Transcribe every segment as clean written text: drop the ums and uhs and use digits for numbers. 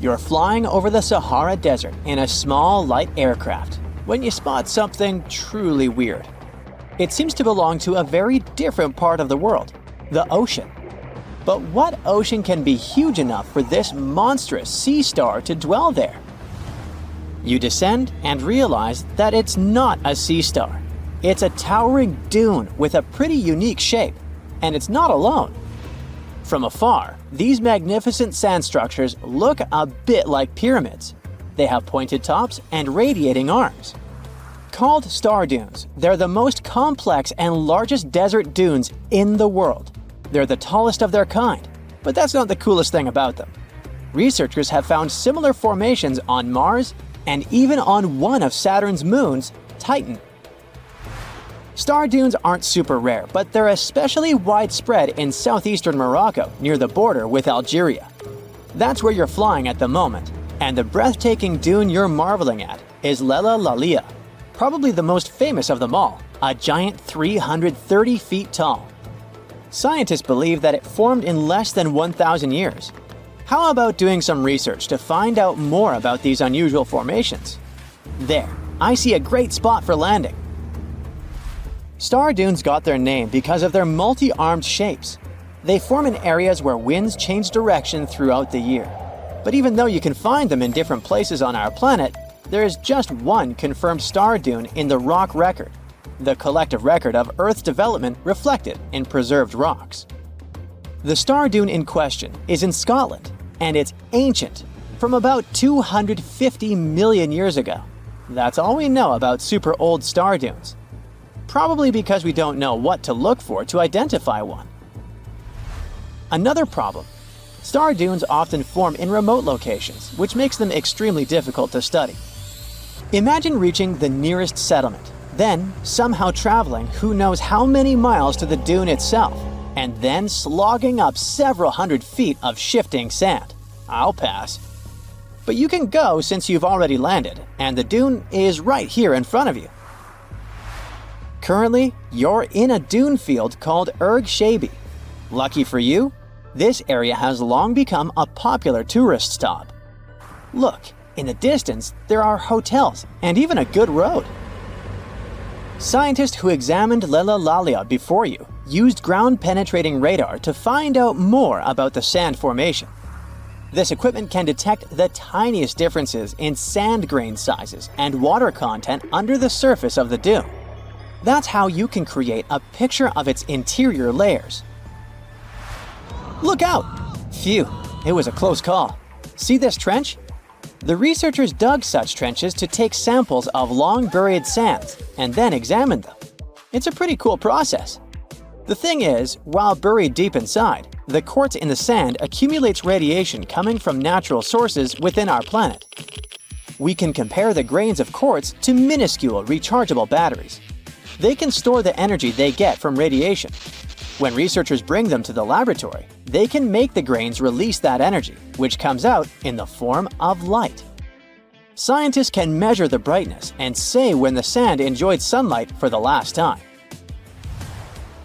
You're flying over the Sahara Desert in a small, light aircraft when you spot something truly weird. It seems to belong to a very different part of the world, the ocean. But what ocean can be huge enough for this monstrous sea star to dwell there? You descend and realize that it's not a sea star. It's a towering dune with a pretty unique shape, and it's not alone. From afar, these magnificent sand structures look a bit like pyramids. They have pointed tops and radiating arms. Called star dunes, they're the most complex and largest desert dunes in the world. They're the tallest of their kind, but that's not the coolest thing about them. Researchers have found similar formations on Mars and even on one of Saturn's moons, Titan. Star dunes aren't super rare, but they're especially widespread in southeastern Morocco near the border with Algeria. That's where you're flying at the moment, and the breathtaking dune you're marveling at is Lella Lalia, probably the most famous of them all, a giant 330 feet tall. Scientists believe that it formed in less than 1,000 years. How about doing some research to find out more about these unusual formations? There, I see a great spot for landing. Star dunes got their name because of their multi-armed shapes. They form in areas where winds change direction throughout the year. But even though you can find them in different places on our planet, there is just one confirmed star dune in the rock record, the collective record of Earth's development reflected in preserved rocks. The star dune in question is in Scotland, and it's ancient, from about 250 million years ago. That's all we know about super old star dunes. Probably because we don't know what to look for to identify one. Another problem: star dunes often form in remote locations, which makes them extremely difficult to study. Imagine reaching the nearest settlement, then somehow traveling who knows how many miles to the dune itself, and then slogging up several hundred feet of shifting sand. I'll pass. But you can go since you've already landed, and the dune is right here in front of you. Currently, you're in a dune field called Erg Shabi. Lucky for you, this area has long become a popular tourist stop. Look, in the distance, there are hotels and even a good road. Scientists who examined Lella Lalia before you used ground-penetrating radar to find out more about the sand formation. This equipment can detect the tiniest differences in sand grain sizes and water content under the surface of the dune. That's how you can create a picture of its interior layers. Look out! Phew, it was a close call. See this trench? The researchers dug such trenches to take samples of long-buried sands and then examine them. It's a pretty cool process. The thing is, while buried deep inside, the quartz in the sand accumulates radiation coming from natural sources within our planet. We can compare the grains of quartz to minuscule rechargeable batteries. They can store the energy they get from radiation. When researchers bring them to the laboratory, they can make the grains release that energy, which comes out in the form of light. Scientists can measure the brightness and say when the sand enjoyed sunlight for the last time.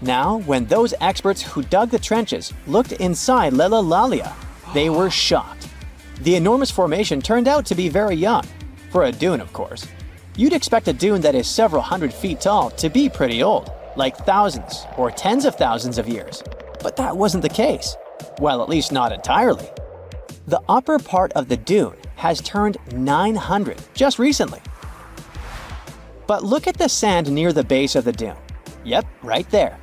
Now, when those experts who dug the trenches looked inside Lella Lalia, they were shocked. The enormous formation turned out to be very young, for a dune, of course. You'd expect a dune that is several hundred feet tall to be pretty old, like thousands or tens of thousands of years. But that wasn't the case. Well, at least not entirely. The upper part of the dune has turned 900 just recently. But look at the sand near the base of the dune. Yep, right there.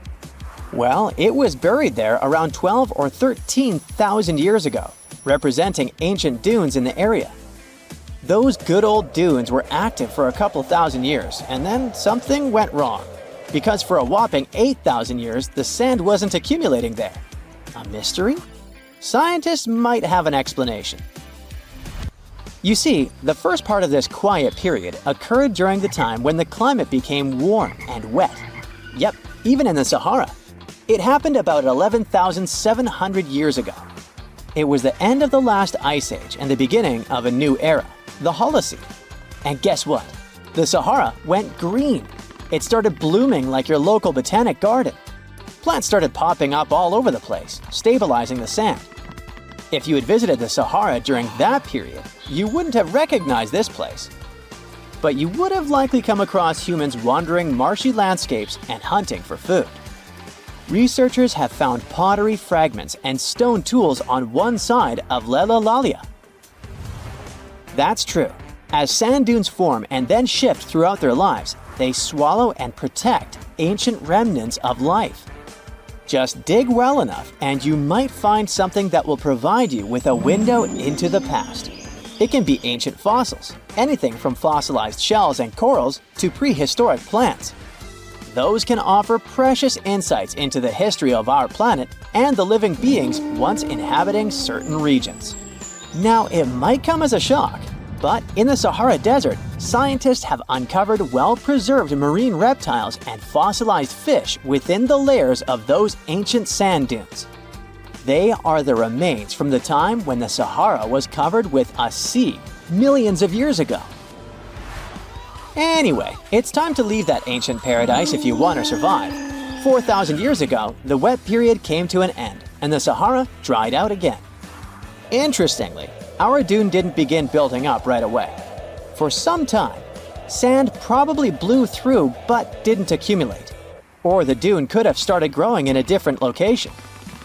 Well, it was buried there around 12 or 13,000 years ago, representing ancient dunes in the area. Those good old dunes were active for a couple thousand years, and then something went wrong. Because for a whopping 8,000 years, the sand wasn't accumulating there. A mystery? Scientists might have an explanation. You see, the first part of this quiet period occurred during the time when the climate became warm and wet. Yep, even in the Sahara. It happened about 11,700 years ago. It was the end of the last ice age and the beginning of a new era, the Holocene. And guess what? The Sahara went green. It started blooming like your local botanic garden. Plants started popping up all over the place, stabilizing the sand. If you had visited the Sahara during that period, you wouldn't have recognized this place. But you would have likely come across humans wandering marshy landscapes and hunting for food. Researchers have found pottery fragments and stone tools on one side of Lelalalia. That's true. As sand dunes form and then shift throughout their lives, they swallow and protect ancient remnants of life. Just dig well enough and you might find something that will provide you with a window into the past. It can be ancient fossils, anything from fossilized shells and corals to prehistoric plants. Those can offer precious insights into the history of our planet and the living beings once inhabiting certain regions. Now, it might come as a shock, but in the Sahara Desert, scientists have uncovered well-preserved marine reptiles and fossilized fish within the layers of those ancient sand dunes. They are the remains from the time when the Sahara was covered with a sea millions of years ago. Anyway, it's time to leave that ancient paradise if you want to survive. 4,000 years ago, the wet period came to an end, and the Sahara dried out again. Interestingly, our dune didn't begin building up right away. For some time, sand probably blew through but didn't accumulate. Or the dune could have started growing in a different location.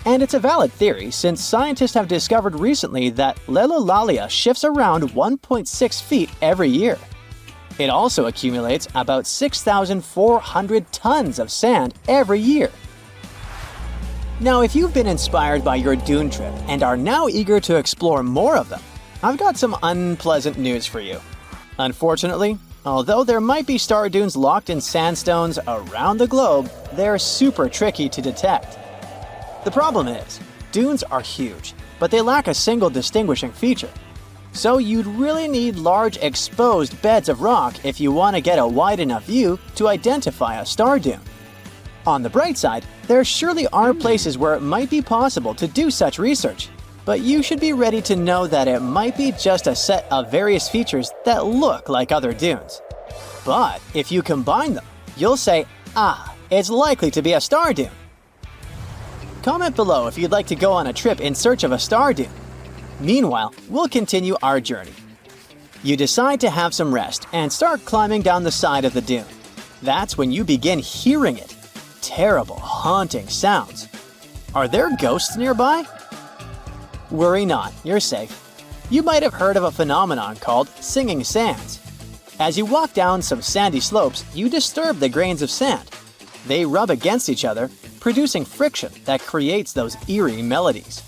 And it's a valid theory since scientists have discovered recently that Lelalalia shifts around 1.6 feet every year. It also accumulates about 6,400 tons of sand every year. Now, if you've been inspired by your dune trip and are now eager to explore more of them, I've got some unpleasant news for you. Unfortunately, although there might be star dunes locked in sandstones around the globe, they're super tricky to detect. The problem is, dunes are huge, but they lack a single distinguishing feature. So you'd really need large exposed beds of rock if you want to get a wide enough view to identify a star dune. On the bright side, there surely are places where it might be possible to do such research, but you should be ready to know that it might be just a set of various features that look like other dunes. But if you combine them, you'll say, it's likely to be a star dune. Comment below if you'd like to go on a trip in search of a star dune. Meanwhile, we'll continue our journey. You decide to have some rest and start climbing down the side of the dune. That's when you begin hearing it. Terrible, haunting sounds. Are there ghosts nearby? Worry not, you're safe. You might have heard of a phenomenon called singing sands. As you walk down some sandy slopes, you disturb the grains of sand. They rub against each other, producing friction that creates those eerie melodies.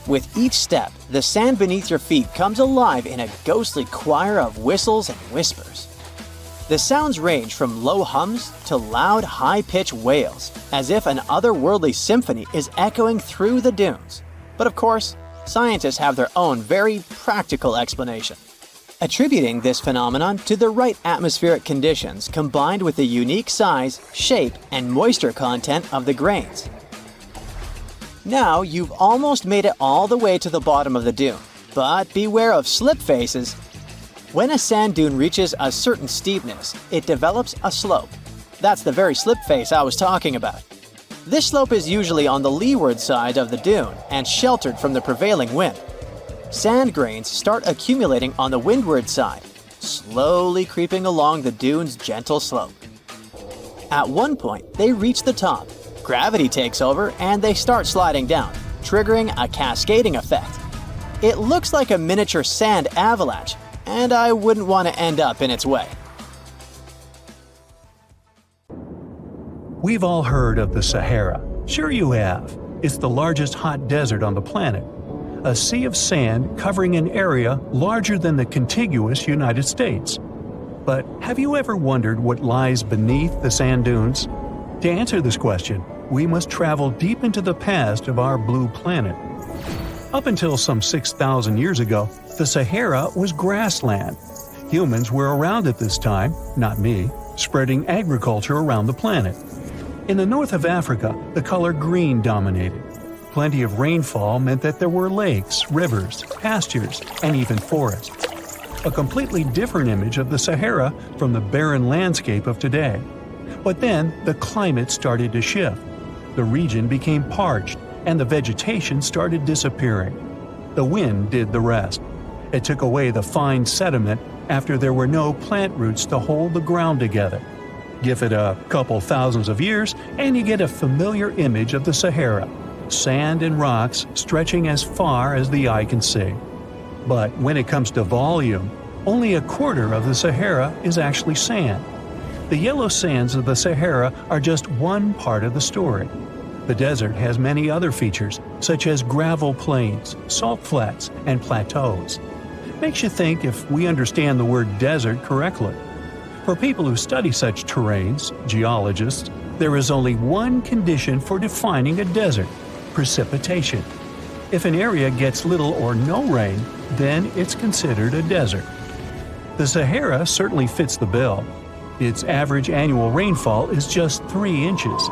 With each step, the sand beneath your feet comes alive in a ghostly choir of whistles and whispers. The sounds range from low hums to loud, high-pitched wails, as if an otherworldly symphony is echoing through the dunes. But of course, scientists have their own very practical explanation, attributing this phenomenon to the right atmospheric conditions combined with the unique size, shape, and moisture content of the grains. Now you've almost made it all the way to the bottom of the dune, but beware of slip faces. When a sand dune reaches a certain steepness, it develops a slope. That's the very slip face I was talking about. This slope is usually on the leeward side of the dune and sheltered from the prevailing wind. Sand grains start accumulating on the windward side, slowly creeping along the dune's gentle slope. At one point, they reach the top. Gravity takes over and they start sliding down, triggering a cascading effect. It looks like a miniature sand avalanche, and I wouldn't want to end up in its way. We've all heard of the Sahara. Sure you have. It's the largest hot desert on the planet. A sea of sand covering an area larger than the contiguous United States. But have you ever wondered what lies beneath the sand dunes? To answer this question, we must travel deep into the past of our blue planet. Up until some 6,000 years ago, the Sahara was grassland. Humans were around at this time, not me, spreading agriculture around the planet. In the north of Africa, the color green dominated. Plenty of rainfall meant that there were lakes, rivers, pastures, and even forests. A completely different image of the Sahara from the barren landscape of today. But then, the climate started to shift. The region became parched, and the vegetation started disappearing. The wind did the rest. It took away the fine sediment after there were no plant roots to hold the ground together. Give it a couple thousands of years and you get a familiar image of the Sahara: sand and rocks stretching as far as the eye can see. But when it comes to volume, only a quarter of the Sahara is actually sand. The yellow sands of the Sahara are just one part of the story. The desert has many other features, such as gravel plains, salt flats, and plateaus. Makes you think if we understand the word desert correctly. For people who study such terrains, geologists, there is only one condition for defining a desert: precipitation. If an area gets little or no rain, then it's considered a desert. The Sahara certainly fits the bill. Its average annual rainfall is just 3 inches.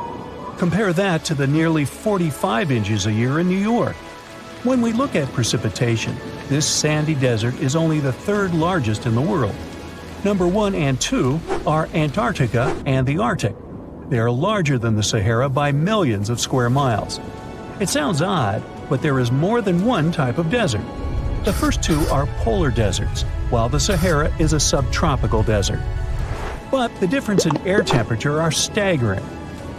Compare that to the nearly 45 inches a year in New York. When we look at precipitation, this sandy desert is only the third largest in the world. Number 1 and 2 are Antarctica and the Arctic. They are larger than the Sahara by millions of square miles. It sounds odd, but there is more than one type of desert. The first two are polar deserts, while the Sahara is a subtropical desert. But the difference in air temperature are staggering.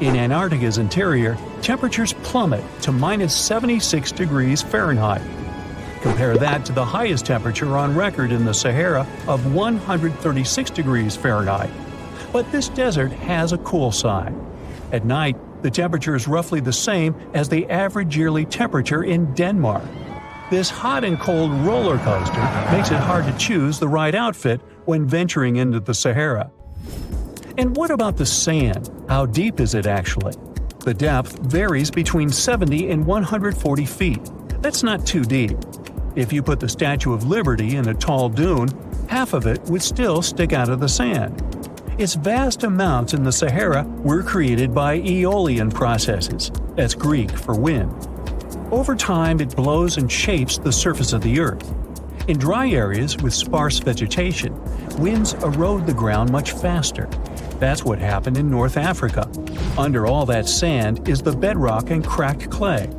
In Antarctica's interior, temperatures plummet to minus 76 degrees Fahrenheit. Compare that to the highest temperature on record in the Sahara of 136 degrees Fahrenheit. But this desert has a cool side. At night, the temperature is roughly the same as the average yearly temperature in Denmark. This hot and cold roller coaster makes it hard to choose the right outfit when venturing into the Sahara. And what about the sand? How deep is it actually? The depth varies between 70 and 140 feet. That's not too deep. If you put the Statue of Liberty in a tall dune, half of it would still stick out of the sand. Its vast amounts in the Sahara were created by aeolian processes. That's Greek for wind. Over time, it blows and shapes the surface of the earth. In dry areas with sparse vegetation, winds erode the ground much faster. That's what happened in North Africa. Under all that sand is the bedrock and cracked clay.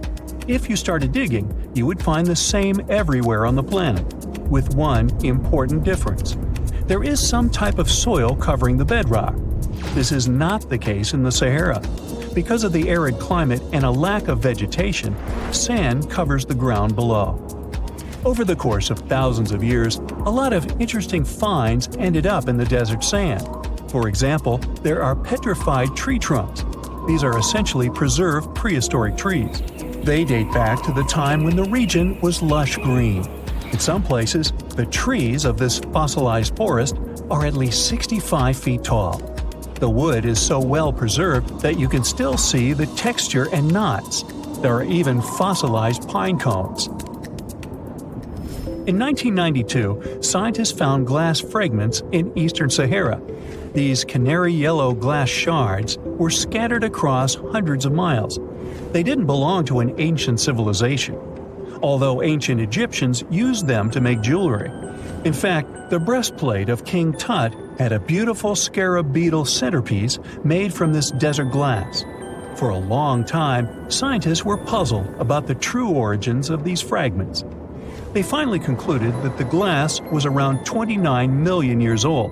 If you started digging, you would find the same everywhere on the planet, with one important difference. There is some type of soil covering the bedrock. This is not the case in the Sahara. Because of the arid climate and a lack of vegetation, sand covers the ground below. Over the course of thousands of years, a lot of interesting finds ended up in the desert sand. For example, there are petrified tree trunks. These are essentially preserved prehistoric trees. They date back to the time when the region was lush green. In some places, the trees of this fossilized forest are at least 65 feet tall. The wood is so well preserved that you can still see the texture and knots. There are even fossilized pine cones. In 1992, scientists found glass fragments in eastern Sahara. These canary yellow glass shards were scattered across hundreds of miles. They didn't belong to an ancient civilization, although ancient Egyptians used them to make jewelry. In fact, the breastplate of King Tut had a beautiful scarab beetle centerpiece made from this desert glass. For a long time, scientists were puzzled about the true origins of these fragments. They finally concluded that the glass was around 29 million years old.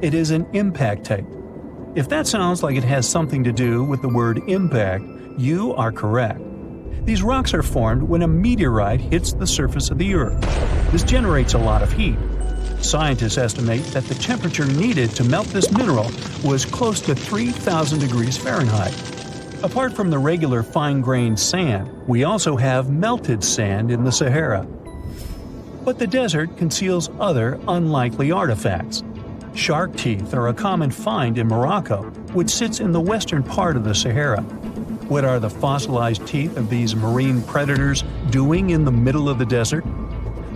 It is an impact tape. If that sounds like it has something to do with the word impact, you are correct. These rocks are formed when a meteorite hits the surface of the Earth. This generates a lot of heat. Scientists estimate that the temperature needed to melt this mineral was close to 3,000 degrees Fahrenheit. Apart from the regular fine-grained sand, we also have melted sand in the Sahara. But the desert conceals other unlikely artifacts. Shark teeth are a common find in Morocco, which sits in the western part of the Sahara. What are the fossilized teeth of these marine predators doing in the middle of the desert?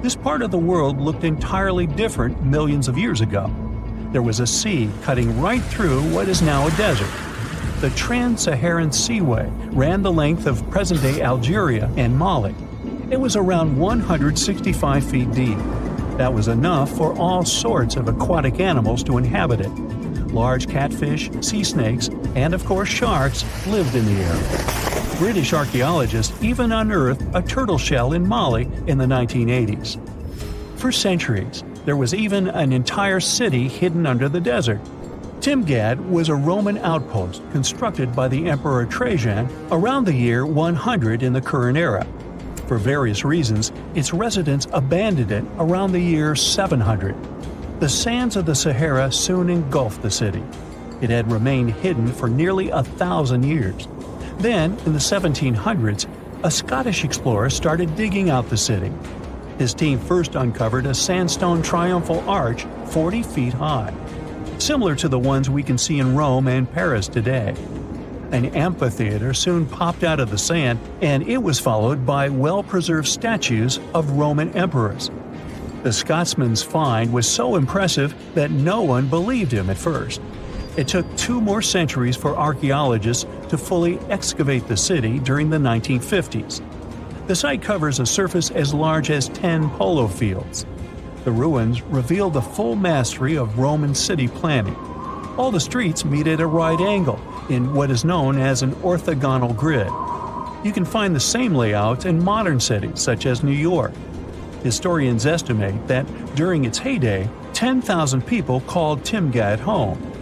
This part of the world looked entirely different millions of years ago. There was a sea cutting right through what is now a desert. The Trans-Saharan Seaway ran the length of present-day Algeria and Mali. It was around 165 feet deep. That was enough for all sorts of aquatic animals to inhabit it. Large catfish, sea snakes, and of course sharks lived in the area. British archaeologists even unearthed a turtle shell in Mali in the 1980s. For centuries, there was even an entire city hidden under the desert. Timgad was a Roman outpost constructed by the Emperor Trajan around the year 100 in the current era. For various reasons, its residents abandoned it around the year 700. The sands of the Sahara soon engulfed the city. It had remained hidden for nearly 1,000 years. Then, in the 1700s, a Scottish explorer started digging out the city. His team first uncovered a sandstone triumphal arch 40 feet high, similar to the ones we can see in Rome and Paris today. An amphitheater soon popped out of the sand, and it was followed by well-preserved statues of Roman emperors. The Scotsman's find was so impressive that no one believed him at first. It took 2 more centuries for archaeologists to fully excavate the city during the 1950s. The site covers a surface as large as 10 polo fields. The ruins reveal the full mastery of Roman city planning. All the streets meet at a right angle in what is known as an orthogonal grid. You can find the same layout in modern cities such as New York. Historians estimate that during its heyday, 10,000 people called Timgad home.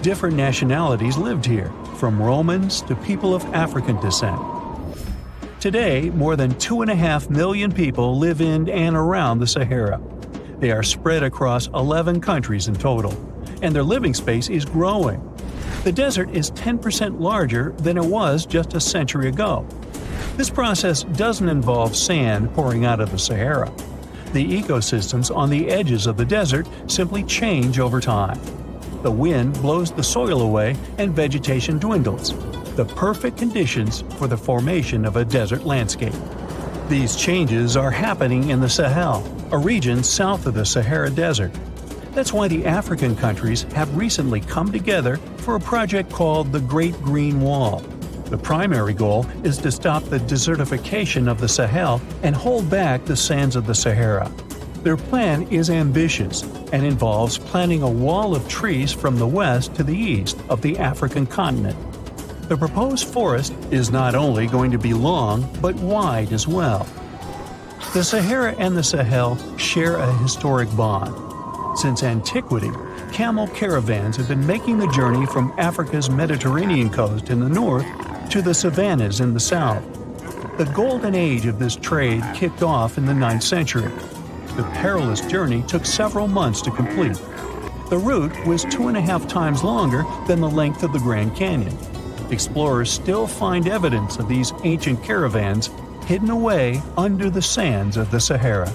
Different nationalities lived here, from Romans to people of African descent. Today, more than 2.5 million people live in and around the Sahara. They are spread across 11 countries in total, and their living space is growing. The desert is 10% larger than it was just a century ago. This process doesn't involve sand pouring out of the Sahara. The ecosystems on the edges of the desert simply change over time. The wind blows the soil away and vegetation dwindles, the perfect conditions for the formation of a desert landscape. These changes are happening in the Sahel, a region south of the Sahara Desert. That's why the African countries have recently come together for a project called the Great Green Wall. The primary goal is to stop the desertification of the Sahel and hold back the sands of the Sahara. Their plan is ambitious and involves planting a wall of trees from the west to the east of the African continent. The proposed forest is not only going to be long, but wide as well. The Sahara and the Sahel share a historic bond. Since antiquity, camel caravans have been making the journey from Africa's Mediterranean coast in the north to the savannas in the south. The golden age of this trade kicked off in the 9th century. The perilous journey took several months to complete. The route was 2.5 times longer than the length of the Grand Canyon. Explorers still find evidence of these ancient caravans hidden away under the sands of the Sahara.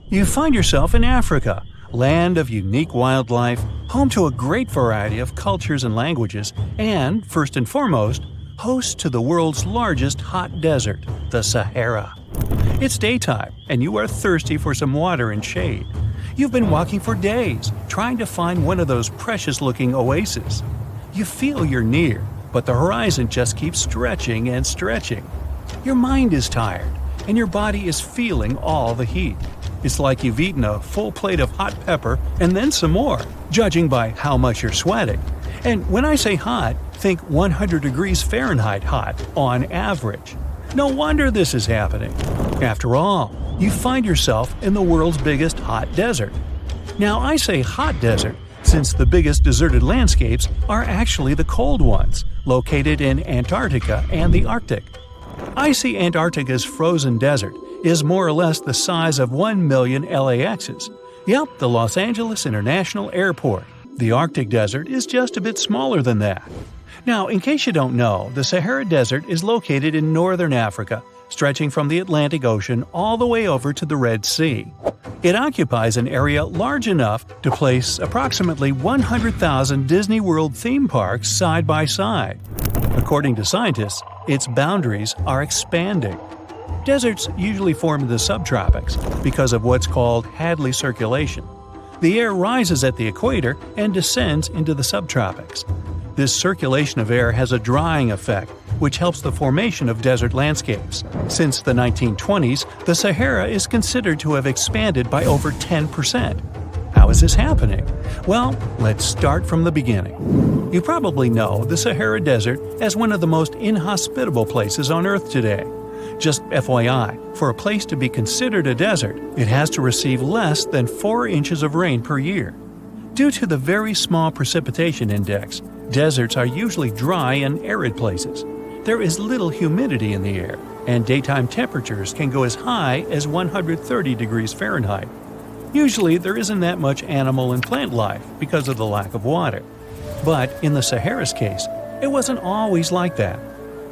You find yourself in Africa, land of unique wildlife, home to a great variety of cultures and languages, and, first and foremost, host to the world's largest hot desert, the Sahara. It's daytime, and you are thirsty for some water and shade. You've been walking for days, trying to find one of those precious-looking oases. You feel you're near, but the horizon just keeps stretching and stretching. Your mind is tired, and your body is feeling all the heat. It's like you've eaten a full plate of hot pepper and then some more, judging by how much you're sweating. And when I say hot, think 100 degrees Fahrenheit hot, on average. No wonder this is happening. After all, you find yourself in the world's biggest hot desert. Now, I say hot desert since the biggest deserted landscapes are actually the cold ones, located in Antarctica and the Arctic. I see Antarctica's frozen desert is more or less the size of 1 million LAXs. Yep, the Los Angeles International Airport. The Arctic Desert is just a bit smaller than that. Now, in case you don't know, the Sahara Desert is located in northern Africa, stretching from the Atlantic Ocean all the way over to the Red Sea. It occupies an area large enough to place approximately 100,000 Disney World theme parks side by side. According to scientists, its boundaries are expanding. Deserts usually form in the subtropics because of what's called Hadley circulation. The air rises at the equator and descends into the subtropics. This circulation of air has a drying effect, which helps the formation of desert landscapes. Since the 1920s, the Sahara is considered to have expanded by over 10%. How is this happening? Well, let's start from the beginning. You probably know the Sahara Desert as one of the most inhospitable places on Earth today. Just FYI, for a place to be considered a desert, it has to receive less than 4 inches of rain per year. Due to the very small precipitation index, deserts are usually dry and arid places. There is little humidity in the air, and daytime temperatures can go as high as 130 degrees Fahrenheit. Usually, there isn't that much animal and plant life because of the lack of water. But in the Sahara's case, it wasn't always like that.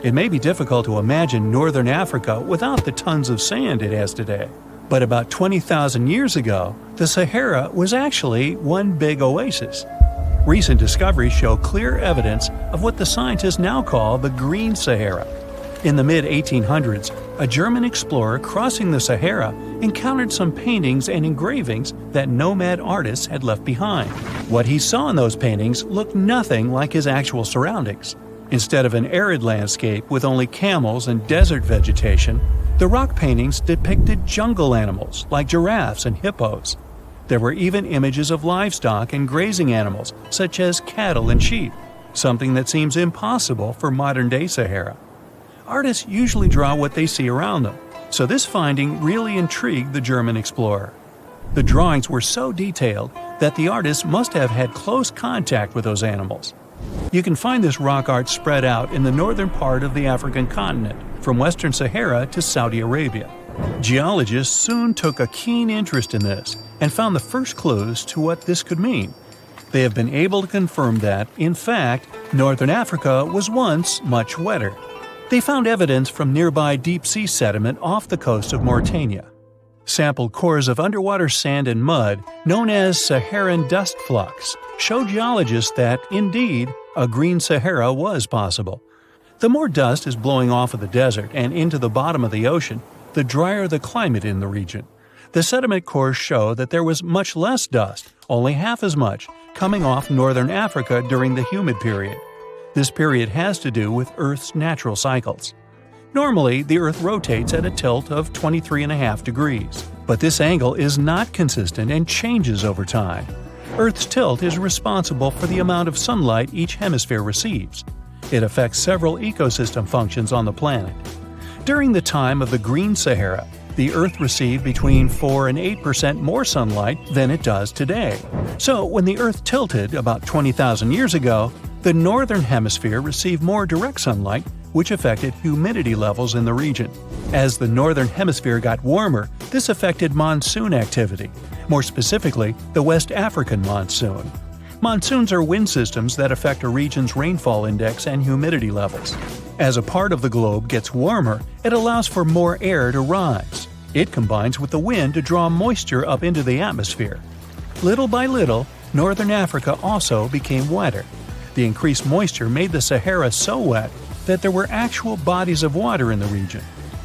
It may be difficult to imagine northern Africa without the tons of sand it has today. But about 20,000 years ago, the Sahara was actually one big oasis. Recent discoveries show clear evidence of what the scientists now call the Green Sahara. In the mid-1800s, a German explorer crossing the Sahara encountered some paintings and engravings that nomad artists had left behind. What he saw in those paintings looked nothing like his actual surroundings. Instead of an arid landscape with only camels and desert vegetation, the rock paintings depicted jungle animals like giraffes and hippos. There were even images of livestock and grazing animals such as cattle and sheep, something that seems impossible for modern-day Sahara. Artists usually draw what they see around them, so this finding really intrigued the German explorer. The drawings were so detailed that the artists must have had close contact with those animals. You can find this rock art spread out in the northern part of the African continent, from western Sahara to Saudi Arabia. Geologists soon took a keen interest in this and found the first clues to what this could mean. They have been able to confirm that, in fact, northern Africa was once much wetter. They found evidence from nearby deep-sea sediment off the coast of Mauritania. Sampled cores of underwater sand and mud, known as Saharan dust flux, show geologists that, indeed, a green Sahara was possible. The more dust is blowing off of the desert and into the bottom of the ocean, the drier the climate in the region. The sediment cores show that there was much less dust, only half as much, coming off northern Africa during the humid period. This period has to do with Earth's natural cycles. Normally, the Earth rotates at a tilt of 23.5 degrees, but this angle is not consistent and changes over time. Earth's tilt is responsible for the amount of sunlight each hemisphere receives. It affects several ecosystem functions on the planet. During the time of the Green Sahara, the Earth received between 4 and 8% more sunlight than it does today. So, when the Earth tilted about 20,000 years ago, the northern hemisphere received more direct sunlight, which affected humidity levels in the region. As the northern hemisphere got warmer, this affected monsoon activity, more specifically, the West African monsoon. Monsoons are wind systems that affect a region's rainfall index and humidity levels. As a part of the globe gets warmer, it allows for more air to rise. It combines with the wind to draw moisture up into the atmosphere. Little by little, northern Africa also became wetter. The increased moisture made the Sahara so wet that there were actual bodies of water in the region.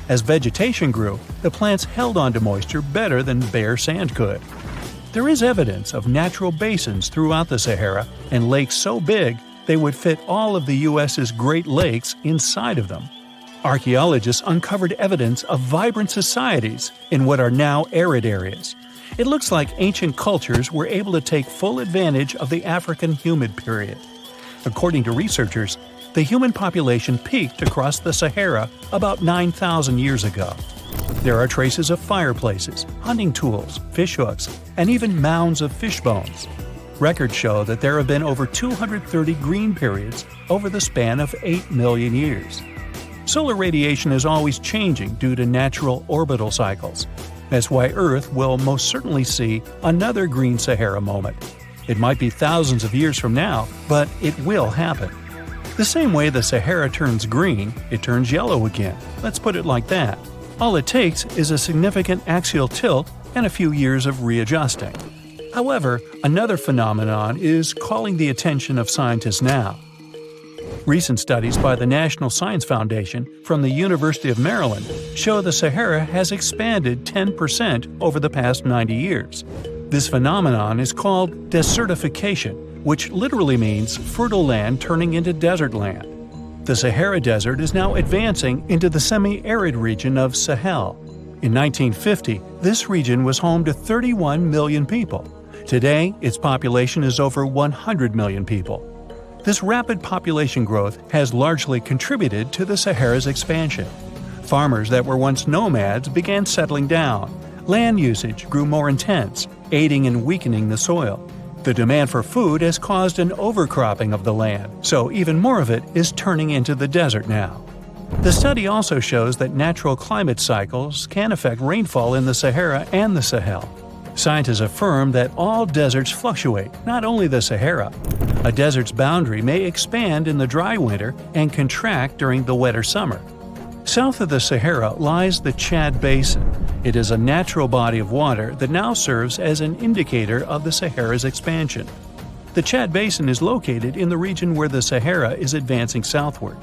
As vegetation grew, the plants held onto moisture better than bare sand could. There is evidence of natural basins throughout the Sahara and lakes so big they would fit all of the U.S.'s Great Lakes inside of them. Archaeologists uncovered evidence of vibrant societies in what are now arid areas. It looks like ancient cultures were able to take full advantage of the African humid period. According to researchers, the human population peaked across the Sahara about 9,000 years ago. There are traces of fireplaces, hunting tools, fish hooks, and even mounds of fish bones. Records show that there have been over 230 green periods over the span of 8 million years. Solar radiation is always changing due to natural orbital cycles. That's why Earth will most certainly see another green Sahara moment. It might be thousands of years from now, but it will happen. The same way the Sahara turns green, it turns yellow again. Let's put it like that. All it takes is a significant axial tilt and a few years of readjusting. However, another phenomenon is calling the attention of scientists now. Recent studies by the National Science Foundation from the University of Maryland show the Sahara has expanded 10% over the past 90 years. This phenomenon is called desertification, which literally means fertile land turning into desert land. The Sahara Desert is now advancing into the semi-arid region of Sahel. In 1950, this region was home to 31 million people. Today, its population is over 100 million people. This rapid population growth has largely contributed to the Sahara's expansion. Farmers that were once nomads began settling down. Land usage grew more intense, aiding in weakening the soil. The demand for food has caused an overcropping of the land, so even more of it is turning into the desert now. The study also shows that natural climate cycles can affect rainfall in the Sahara and the Sahel. Scientists affirm that all deserts fluctuate, not only the Sahara. A desert's boundary may expand in the dry winter and contract during the wetter summer. South of the Sahara lies the Chad Basin. It is a natural body of water that now serves as an indicator of the Sahara's expansion. The Chad Basin is located in the region where the Sahara is advancing southward.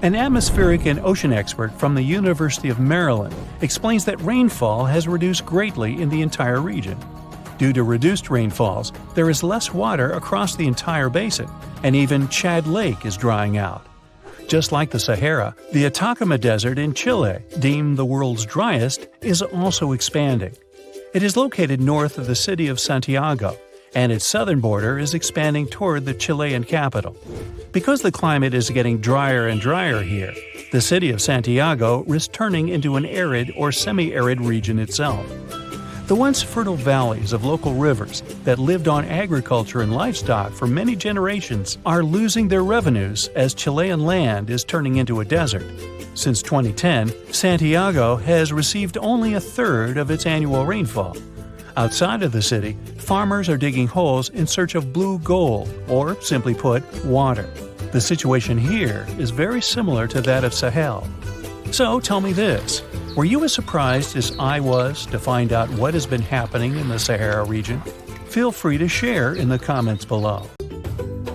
An atmospheric and ocean expert from the University of Maryland explains that rainfall has reduced greatly in the entire region. Due to reduced rainfalls, there is less water across the entire basin, and even Chad Lake is drying out. Just like the Sahara, the Atacama Desert in Chile, deemed the world's driest, is also expanding. It is located north of the city of Santiago, and its southern border is expanding toward the Chilean capital. Because the climate is getting drier and drier here, the city of Santiago risks turning into an arid or semi-arid region itself. The once fertile valleys of local rivers that lived on agriculture and livestock for many generations are losing their revenues as Chilean land is turning into a desert. Since 2010, Santiago has received only a third of its annual rainfall. Outside of the city, farmers are digging holes in search of blue gold, or simply put, water. The situation here is very similar to that of Sahel. So tell me this, were you as surprised as I was to find out what has been happening in the Sahara region? Feel free to share in the comments below.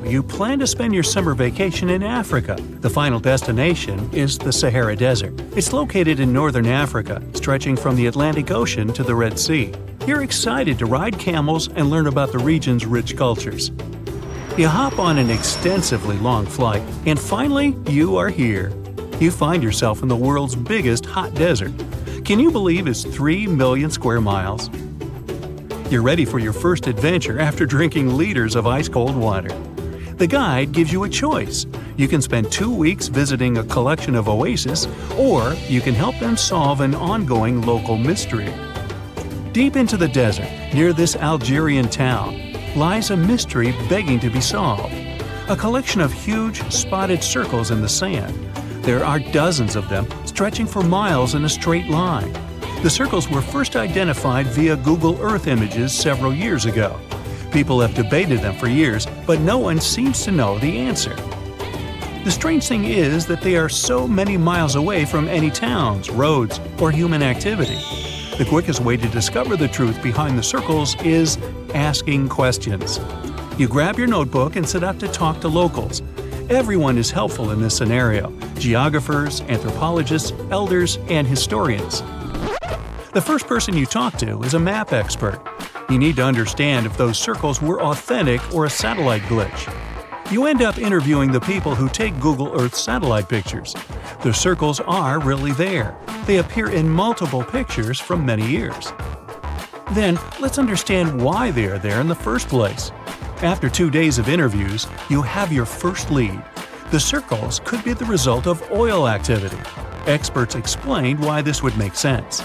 You plan to spend your summer vacation in Africa. The final destination is the Sahara Desert. It's located in northern Africa, stretching from the Atlantic Ocean to the Red Sea. You're excited to ride camels and learn about the region's rich cultures. You hop on an extensively long flight, and finally, you are here. You find yourself in the world's biggest hot desert. Can you believe it's 3 million square miles? You're ready for your first adventure after drinking liters of ice-cold water. The guide gives you a choice. You can spend 2 weeks visiting a collection of oases, or you can help them solve an ongoing local mystery. Deep into the desert, near this Algerian town, lies a mystery begging to be solved. A collection of huge, spotted circles in the sand. There are dozens of them, stretching for miles in a straight line. The circles were first identified via Google Earth images several years ago. People have debated them for years, but no one seems to know the answer. The strange thing is that they are so many miles away from any towns, roads, or human activity. The quickest way to discover the truth behind the circles is asking questions. You grab your notebook and set out to talk to locals. Everyone is helpful in this scenario: geographers, anthropologists, elders, and historians. The first person you talk to is a map expert. You need to understand if those circles were authentic or a satellite glitch. You end up interviewing the people who take Google Earth satellite pictures. The circles are really there. They appear in multiple pictures from many years. Then, let's understand why they are there in the first place. After 2 days of interviews, you have your first lead. The circles could be the result of oil activity. Experts explained why this would make sense.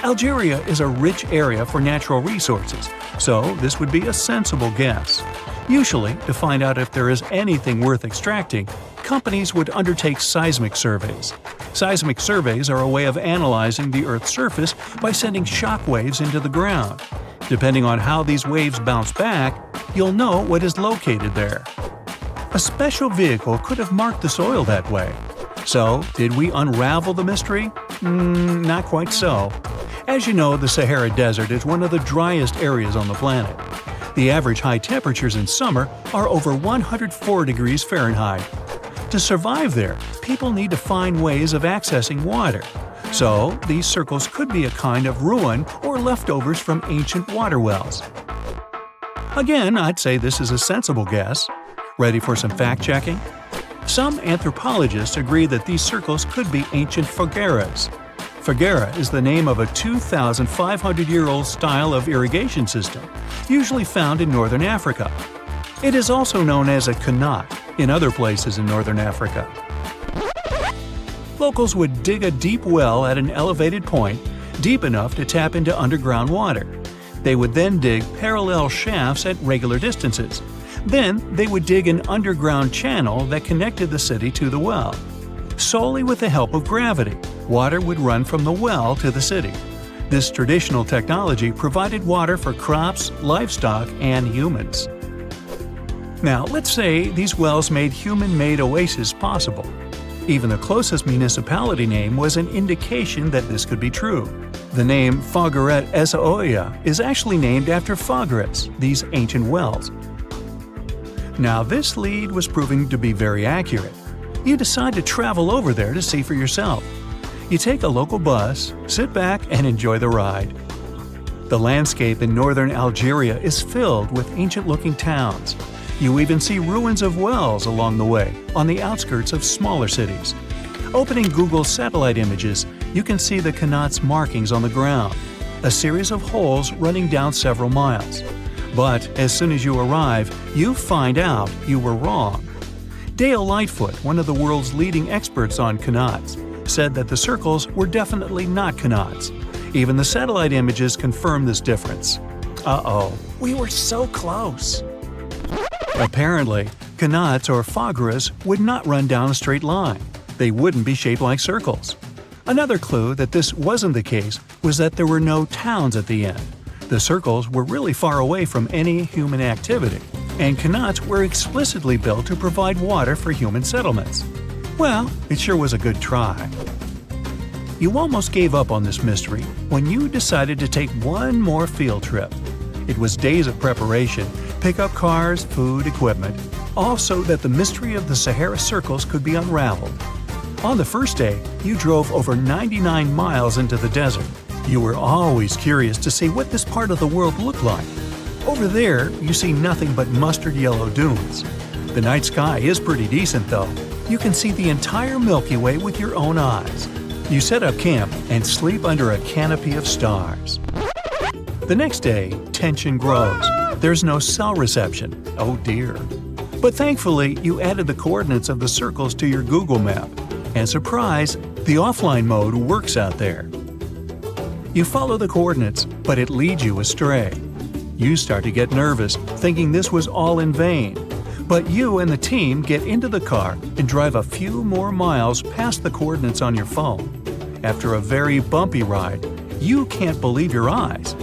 Algeria is a rich area for natural resources, so this would be a sensible guess. Usually, to find out if there is anything worth extracting, companies would undertake seismic surveys. Seismic surveys are a way of analyzing the Earth's surface by sending shock waves into the ground. Depending on how these waves bounce back, you'll know what is located there. A special vehicle could have marked the soil that way. So, did we unravel the mystery? Not quite so. As you know, the Sahara Desert is one of the driest areas on the planet. The average high temperatures in summer are over 104 degrees Fahrenheit. To survive there, people need to find ways of accessing water. So, these circles could be a kind of ruin or leftovers from ancient water wells. Again, I'd say this is a sensible guess. Ready for some fact-checking? Some anthropologists agree that these circles could be ancient fogueras. Foguera is the name of a 2,500-year-old style of irrigation system, usually found in northern Africa. It is also known as a kanat in other places in northern Africa. Locals would dig a deep well at an elevated point, deep enough to tap into underground water. They would then dig parallel shafts at regular distances. Then they would dig an underground channel that connected the city to the well. Solely with the help of gravity, water would run from the well to the city. This traditional technology provided water for crops, livestock, and humans. Now, let's say these wells made human-made oases possible. Even the closest municipality name was an indication that this could be true. The name Fogaret Esaoya is actually named after Fogares, these ancient wells. Now, this lead was proving to be very accurate. You decide to travel over there to see for yourself. You take a local bus, sit back, and enjoy the ride. The landscape in northern Algeria is filled with ancient-looking towns. You even see ruins of wells along the way, on the outskirts of smaller cities. Opening Google's satellite images, you can see the Kanat's markings on the ground, a series of holes running down several miles. But as soon as you arrive, you find out you were wrong. Dale Lightfoot, one of the world's leading experts on Kanats, said that the circles were definitely not Kanats. Even the satellite images confirm this difference. Uh-oh, we were so close! Apparently, Kanats or Fogares would not run down a straight line. They wouldn't be shaped like circles. Another clue that this wasn't the case was that there were no towns at the end. The circles were really far away from any human activity, and Kanats were explicitly built to provide water for human settlements. Well, it sure was a good try. You almost gave up on this mystery when you decided to take one more field trip. It was days of preparation, pick up cars, food, equipment, all so that the mystery of the Sahara Circles could be unraveled. On the first day, you drove over 99 miles into the desert. You were always curious to see what this part of the world looked like. Over there, you see nothing but mustard yellow dunes. The night sky is pretty decent though. You can see the entire Milky Way with your own eyes. You set up camp and sleep under a canopy of stars. The next day, tension grows. There's no cell reception. Oh dear. But thankfully, you added the coordinates of the circles to your Google map. And surprise, the offline mode works out there. You follow the coordinates, but it leads you astray. You start to get nervous, thinking this was all in vain. But you and the team get into the car and drive a few more miles past the coordinates on your phone. After a very bumpy ride, you can't believe your eyes.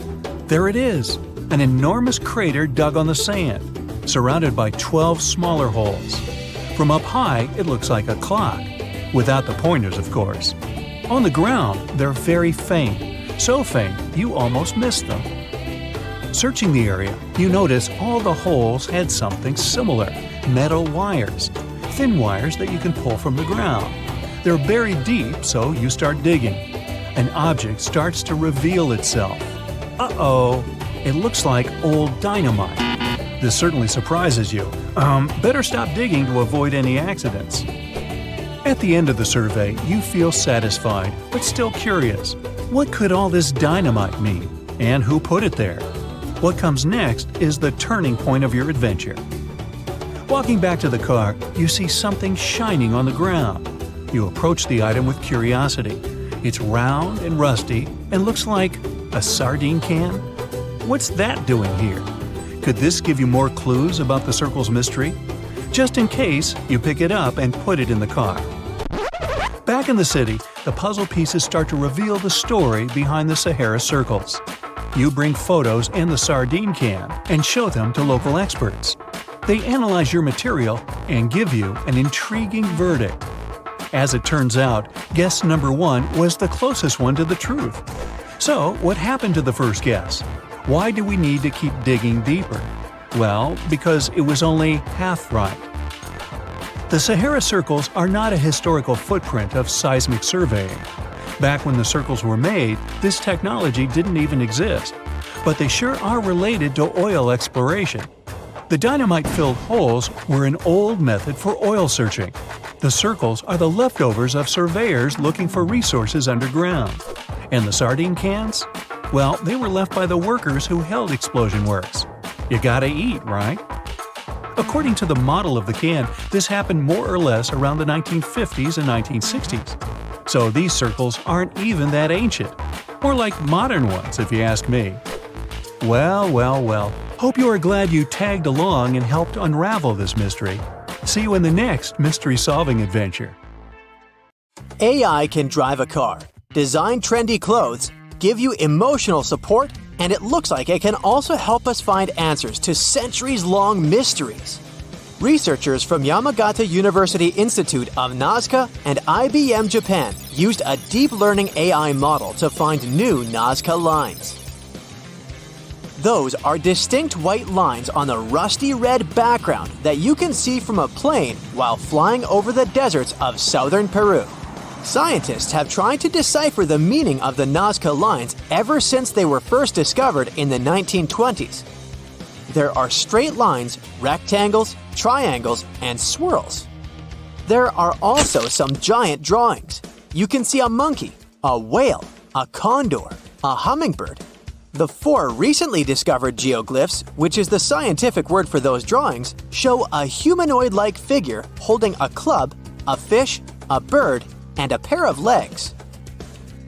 There it is, an enormous crater dug on the sand, surrounded by 12 smaller holes. From up high, it looks like a clock, without the pointers, of course. On the ground, they're very faint, so faint you almost miss them. Searching the area, you notice all the holes had something similar, metal wires, thin wires that you can pull from the ground. They're buried deep, so you start digging. An object starts to reveal itself. Uh-oh, it looks like old dynamite. This certainly surprises you. Better stop digging to avoid any accidents. At the end of the survey, you feel satisfied, but still curious. What could all this dynamite mean? And who put it there? What comes next is the turning point of your adventure. Walking back to the car, you see something shining on the ground. You approach the item with curiosity. It's round and rusty and looks like a sardine can? What's that doing here? Could this give you more clues about the circle's mystery? Just in case, you pick it up and put it in the car. Back in the city, the puzzle pieces start to reveal the story behind the Sahara Circles. You bring photos and the sardine can and show them to local experts. They analyze your material and give you an intriguing verdict. As it turns out, guess number 1 was the closest one to the truth. So, what happened to the first guess? Why do we need to keep digging deeper? Well, because it was only half right. The Sahara Circles are not a historical footprint of seismic surveying. Back when the circles were made, this technology didn't even exist. But they sure are related to oil exploration. The dynamite-filled holes were an old method for oil searching. The circles are the leftovers of surveyors looking for resources underground. And the sardine cans? Well, they were left by the workers who held explosion works. You gotta eat, right? According to the model of the can, this happened more or less around the 1950s and 1960s. So these circles aren't even that ancient. More like modern ones, if you ask me. Well. Hope you are glad you tagged along and helped unravel this mystery. See you in the next mystery-solving adventure. AI can drive a car, design trendy clothes, give you emotional support, and it looks like it can also help us find answers to centuries-long mysteries. Researchers from Yamagata University Institute of Nazca and IBM Japan used a deep learning AI model to find new Nazca lines. Those are distinct white lines on a rusty red background that you can see from a plane while flying over the deserts of southern Peru. Scientists have tried to decipher the meaning of the Nazca lines ever since they were first discovered in the 1920s. There are straight lines, rectangles, triangles, and swirls. There are also some giant drawings. You can see a monkey, a whale, a condor, a hummingbird. The 4 recently discovered geoglyphs, which is the scientific word for those drawings, show a humanoid-like figure holding a club, a fish, a bird, and a pair of legs.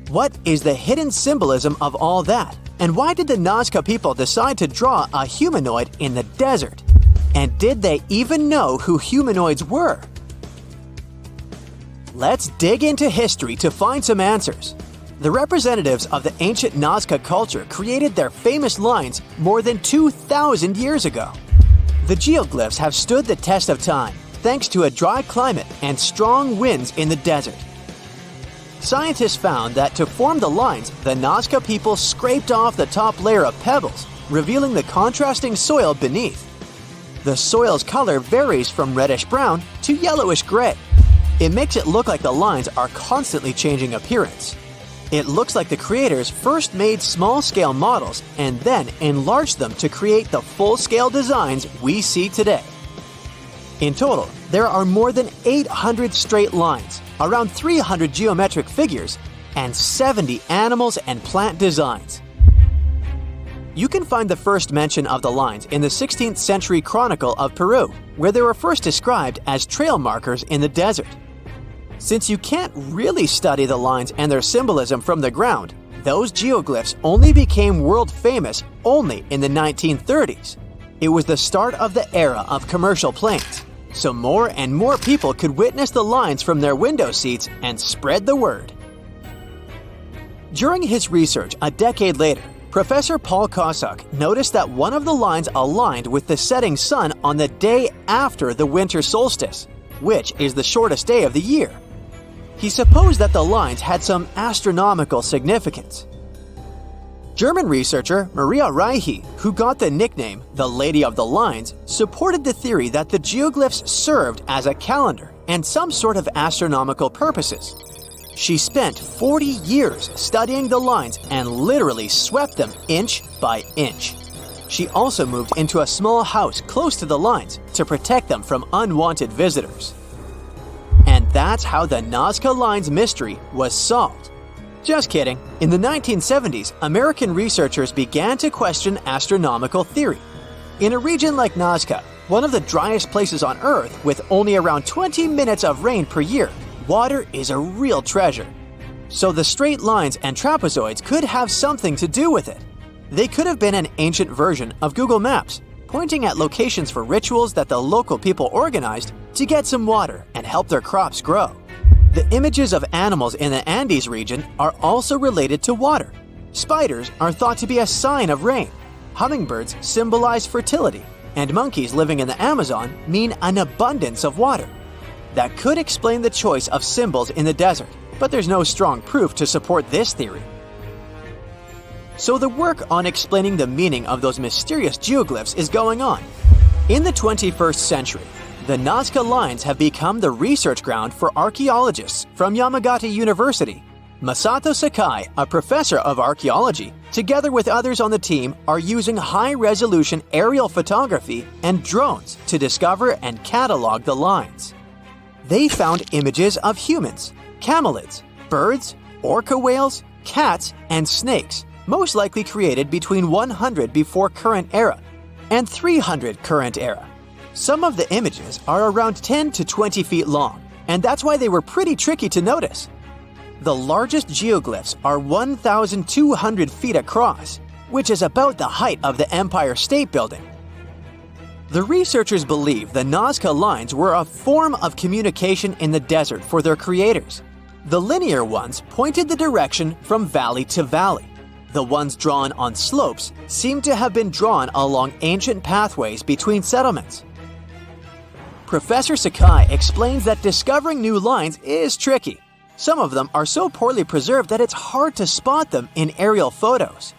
What is the hidden symbolism of all that? And why did the Nazca people decide to draw a humanoid in the desert? And did they even know who humanoids were? Let's dig into history to find some answers. The representatives of the ancient Nazca culture created their famous lines more than 2,000 years ago. The geoglyphs have stood the test of time thanks to a dry climate and strong winds in the desert. Scientists found that to form the lines, the Nazca people scraped off the top layer of pebbles, revealing the contrasting soil beneath. The soil's color varies from reddish-brown to yellowish-gray. It makes it look like the lines are constantly changing appearance. It looks like the creators first made small-scale models and then enlarged them to create the full-scale designs we see today. In total, there are more than 800 straight lines, around 300 geometric figures, and 70 animals and plant designs. You can find the first mention of the lines in the 16th century Chronicle of Peru, where they were first described as trail markers in the desert. Since you can't really study the lines and their symbolism from the ground, those geoglyphs only became world famous only in the 1930s. It was the start of the era of commercial planes, so more and more people could witness the lines from their window seats and spread the word. During his research a decade later, Professor Paul Kosuk noticed that one of the lines aligned with the setting sun on the day after the winter solstice, which is the shortest day of the year. He supposed that the lines had some astronomical significance. German researcher Maria Reiche, who got the nickname the Lady of the Lines, supported the theory that the geoglyphs served as a calendar and some sort of astronomical purposes. She spent 40 years studying the lines and literally swept them inch by inch. She also moved into a small house close to the lines to protect them from unwanted visitors. And that's how the Nazca Lines mystery was solved. Just kidding. In the 1970s, American researchers began to question astronomical theory. In a region like Nazca, one of the driest places on Earth with only around 20 minutes of rain per year, water is a real treasure. So the straight lines and trapezoids could have something to do with it. They could have been an ancient version of Google Maps, pointing at locations for rituals that the local people organized to get some water and help their crops grow. The images of animals in the Andes region are also related to water. Spiders are thought to be a sign of rain. Hummingbirds symbolize fertility, and monkeys living in the Amazon mean an abundance of water. That could explain the choice of symbols in the desert, but there's no strong proof to support this theory. So the work on explaining the meaning of those mysterious geoglyphs is going on. In the 21st century, the Nazca Lines have become the research ground for archaeologists from Yamagata University. Masato Sakai, a professor of archaeology, together with others on the team, are using high-resolution aerial photography and drones to discover and catalog the lines. They found images of humans, camelids, birds, orca whales, cats, and snakes, most likely created between 100 before current era and 300 current era. Some of the images are around 10 to 20 feet long, and that's why they were pretty tricky to notice. The largest geoglyphs are 1,200 feet across, which is about the height of the Empire State Building. The researchers believe the Nazca lines were a form of communication in the desert for their creators. The linear ones pointed the direction from valley to valley. The ones drawn on slopes seem to have been drawn along ancient pathways between settlements. Professor Sakai explains that discovering new lines is tricky. Some of them are so poorly preserved that it's hard to spot them in aerial photos.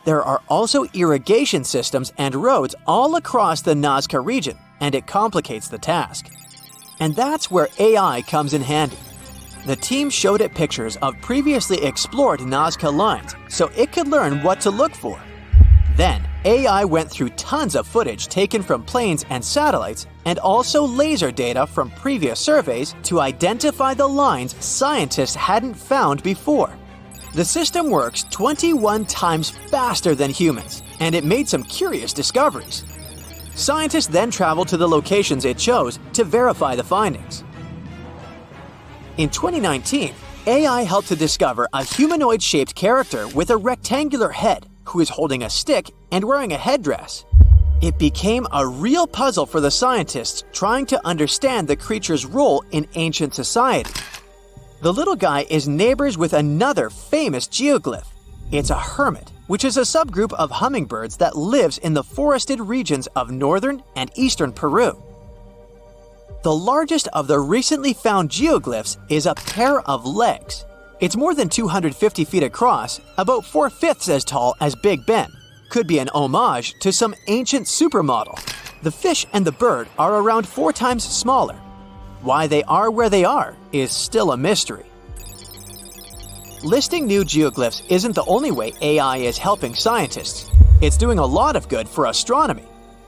There are also irrigation systems and roads all across the Nazca region, and it complicates the task. And that's where AI comes in handy. The team showed it pictures of previously explored Nazca lines so it could learn what to look for. Then, AI went through tons of footage taken from planes and satellites and also laser data from previous surveys to identify the lines scientists hadn't found before. The system works 21 times faster than humans, and it made some curious discoveries. Scientists then traveled to the locations it chose to verify the findings. In 2019, AI helped to discover a humanoid-shaped character with a rectangular head who is holding a stick and wearing a headdress. It became a real puzzle for the scientists trying to understand the creature's role in ancient society. The little guy is neighbors with another famous geoglyph. It's a hermit, which is a subgroup of hummingbirds that lives in the forested regions of northern and eastern Peru. The largest of the recently found geoglyphs is a pair of legs. It's more than 250 feet across, about 4/5 as tall as Big Ben. Could be an homage to some ancient supermodel. The fish and the bird are around 4 times smaller. Why they are where they are is still a mystery. Listing new geoglyphs isn't the only way AI is helping scientists. It's doing a lot of good for astronomy.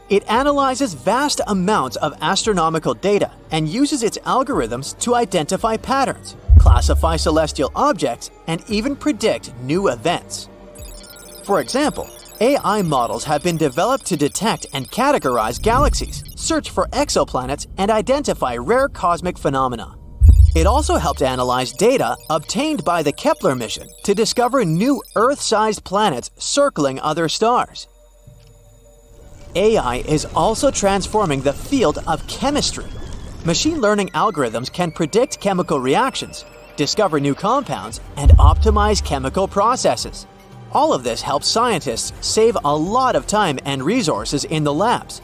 It analyzes vast amounts of astronomical data and uses its algorithms to identify patterns, classify celestial objects, and even predict new events. For example, AI models have been developed to detect and categorize galaxies, search for exoplanets, and identify rare cosmic phenomena. It also helped analyze data obtained by the Kepler mission to discover new Earth-sized planets circling other stars. AI is also transforming the field of chemistry. Machine learning algorithms can predict chemical reactions, discover new compounds, and optimize chemical processes. All of this helps scientists save a lot of time and resources in the labs.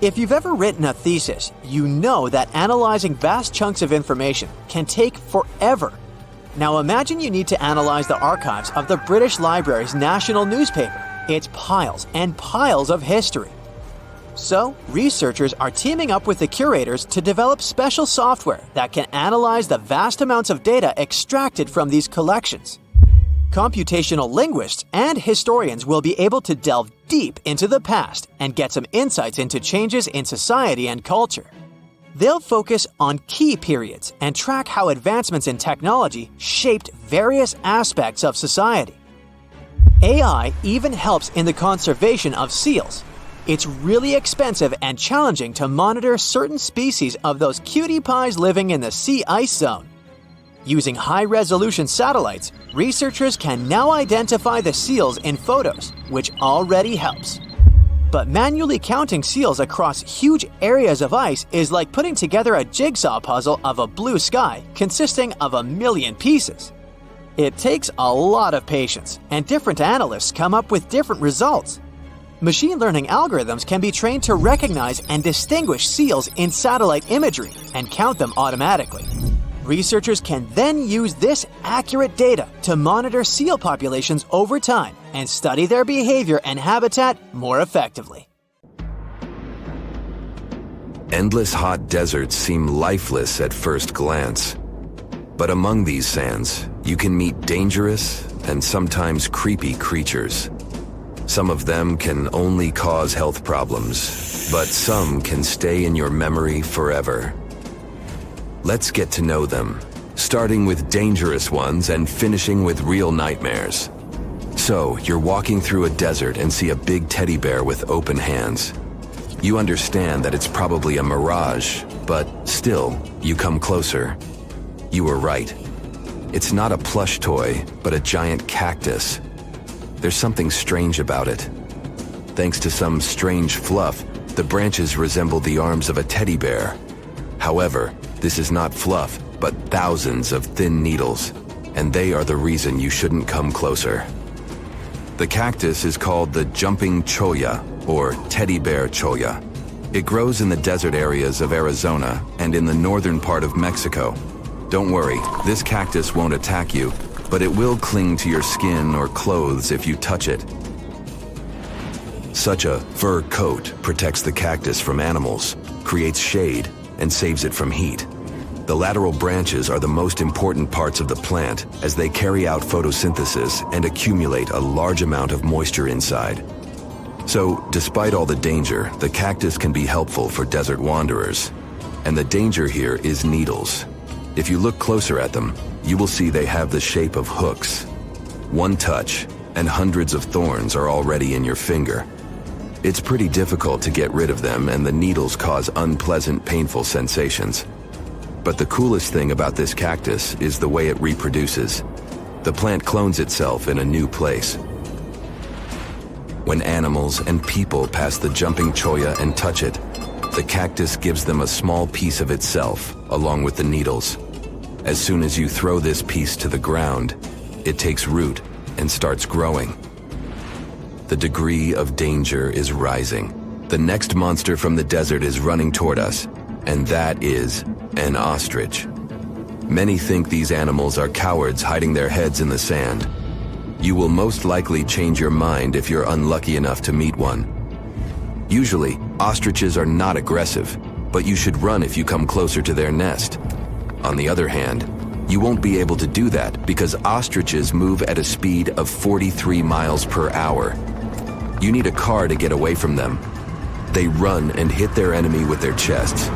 If you've ever written a thesis, you know that analyzing vast chunks of information can take forever. Now imagine you need to analyze the archives of the British Library's national newspaper. It's piles and piles of history. So, researchers are teaming up with the curators to develop special software that can analyze the vast amounts of data extracted from these collections. Computational linguists and historians will be able to delve deep into the past and get some insights into changes in society and culture. They'll focus on key periods and track how advancements in technology shaped various aspects of society. AI even helps in the conservation of seals. It's really expensive and challenging to monitor certain species of those cutie pies living in the sea ice zone. Using high-resolution satellites, researchers can now identify the seals in photos, which already helps. But manually counting seals across huge areas of ice is like putting together a jigsaw puzzle of a blue sky consisting of 1 million pieces. It takes a lot of patience, and different analysts come up with different results. Machine learning algorithms can be trained to recognize and distinguish seals in satellite imagery and count them automatically. Researchers can then use this accurate data to monitor seal populations over time and study their behavior and habitat more effectively. Endless hot deserts seem lifeless at first glance. But among these sands, you can meet dangerous and sometimes creepy creatures. Some of them can only cause health problems, but some can stay in your memory forever. Let's get to know them, starting with dangerous ones and finishing with real nightmares. So, you're walking through a desert and see a big teddy bear with open hands. You understand that it's probably a mirage, but still, you come closer. You were right. It's not a plush toy, but a giant cactus. There's something strange about it. Thanks to some strange fluff, the branches resemble the arms of a teddy bear. However, this is not fluff, but thousands of thin needles, and they are the reason you shouldn't come closer. The cactus is called the jumping cholla, or teddy bear cholla. It grows in the desert areas of Arizona and in the northern part of Mexico. Don't worry, this cactus won't attack you, but it will cling to your skin or clothes if you touch it. Such a fur coat protects the cactus from animals, creates shade, and saves it from heat. The lateral branches are the most important parts of the plant as they carry out photosynthesis and accumulate a large amount of moisture inside. So, despite all the danger, the cactus can be helpful for desert wanderers. And the danger here is needles. If you look closer at them, you will see they have the shape of hooks. One touch, and hundreds of thorns are already in your finger. It's pretty difficult to get rid of them, and the needles cause unpleasant, painful sensations. But the coolest thing about this cactus is the way it reproduces. The plant clones itself in a new place. When animals and people pass the jumping cholla and touch it, the cactus gives them a small piece of itself, along with the needles. As soon as you throw this piece to the ground, it takes root and starts growing. The degree of danger is rising. The next monster from the desert is running toward us, and that is an ostrich. Many think these animals are cowards hiding their heads in the sand. You will most likely change your mind if you're unlucky enough to meet one. Usually, ostriches are not aggressive, but you should run if you come closer to their nest. On the other hand, you won't be able to do that because ostriches move at a speed of 43 miles per hour. You need a car to get away from them. They run and hit their enemy with their chests.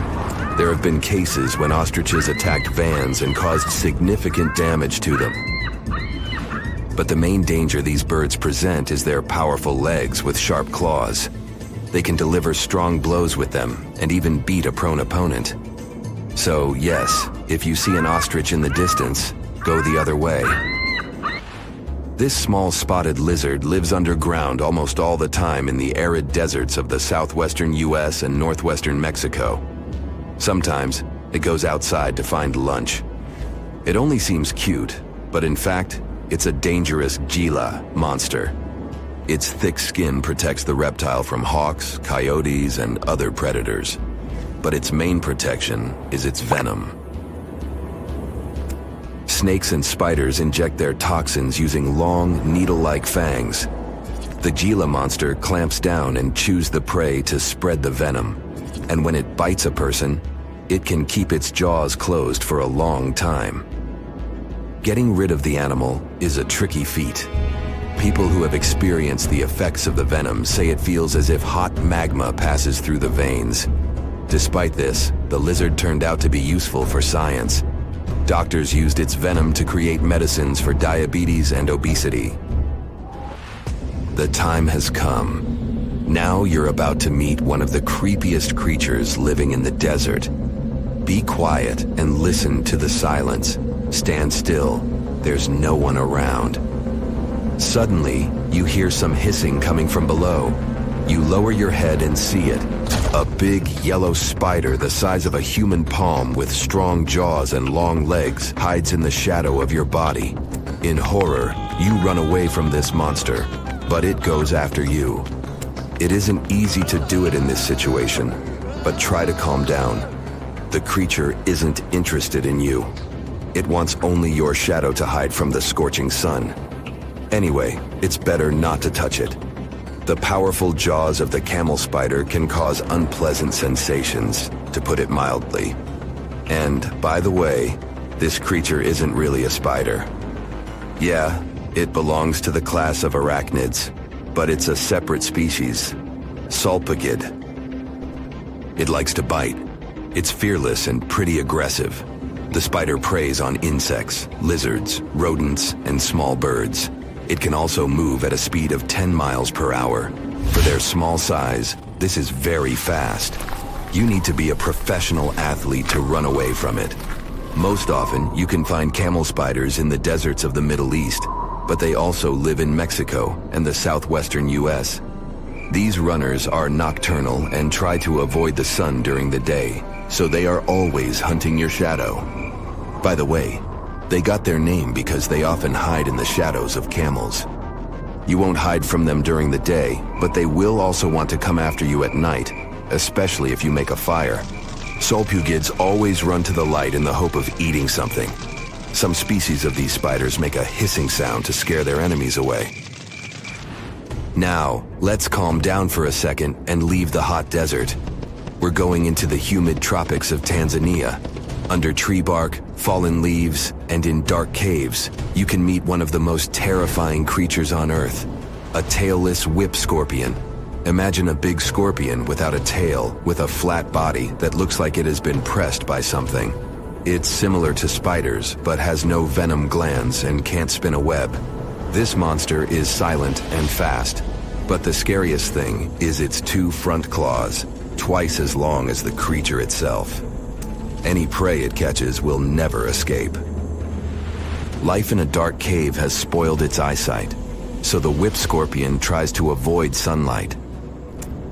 There have been cases when ostriches attacked vans and caused significant damage to them. But the main danger these birds present is their powerful legs with sharp claws. They can deliver strong blows with them and even beat a prone opponent. So yes, if you see an ostrich in the distance, go the other way. This small spotted lizard lives underground almost all the time in the arid deserts of the southwestern US and northwestern Mexico. Sometimes, it goes outside to find lunch. It only seems cute, but in fact, it's a dangerous Gila monster. Its thick skin protects the reptile from hawks, coyotes, and other predators. But its main protection is its venom. Snakes and spiders inject their toxins using long, needle-like fangs. The Gila monster clamps down and chews the prey to spread the venom. And when it bites a person, it can keep its jaws closed for a long time. Getting rid of the animal is a tricky feat. People who have experienced the effects of the venom say it feels as if hot magma passes through the veins. Despite this, the lizard turned out to be useful for science. Doctors used its venom to create medicines for diabetes and obesity. The time has come. Now you're about to meet one of the creepiest creatures living in the desert. Be quiet and listen to the silence. Stand still. There's no one around. Suddenly, you hear some hissing coming from below. You lower your head and see it. A big yellow spider the size of a human palm with strong jaws and long legs hides in the shadow of your body. In horror, you run away from this monster, but it goes after you. It isn't easy to do it in this situation, but try to calm down. The creature isn't interested in you. It wants only your shadow to hide from the scorching sun. Anyway, it's better not to touch it. The powerful jaws of the camel spider can cause unpleasant sensations, to put it mildly. And, by the way, this creature isn't really a spider. Yeah, it belongs to the class of arachnids, but it's a separate species, Salpagid. It likes to bite. It's fearless and pretty aggressive. The spider preys on insects, lizards, rodents, and small birds. It can also move at a speed of 10 miles per hour. For their small size, This is very fast. You need to be a professional athlete to run away from it. Most often, you can find camel spiders in the deserts of the Middle East, but they also live in Mexico and the southwestern US. These runners are nocturnal and try to avoid the sun during the day, so they are always hunting your shadow. By the way, they got their name because they often hide in the shadows of camels. You won't hide from them during the day, but they will also want to come after you at night, especially if you make a fire. Solpugids always run to the light in the hope of eating something. Some species of these spiders make a hissing sound to scare their enemies away. Now, let's calm down for a second and leave the hot desert. We're going into the humid tropics of Tanzania. Under tree bark, fallen leaves, and in dark caves, you can meet one of the most terrifying creatures on Earth, a tailless whip scorpion. Imagine a big scorpion without a tail, with a flat body that looks like it has been pressed by something. It's similar to spiders, but has no venom glands and can't spin a web. This monster is silent and fast, but the scariest thing is its 2 front claws, twice as long as the creature itself. Any prey it catches will never escape. Life in a dark cave has spoiled its eyesight, so the whip scorpion tries to avoid sunlight.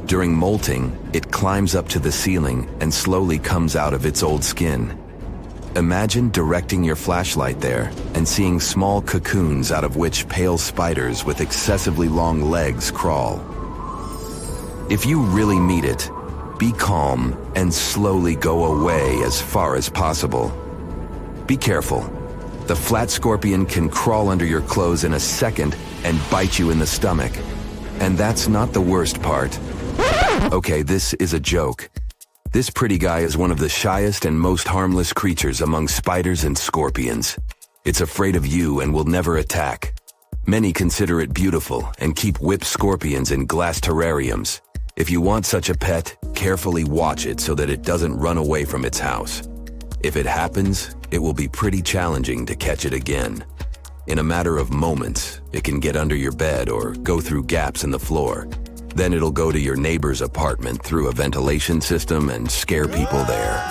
During molting, it climbs up to the ceiling and slowly comes out of its old skin. Imagine directing your flashlight there and seeing small cocoons out of which pale spiders with excessively long legs crawl. If you really meet it, be calm and slowly go away as far as possible. Be careful. The flat scorpion can crawl under your clothes in a second and bite you in the stomach. And that's not the worst part. Okay, this is a joke. This pretty guy is one of the shyest and most harmless creatures among spiders and scorpions. It's afraid of you and will never attack. Many consider it beautiful and keep whip scorpions in glass terrariums. If you want such a pet, carefully watch it so that it doesn't run away from its house. If it happens, it will be pretty challenging to catch it again. In a matter of moments, it can get under your bed or go through gaps in the floor. Then it'll go to your neighbor's apartment through a ventilation system and scare people there.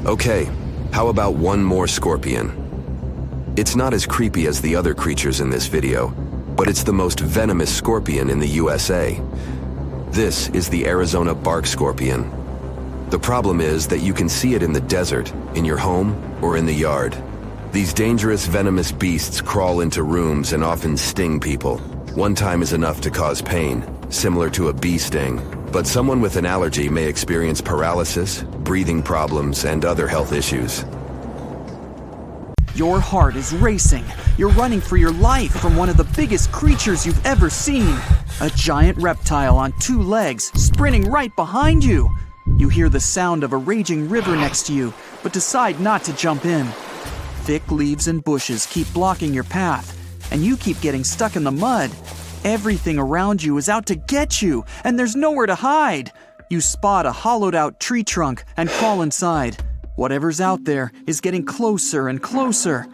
Okay, how about one more scorpion? It's not as creepy as the other creatures in this video, but it's the most venomous scorpion in the USA. This is the Arizona bark scorpion. The problem is that you can see it in the desert, in your home, or in the yard. These dangerous venomous beasts crawl into rooms and often sting people. One time is enough to cause pain, similar to a bee sting, but someone with an allergy may experience paralysis, breathing problems, and other health issues. Your heart is racing. You're running for your life from one of the biggest creatures you've ever seen. A giant reptile on 2 legs, sprinting right behind you. You hear the sound of a raging river next to you, but decide not to jump in. Thick leaves and bushes keep blocking your path, and you keep getting stuck in the mud. Everything around you is out to get you, and there's nowhere to hide. You spot a hollowed-out tree trunk and crawl inside. Whatever's out there is getting closer and closer.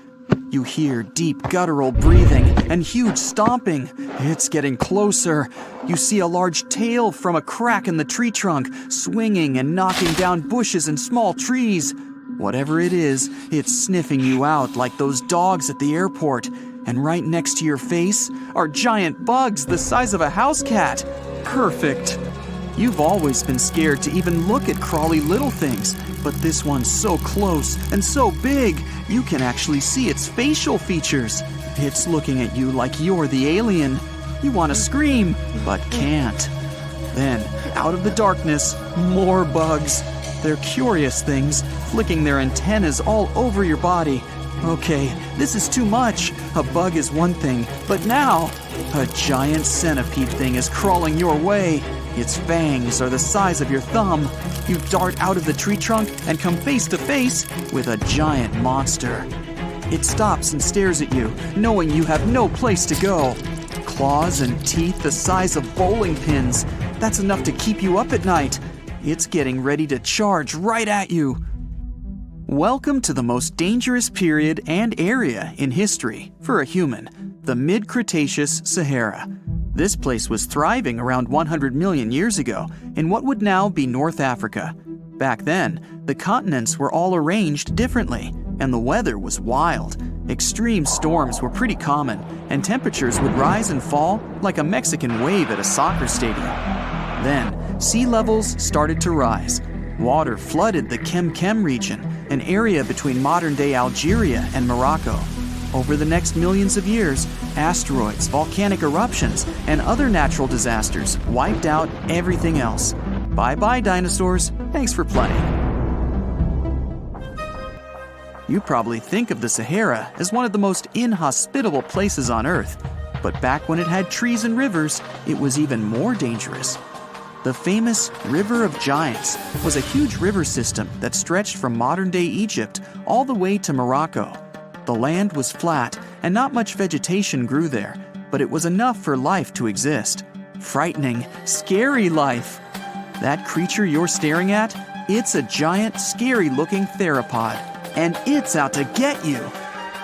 You hear deep guttural breathing and huge stomping. It's getting closer. You see a large tail from a crack in the tree trunk, swinging and knocking down bushes and small trees. Whatever it is, it's sniffing you out like those dogs at the airport. And right next to your face are giant bugs the size of a house cat. Perfect. You've always been scared to even look at crawly little things, but this one's so close and so big, you can actually see its facial features. It's looking at you like you're the alien. You want to scream, but can't. Then, out of the darkness, more bugs. They're curious things, flicking their antennas all over your body. Okay, this is too much. A bug is one thing, but now, a giant centipede thing is crawling your way. Its fangs are the size of your thumb. You dart out of the tree trunk and come face to face with a giant monster. It stops and stares at you, knowing you have no place to go. Claws and teeth the size of bowling pins. That's enough to keep you up at night. It's getting ready to charge right at you. Welcome to the most dangerous period and area in history for a human, the mid-Cretaceous Sahara. This place was thriving around 100 million years ago in what would now be North Africa. Back then, the continents were all arranged differently, and the weather was wild. Extreme storms were pretty common, and temperatures would rise and fall like a Mexican wave at a soccer stadium. Then, sea levels started to rise. Water flooded the Kem region, an area between modern-day Algeria and Morocco. Over the next millions of years, asteroids, volcanic eruptions, and other natural disasters wiped out everything else. Bye-bye, dinosaurs. Thanks for playing. You probably think of the Sahara as one of the most inhospitable places on Earth, but back when it had trees and rivers, it was even more dangerous. The famous River of Giants was a huge river system that stretched from modern-day Egypt all the way to Morocco. The land was flat and not much vegetation grew there, but it was enough for life to exist. Frightening, scary life. That creature you're staring at, it's a giant, scary-looking theropod, and it's out to get you.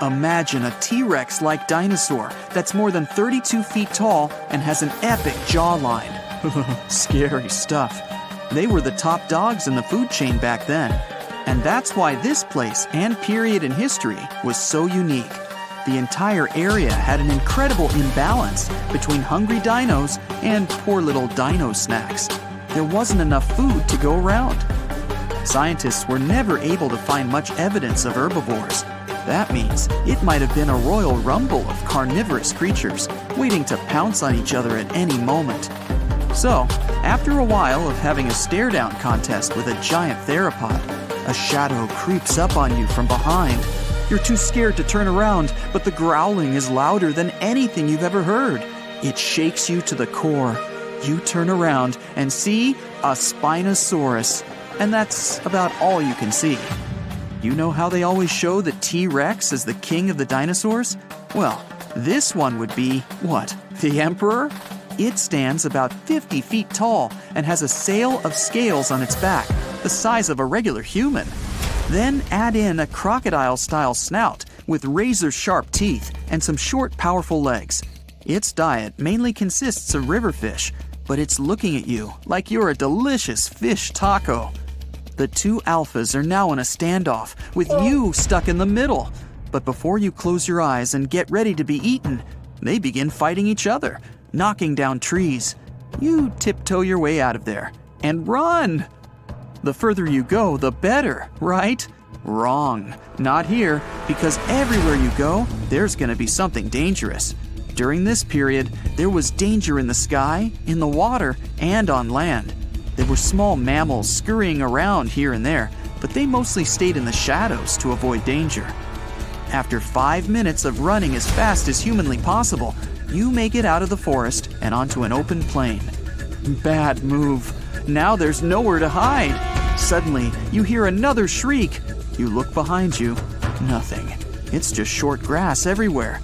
Imagine a T-Rex-like dinosaur that's more than 32 feet tall and has an epic jawline. Scary stuff. They were the top dogs in the food chain back then. And that's why this place and period in history was so unique. The entire area had an incredible imbalance between hungry dinos and poor little dino snacks. There wasn't enough food to go around. Scientists were never able to find much evidence of herbivores. That means it might have been a royal rumble of carnivorous creatures waiting to pounce on each other at any moment. So, after a while of having a stare-down contest with a giant theropod, a shadow creeps up on you from behind. You're too scared to turn around, but the growling is louder than anything you've ever heard. It shakes you to the core. You turn around and see a Spinosaurus, and that's about all you can see. You know how they always show the T-Rex as the king of the dinosaurs? Well, this one would be, what, the emperor? It stands about 50 feet tall and has a sail of scales on its back, the size of a regular human. Then add in a crocodile-style snout with razor-sharp teeth and some short, powerful legs. Its diet mainly consists of river fish, but it's looking at you like you're a delicious fish taco. The two alphas are now in a standoff, with you stuck in the middle. But before you close your eyes and get ready to be eaten, they begin fighting each other, knocking down trees. You tiptoe your way out of there and run. The further you go, the better, right? Wrong. Not here, because everywhere you go, there's going to be something dangerous. During this period, there was danger in the sky, in the water, and on land. There were small mammals scurrying around here and there, but they mostly stayed in the shadows to avoid danger. After 5 minutes of running as fast as humanly possible, you make it out of the forest and onto an open plain. Bad move. Now there's nowhere to hide. Suddenly, you hear another shriek. You look behind you. Nothing. It's just short grass everywhere.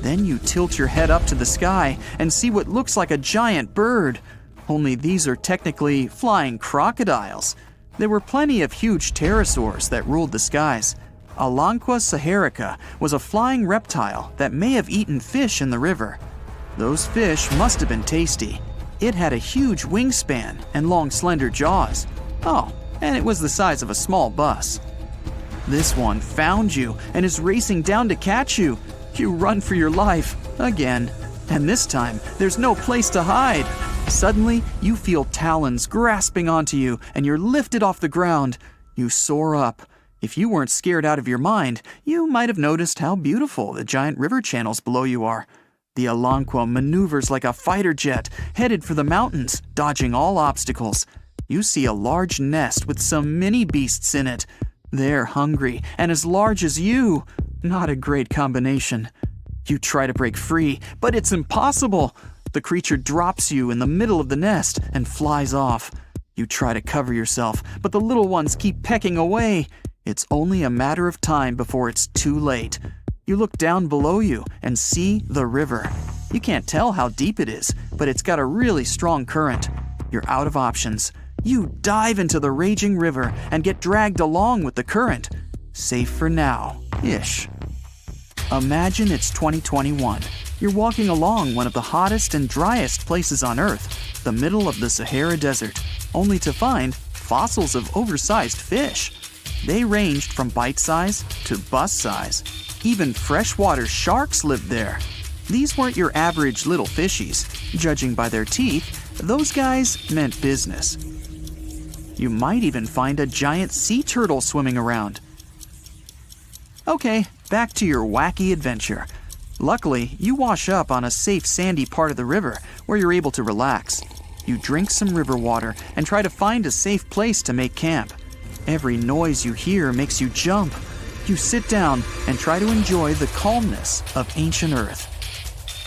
Then you tilt your head up to the sky and see what looks like a giant bird. Only these are technically flying crocodiles. There were plenty of huge pterosaurs that ruled the skies. Alanqua saharica was a flying reptile that may have eaten fish in the river. Those fish must have been tasty. It had a huge wingspan and long, slender jaws. Oh, and it was the size of a small bus. This one found you and is racing down to catch you. You run for your life, again. And this time, there's no place to hide. Suddenly, you feel talons grasping onto you and you're lifted off the ground. You soar up. If you weren't scared out of your mind, you might have noticed how beautiful the giant river channels below you are. The Alanqua maneuvers like a fighter jet, headed for the mountains, dodging all obstacles. You see a large nest with some mini beasts in it. They're hungry and as large as you. Not a great combination. You try to break free, but it's impossible. The creature drops you in the middle of the nest and flies off. You try to cover yourself, but the little ones keep pecking away. It's only a matter of time before it's too late. You look down below you and see the river. You can't tell how deep it is, but it's got a really strong current. You're out of options. You dive into the raging river and get dragged along with the current. Safe for now, ish. Imagine it's 2021. You're walking along one of the hottest and driest places on Earth, the middle of the Sahara Desert, only to find fossils of oversized fish. They ranged from bite size to bus size. Even freshwater sharks lived there. These weren't your average little fishies. Judging by their teeth, those guys meant business. You might even find a giant sea turtle swimming around. Okay, back to your wacky adventure. Luckily, you wash up on a safe sandy part of the river where you're able to relax. You drink some river water and try to find a safe place to make camp. Every noise you hear makes you jump. You sit down and try to enjoy the calmness of ancient Earth.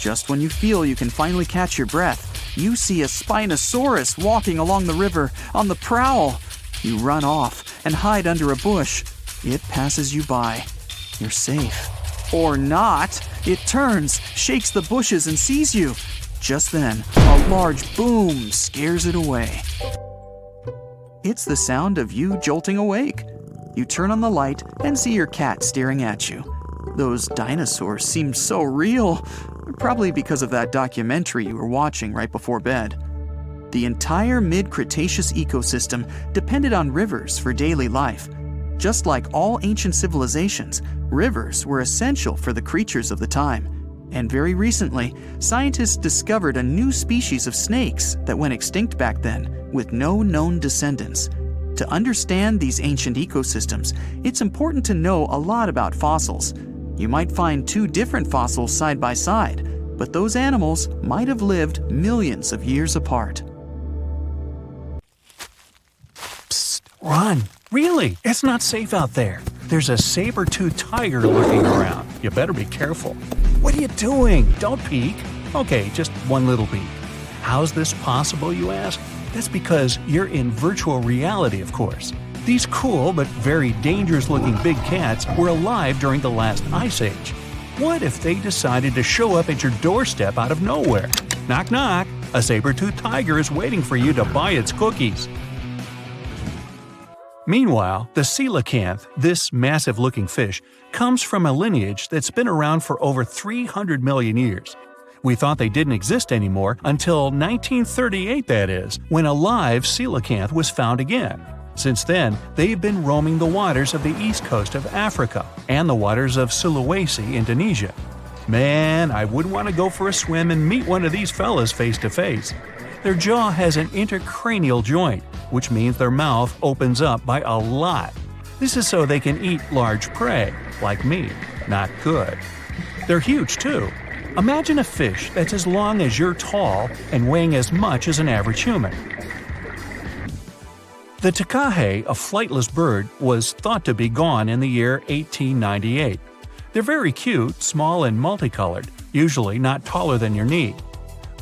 Just when you feel you can finally catch your breath, you see a Spinosaurus walking along the river on the prowl. You run off and hide under a bush. It passes you by. You're safe. Or not. It turns, shakes the bushes, and sees you. Just then, a large boom scares it away. It's the sound of you jolting awake. You turn on the light and see your cat staring at you. Those dinosaurs seem so real, probably because of that documentary you were watching right before bed. The entire mid-Cretaceous ecosystem depended on rivers for daily life. Just like all ancient civilizations, rivers were essential for the creatures of the time. And very recently, scientists discovered a new species of snakes that went extinct back then, with no known descendants. To understand these ancient ecosystems, it's important to know a lot about fossils. You might find two different fossils side by side, but those animals might have lived millions of years apart. Psst, run! Really, it's not safe out there. There's a saber-toothed tiger lurking around. You better be careful. What are you doing? Don't peek. Okay, just one little peek. How's this possible, you ask? That's because you're in virtual reality, of course. These cool but very dangerous-looking big cats were alive during the last ice age. What if they decided to show up at your doorstep out of nowhere? Knock knock, a saber-toothed tiger is waiting for you to buy its cookies. Meanwhile, the coelacanth, this massive-looking fish, comes from a lineage that's been around for over 300 million years. We thought they didn't exist anymore until 1938, that is, when a live coelacanth was found again. Since then, they've been roaming the waters of the east coast of Africa and the waters of Sulawesi, Indonesia. Man, I wouldn't want to go for a swim and meet one of these fellas face to face. Their jaw has an intercranial joint, which means their mouth opens up by a lot. This is so they can eat large prey, like me. Not good. They're huge, too. Imagine a fish that's as long as you're tall and weighing as much as an average human. The takahe, a flightless bird, was thought to be gone in the year 1898. They're very cute, small and multicolored, usually not taller than your knee.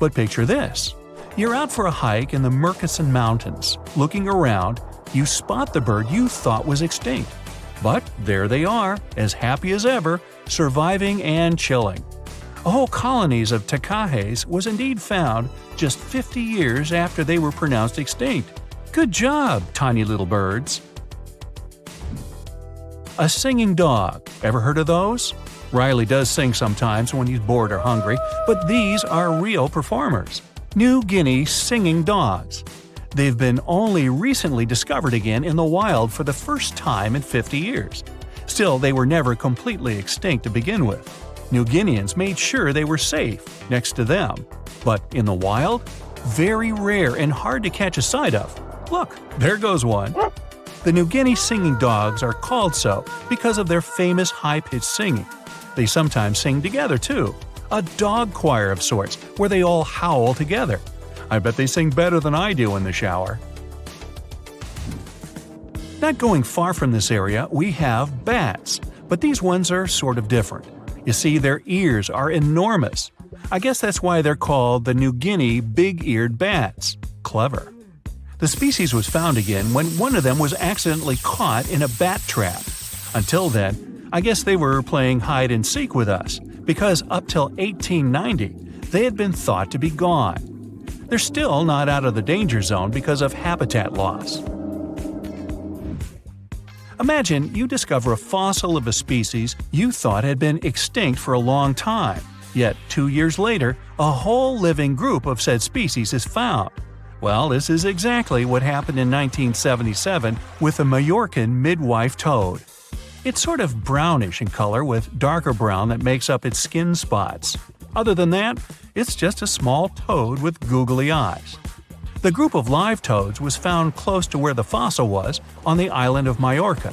But picture this. You're out for a hike in the Murchison Mountains. Looking around, you spot the bird you thought was extinct. But there they are, as happy as ever, surviving and chilling. Whole colonies of takahes was indeed found just 50 years after they were pronounced extinct. Good job, tiny little birds. A singing dog. Ever heard of those? Riley does sing sometimes when he's bored or hungry, but these are real performers. New Guinea singing dogs. They've been only recently discovered again in the wild for the first time in 50 years. Still, they were never completely extinct to begin with. New Guineans made sure they were safe next to them. But in the wild, very rare and hard to catch a sight of. Look, there goes one. The New Guinea singing dogs are called so because of their famous high-pitched singing. They sometimes sing together too. A dog choir of sorts, where they all howl together. I bet they sing better than I do in the shower. Not going far from this area, we have bats, but these ones are sort of different. You see, their ears are enormous. I guess that's why they're called the New Guinea big-eared bats. Clever. The species was found again when one of them was accidentally caught in a bat trap. Until then, I guess they were playing hide-and-seek with us, because up till 1890, they had been thought to be gone. They're still not out of the danger zone because of habitat loss. Imagine you discover a fossil of a species you thought had been extinct for a long time. Yet 2 years later, a whole living group of said species is found. Well, this is exactly what happened in 1977 with the Majorcan midwife toad. It's sort of brownish in color with darker brown that makes up its skin spots. Other than that, it's just a small toad with googly eyes. The group of live toads was found close to where the fossil was, on the island of Majorca.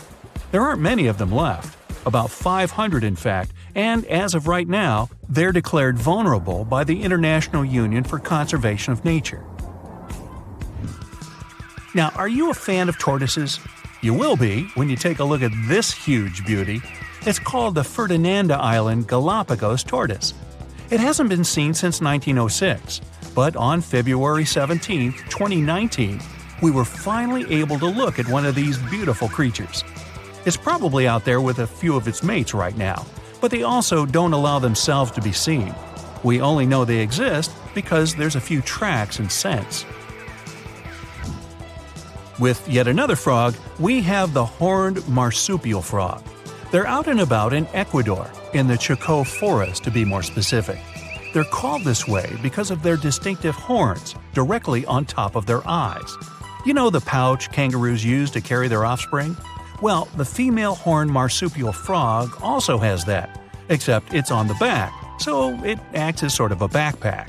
There aren't many of them left, about 500 in fact, and as of right now, they're declared vulnerable by the International Union for Conservation of Nature. Now, are you a fan of tortoises? You will be when you take a look at this huge beauty. It's called the Ferdinanda Island Galapagos tortoise. It hasn't been seen since 1906, but on February 17, 2019, we were finally able to look at one of these beautiful creatures. It's probably out there with a few of its mates right now, but they also don't allow themselves to be seen. We only know they exist because there's a few tracks and scents. With yet another frog, we have the horned marsupial frog. They're out and about in Ecuador, in the Chocó forest to be more specific. They're called this way because of their distinctive horns directly on top of their eyes. You know the pouch kangaroos use to carry their offspring? Well, the female horned marsupial frog also has that, except it's on the back, so it acts as sort of a backpack.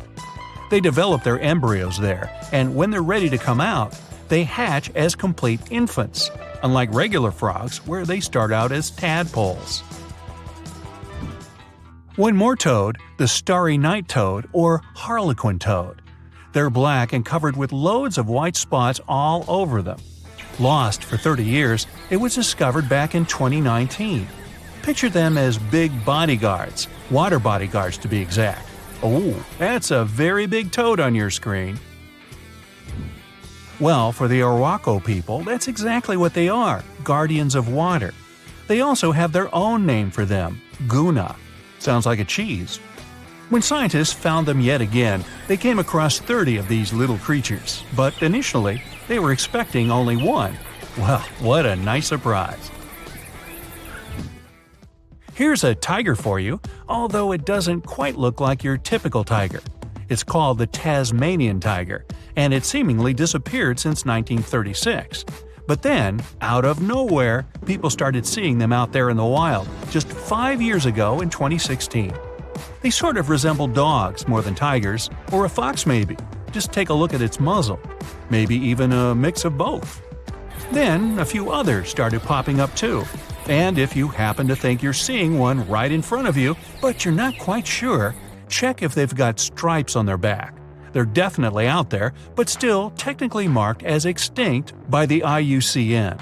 They develop their embryos there, and when they're ready to come out, they hatch as complete infants, unlike regular frogs where they start out as tadpoles. One more toad, the starry night toad or harlequin toad. They're black and covered with loads of white spots all over them. Lost for 30 years, it was discovered back in 2019. Picture them as big bodyguards, water bodyguards to be exact. Oh, that's a very big toad on your screen. Well, for the Arhuaco people, that's exactly what they are, guardians of water. They also have their own name for them, Guna. Sounds like a cheese. When scientists found them yet again, they came across 30 of these little creatures, but initially, they were expecting only one. Well, what a nice surprise. Here's a tiger for you, although it doesn't quite look like your typical tiger. It's called the Tasmanian tiger, and it seemingly disappeared since 1936. But then, out of nowhere, people started seeing them out there in the wild just 5 years ago in 2016. They sort of resemble dogs more than tigers, or a fox maybe. Just take a look at its muzzle. Maybe even a mix of both. Then, a few others started popping up too. And if you happen to think you're seeing one right in front of you, but you're not quite sure, check if they've got stripes on their back. They're definitely out there, but still technically marked as extinct by the IUCN.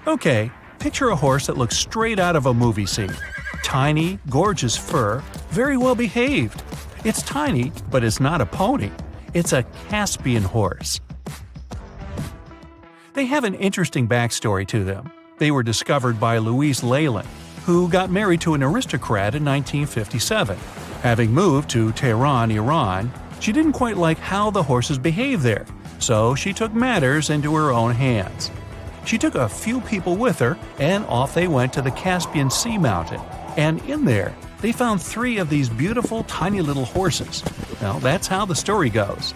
Okay, picture a horse that looks straight out of a movie scene. Tiny, gorgeous fur, very well behaved. It's tiny, but it's not a pony. It's a Caspian horse. They have an interesting backstory to them. They were discovered by Louise Leyland, who got married to an aristocrat in 1957. Having moved to Tehran, Iran, she didn't quite like how the horses behaved there, so she took matters into her own hands. She took a few people with her, and off they went to the Caspian Sea mountain. And in there, they found 3 of these beautiful tiny little horses. Well, that's how the story goes.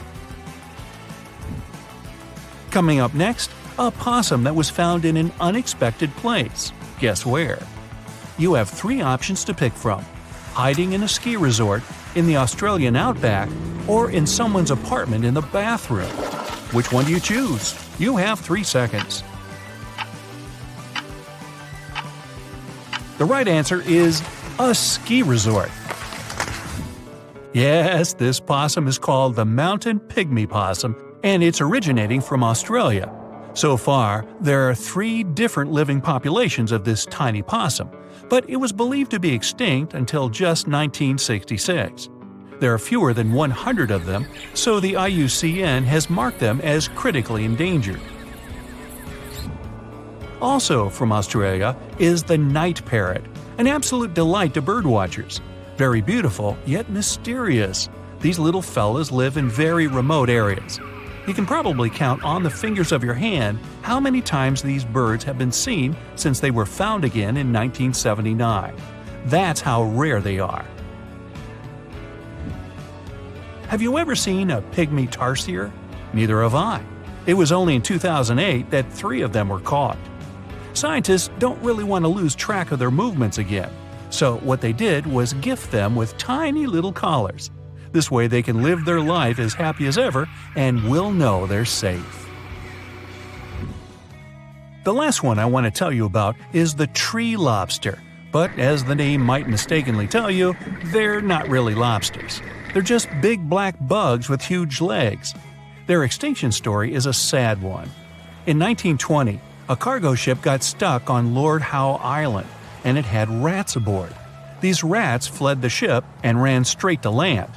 Coming up next, a possum that was found in an unexpected place. Guess where? You have 3 options to pick from: hiding in a ski resort, in the Australian outback, or in someone's apartment in the bathroom. Which one do you choose? You have 3 seconds. The right answer is a ski resort. Yes, this possum is called the mountain pygmy possum, and it's originating from Australia. So far, there are 3 different living populations of this tiny possum, but it was believed to be extinct until just 1966. There are fewer than 100 of them, so the IUCN has marked them as critically endangered. Also from Australia is the night parrot, an absolute delight to birdwatchers. Very beautiful, yet mysterious. These little fellas live in very remote areas. You can probably count on the fingers of your hand how many times these birds have been seen since they were found again in 1979. That's how rare they are. Have you ever seen a pygmy tarsier? Neither have I. It was only in 2008 that 3 of them were caught. Scientists don't really want to lose track of their movements again, so what they did was gift them with tiny little collars. This way they can live their life as happy as ever and will know they're safe. The last one I want to tell you about is the tree lobster, but as the name might mistakenly tell you, they're not really lobsters. They're just big black bugs with huge legs. Their extinction story is a sad one. In 1920, a cargo ship got stuck on Lord Howe Island, and it had rats aboard. These rats fled the ship and ran straight to land.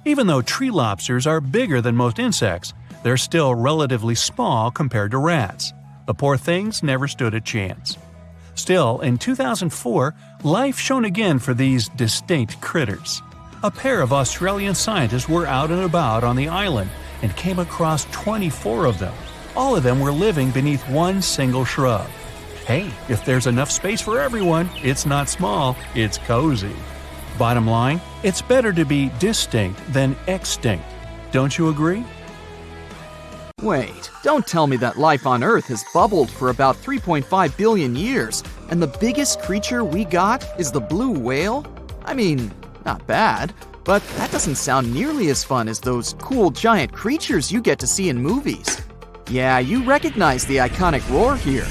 Even though tree lobsters are bigger than most insects, they're still relatively small compared to rats. The poor things never stood a chance. Still, in 2004, life shone again for these distinct critters. A pair of Australian scientists were out and about on the island and came across 24 of them. All of them were living beneath one single shrub. Hey, if there's enough space for everyone, it's not small, it's cozy. Bottom line, it's better to be distinct than extinct. Don't you agree? Wait, don't tell me that life on Earth has bubbled for about 3.5 billion years, and the biggest creature we got is the blue whale? I mean, not bad, but that doesn't sound nearly as fun as those cool giant creatures you get to see in movies. Yeah, you recognize the iconic roar here.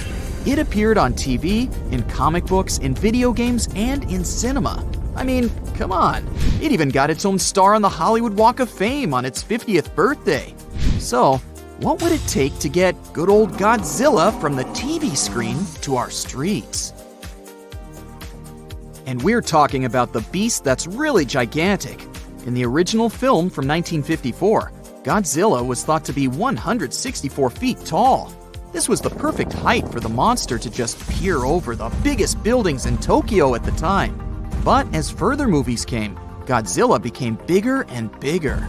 It appeared on TV, in comic books, in video games, and in cinema. I mean, come on. It even got its own star on the Hollywood Walk of Fame on its 50th birthday. So, what would it take to get good old Godzilla from the TV screen to our streets? And we're talking about the beast that's really gigantic. In the original film from 1954, Godzilla was thought to be 164 feet tall. This was the perfect height for the monster to just peer over the biggest buildings in Tokyo at the time. But as further movies came, Godzilla became bigger and bigger.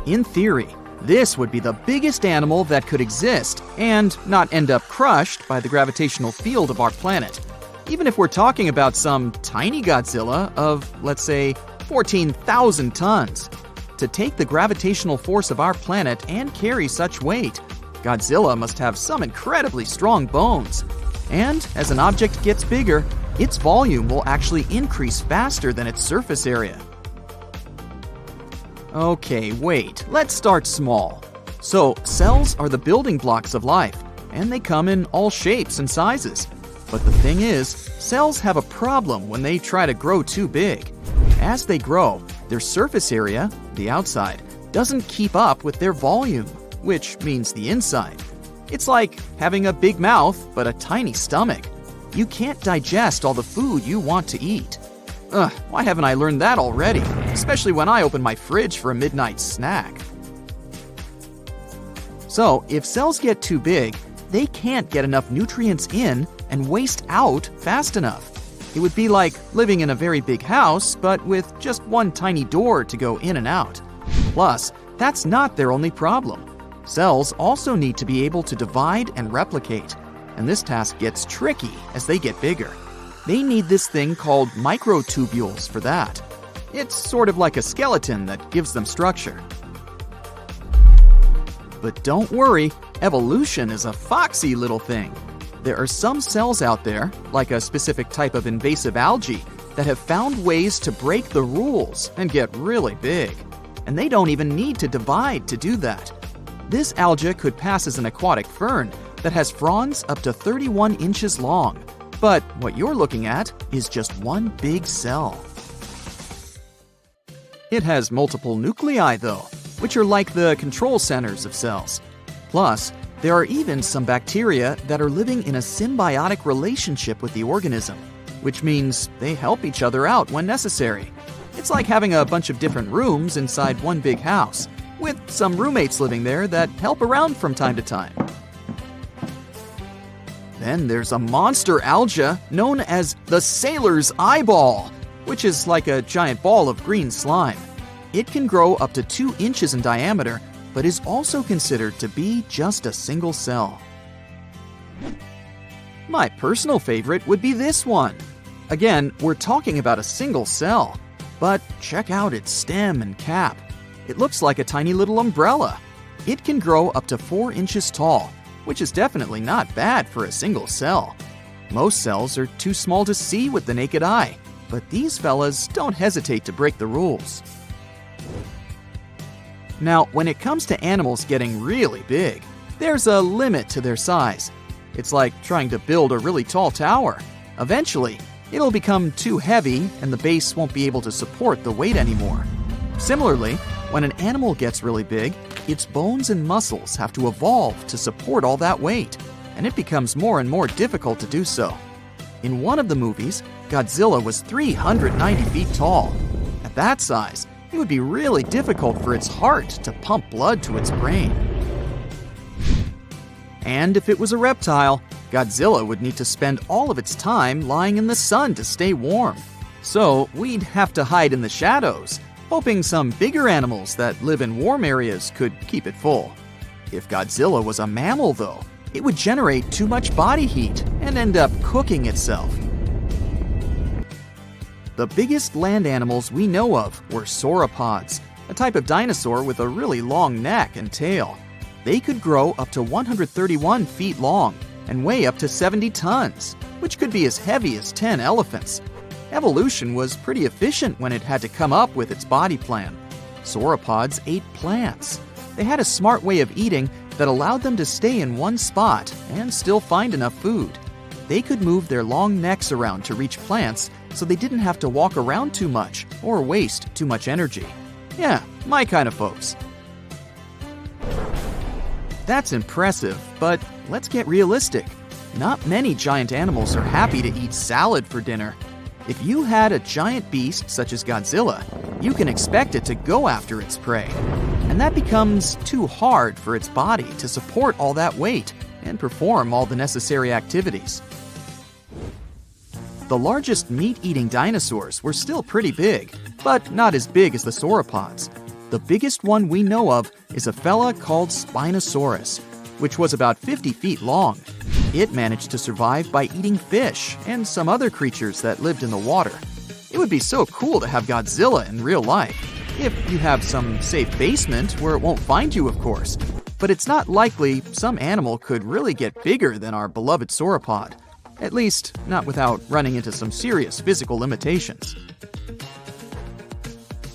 In theory, this would be the biggest animal that could exist and not end up crushed by the gravitational field of our planet. Even if we're talking about some tiny Godzilla of, let's say, 14,000 tons. To take the gravitational force of our planet and carry such weight, Godzilla must have some incredibly strong bones. And as an object gets bigger, its volume will actually increase faster than its surface area. Okay, wait, let's start small. So, cells are the building blocks of life, and they come in all shapes and sizes. But the thing is, cells have a problem when they try to grow too big. As they grow, their surface area, the outside, doesn't keep up with their volume, which means the inside. It's like having a big mouth but a tiny stomach. You can't digest all the food you want to eat. Why haven't I learned that already? Especially when I open my fridge for a midnight snack. So, if cells get too big, they can't get enough nutrients in and waste out fast enough. It would be like living in a very big house, but with just one tiny door to go in and out. Plus, that's not their only problem. Cells also need to be able to divide and replicate, and this task gets tricky as they get bigger. They need this thing called microtubules for that. It's sort of like a skeleton that gives them structure. But don't worry, evolution is a foxy little thing. There are some cells out there, like a specific type of invasive algae, that have found ways to break the rules and get really big. And they don't even need to divide to do that. This algae could pass as an aquatic fern that has fronds up to 31 inches long. But what you're looking at is just one big cell. It has multiple nuclei, though, which are like the control centers of cells. Plus, there are even some bacteria that are living in a symbiotic relationship with the organism, which means they help each other out when necessary. It's like having a bunch of different rooms inside one big house, with some roommates living there that help around from time to time. Then there's a monster algae known as the sailor's eyeball, which is like a giant ball of green slime. It can grow up to 2 inches in diameter, but is also considered to be just a single cell. My personal favorite would be this one. Again, we're talking about a single cell, but check out its stem and cap. It looks like a tiny little umbrella. It can grow up to 4 inches tall, which is definitely not bad for a single cell. Most cells are too small to see with the naked eye, but these fellas don't hesitate to break the rules. Now, when it comes to animals getting really big, there's a limit to their size. It's like trying to build a really tall tower. Eventually, it'll become too heavy and the base won't be able to support the weight anymore. Similarly, when an animal gets really big, its bones and muscles have to evolve to support all that weight, and it becomes more and more difficult to do so. In one of the movies, Godzilla was 390 feet tall. At that size, it would be really difficult for its heart to pump blood to its brain. And if it was a reptile, Godzilla would need to spend all of its time lying in the sun to stay warm. So we'd have to hide in the shadows, hoping some bigger animals that live in warm areas could keep it full. If Godzilla was a mammal, though, it would generate too much body heat and end up cooking itself. The biggest land animals we know of were sauropods, a type of dinosaur with a really long neck and tail. They could grow up to 131 feet long and weigh up to 70 tons, which could be as heavy as 10 elephants. Evolution was pretty efficient when it had to come up with its body plan. Sauropods ate plants. They had a smart way of eating that allowed them to stay in one spot and still find enough food. They could move their long necks around to reach plants, so they didn't have to walk around too much or waste too much energy. Yeah, my kind of folks. That's impressive, but let's get realistic. Not many giant animals are happy to eat salad for dinner. If you had a giant beast such as Godzilla, you can expect it to go after its prey. And that becomes too hard for its body to support all that weight and perform all the necessary activities. The largest meat-eating dinosaurs were still pretty big, but not as big as the sauropods. The biggest one we know of is a fella called Spinosaurus, which was about 50 feet long. It managed to survive by eating fish and some other creatures that lived in the water. It would be so cool to have Godzilla in real life, if you have some safe basement where it won't find you, of course. But it's not likely some animal could really get bigger than our beloved sauropod. At least, not without running into some serious physical limitations.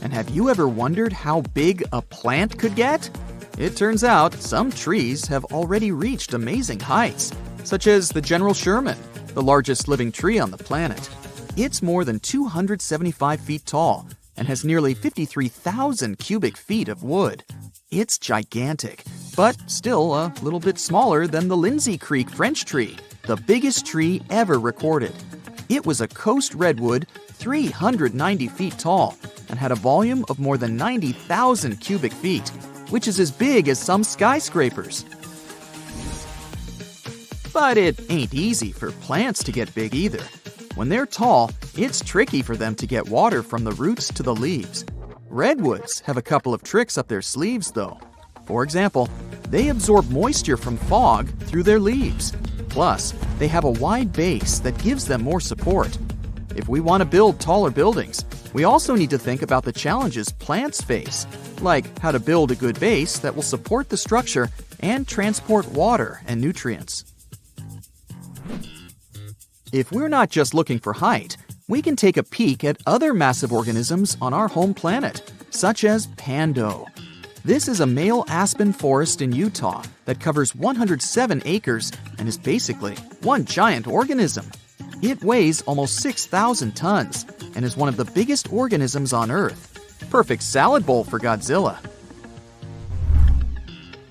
And have you ever wondered how big a plant could get? It turns out some trees have already reached amazing heights, such as the General Sherman, the largest living tree on the planet. It's more than 275 feet tall and has nearly 53,000 cubic feet of wood. It's gigantic, but still a little bit smaller than the Lindsay Creek French tree, the biggest tree ever recorded. It was a coast redwood 390 feet tall and had a volume of more than 90,000 cubic feet, which is as big as some skyscrapers. But it ain't easy for plants to get big either. When they're tall, it's tricky for them to get water from the roots to the leaves. Redwoods have a couple of tricks up their sleeves, though. For example, they absorb moisture from fog through their leaves. Plus, they have a wide base that gives them more support. If we want to build taller buildings, we also need to think about the challenges plants face, like how to build a good base that will support the structure and transport water and nutrients. If we're not just looking for height, we can take a peek at other massive organisms on our home planet, such as Pando. This is a male aspen forest in Utah that covers 107 acres and is basically one giant organism. It weighs almost 6,000 tons and is one of the biggest organisms on Earth. Perfect salad bowl for Godzilla.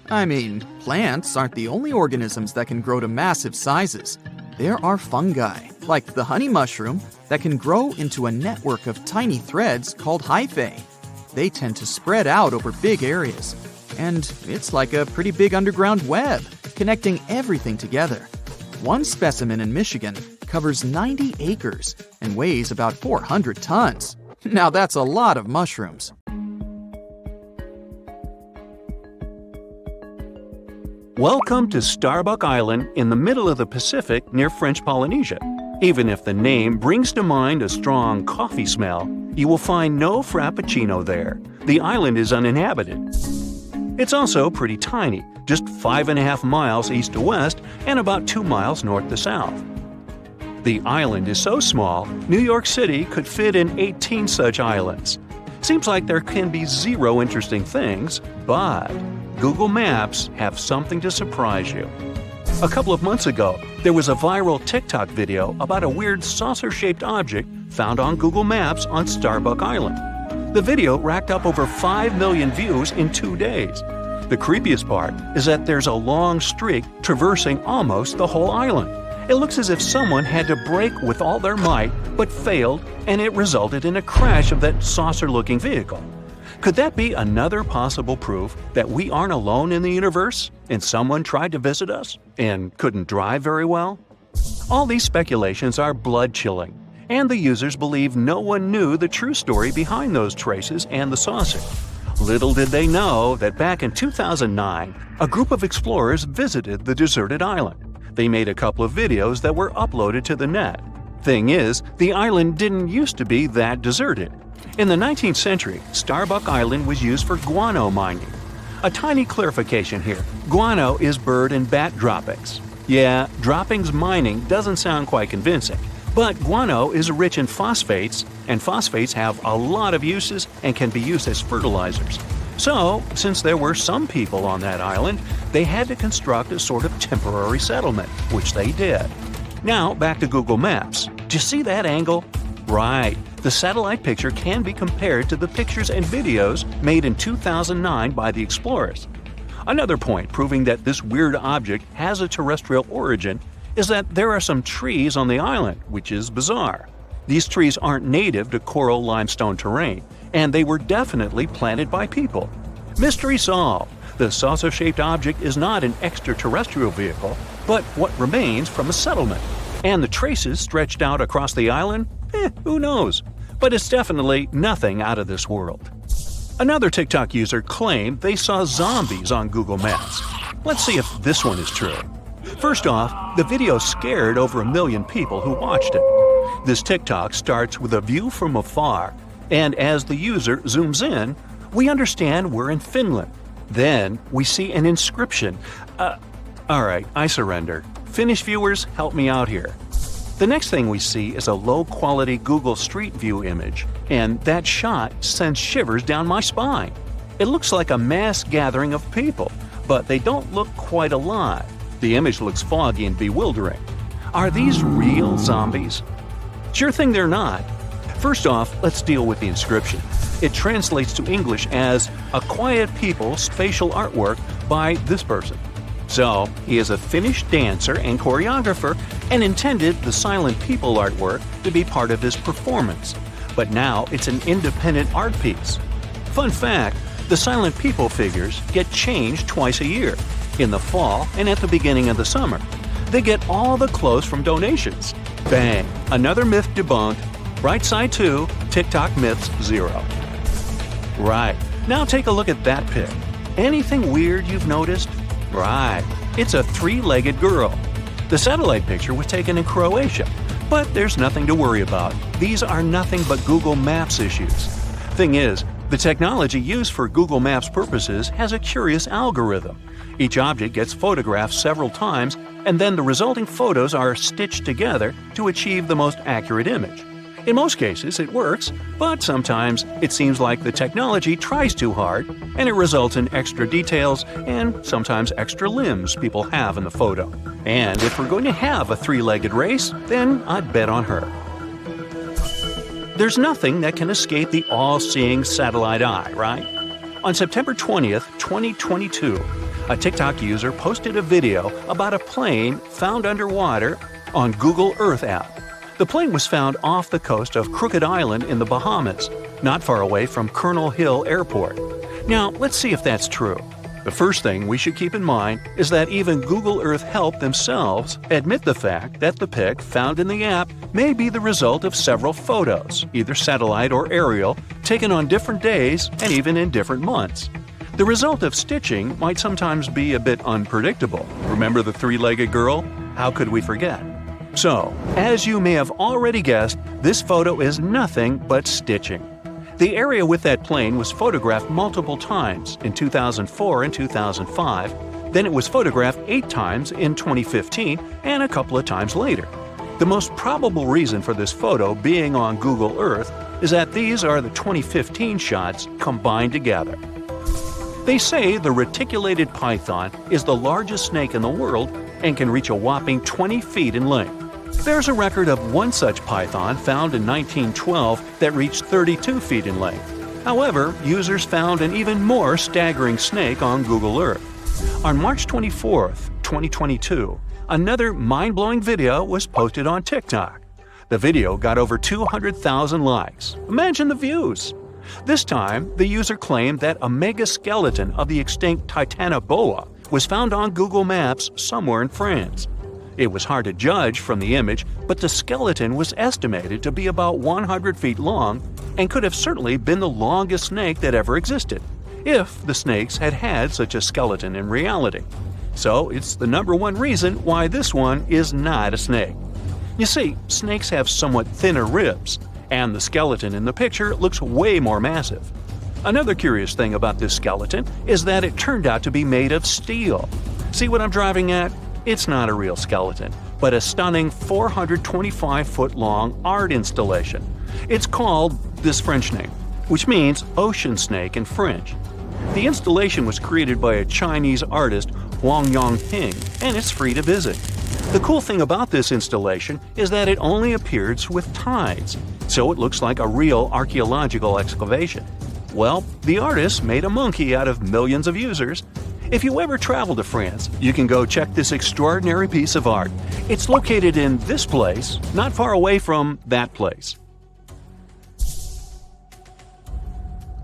I mean, plants aren't the only organisms that can grow to massive sizes. There are fungi, like the honey mushroom, that can grow into a network of tiny threads called hyphae. They tend to spread out over big areas, and it's like a pretty big underground web, connecting everything together. One specimen in Michigan covers 90 acres and weighs about 400 tons. Now that's a lot of mushrooms. Welcome to Starbuck Island in the middle of the Pacific near French Polynesia. Even if the name brings to mind a strong coffee smell, you will find no frappuccino there. The island is uninhabited. It's also pretty tiny, just 5.5 miles east to west and about 2 miles north to south. The island is so small, New York City could fit in 18 such islands. Seems like there can be zero interesting things, but Google Maps have something to surprise you. A couple of months ago, there was a viral TikTok video about a weird saucer-shaped object found on Google Maps on Starbuck Island. The video racked up over 5 million views in 2 days. The creepiest part is that there's a long streak traversing almost the whole island. It looks as if someone had to brake with all their might, but failed, and it resulted in a crash of that saucer-looking vehicle. Could that be another possible proof that we aren't alone in the universe, and someone tried to visit us and couldn't drive very well? All these speculations are blood-chilling, and the users believe no one knew the true story behind those traces and the saucer. Little did they know that back in 2009, a group of explorers visited the deserted island. They made a couple of videos that were uploaded to the net. Thing is, the island didn't used to be that deserted. In the 19th century, Starbuck Island was used for guano mining. A tiny clarification here. Guano is bird and bat droppings. Yeah, droppings mining doesn't sound quite convincing, but guano is rich in phosphates, and phosphates have a lot of uses and can be used as fertilizers. So, since there were some people on that island, they had to construct a sort of temporary settlement, which they did. Now, back to Google Maps. Do you see that angle? Right. The satellite picture can be compared to the pictures and videos made in 2009 by the explorers. Another point proving that this weird object has a terrestrial origin is that there are some trees on the island, which is bizarre. These trees aren't native to coral limestone terrain, and they were definitely planted by people. Mystery solved. The saucer-shaped object is not an extraterrestrial vehicle, but what remains from a settlement. And the traces stretched out across the island? Who knows? But it's definitely nothing out of this world. Another TikTok user claimed they saw zombies on Google Maps. Let's see if this one is true. First off, the video scared over 1 million people who watched it. This TikTok starts with a view from afar, and as the user zooms in, we understand we're in Finland. Then we see an inscription. Alright, I surrender. Finnish viewers, help me out here. The next thing we see is a low-quality Google Street View image, and that shot sends shivers down my spine. It looks like a mass gathering of people, but they don't look quite alive. The image looks foggy and bewildering. Are these real zombies? Sure thing they're not. First off, let's deal with the inscription. It translates to English as "a quiet people's facial artwork by this person." So, he is a Finnish dancer and choreographer and intended the silent people artwork to be part of his performance. But now it's an independent art piece. Fun fact, the silent people figures get changed twice a year, in the fall and at the beginning of the summer. They get all the clothes from donations. Bang! Another myth debunked. Bright side 2, TikTok myths 0. Right, now take a look at that pic. Anything weird you've noticed? Right, it's a 3-legged girl. The satellite picture was taken in Croatia, but there's nothing to worry about. These are nothing but Google Maps issues. Thing is, the technology used for Google Maps purposes has a curious algorithm. Each object gets photographed several times, and then the resulting photos are stitched together to achieve the most accurate image. In most cases, it works, but sometimes it seems like the technology tries too hard, and it results in extra details and sometimes extra limbs people have in the photo. And if we're going to have a 3-legged race, then I'd bet on her. There's nothing that can escape the all-seeing satellite eye, right? On September 20th, 2022, a TikTok user posted a video about a plane found underwater on Google Earth app. The plane was found off the coast of Crooked Island in the Bahamas, not far away from Colonel Hill Airport. Now, let's see if that's true. The first thing we should keep in mind is that even Google Earth Help themselves admit the fact that the pic found in the app may be the result of several photos, either satellite or aerial, taken on different days and even in different months. The result of stitching might sometimes be a bit unpredictable. Remember the three-legged girl? How could we forget? So, as you may have already guessed, this photo is nothing but stitching. The area with that plane was photographed multiple times in 2004 and 2005, then it was photographed 8 times in 2015 and a couple of times later. The most probable reason for this photo being on Google Earth is that these are the 2015 shots combined together. They say the reticulated python is the largest snake in the world and can reach a whopping 20 feet in length. There's a record of one such python found in 1912 that reached 32 feet in length. However, users found an even more staggering snake on Google Earth. On March 24, 2022, another mind-blowing video was posted on TikTok. The video got over 200,000 likes. Imagine the views! This time, the user claimed that a mega-skeleton of the extinct Titanoboa was found on Google Maps somewhere in France. It was hard to judge from the image, but the skeleton was estimated to be about 100 feet long and could have certainly been the longest snake that ever existed, if the snakes had had such a skeleton in reality. So it's the number one reason why this one is not a snake. You see, snakes have somewhat thinner ribs, and the skeleton in the picture looks way more massive. Another curious thing about this skeleton is that it turned out to be made of steel. See what I'm driving at? It's not a real skeleton, but a stunning 425-foot-long art installation. It's called this French name, which means ocean snake in French. The installation was created by a Chinese artist, Huang Yongping, and it's free to visit. The cool thing about this installation is that it only appears with tides, so it looks like a real archaeological excavation. Well, the artist made a monkey out of millions of users. If you ever travel to France, you can go check this extraordinary piece of art. It's located in this place, not far away from that place.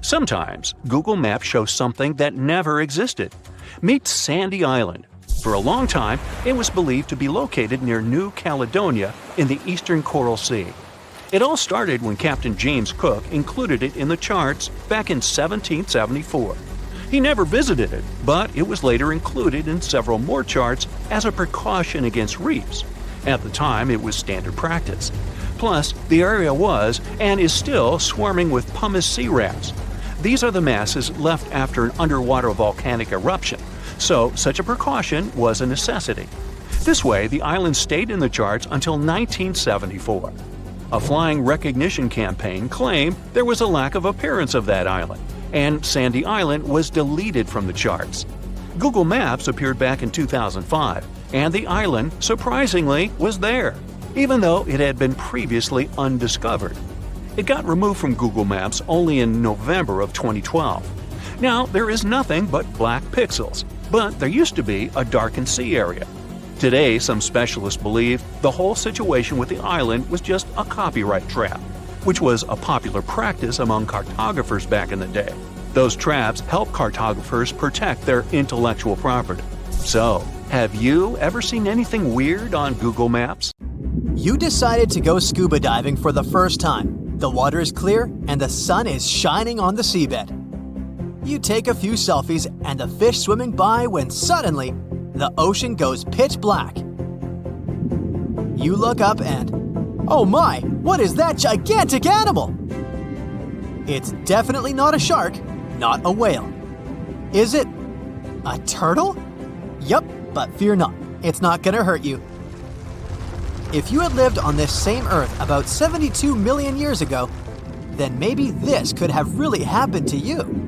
Sometimes, Google Maps shows something that never existed. Meet Sandy Island. For a long time, it was believed to be located near New Caledonia in the eastern Coral Sea. It all started when Captain James Cook included it in the charts back in 1774. He never visited it, but it was later included in several more charts as a precaution against reefs. At the time, it was standard practice. Plus, the area was, and is still, swarming with pumice sea rats. These are the masses left after an underwater volcanic eruption, so such a precaution was a necessity. This way, the island stayed in the charts until 1974. A flying recognition campaign claimed there was a lack of appearance of that island, and Sandy Island was deleted from the charts. Google Maps appeared back in 2005, and the island, surprisingly, was there, even though it had been previously undiscovered. It got removed from Google Maps only in November of 2012. Now, there is nothing but black pixels, but there used to be a darkened sea area. Today, some specialists believe the whole situation with the island was just a copyright trap, which was a popular practice among cartographers back in the day. Those traps help cartographers protect their intellectual property. So, have you ever seen anything weird on Google Maps? You decided to go scuba diving for the first time. The water is clear and the sun is shining on the seabed. You take a few selfies and the fish swimming by when suddenly the ocean goes pitch black. You look up and, oh my, what is that gigantic animal? It's definitely not a shark, not a whale. Is it a turtle? Yup, but fear not, it's not gonna hurt you. If you had lived on this same Earth about 72 million years ago, then maybe this could have really happened to you.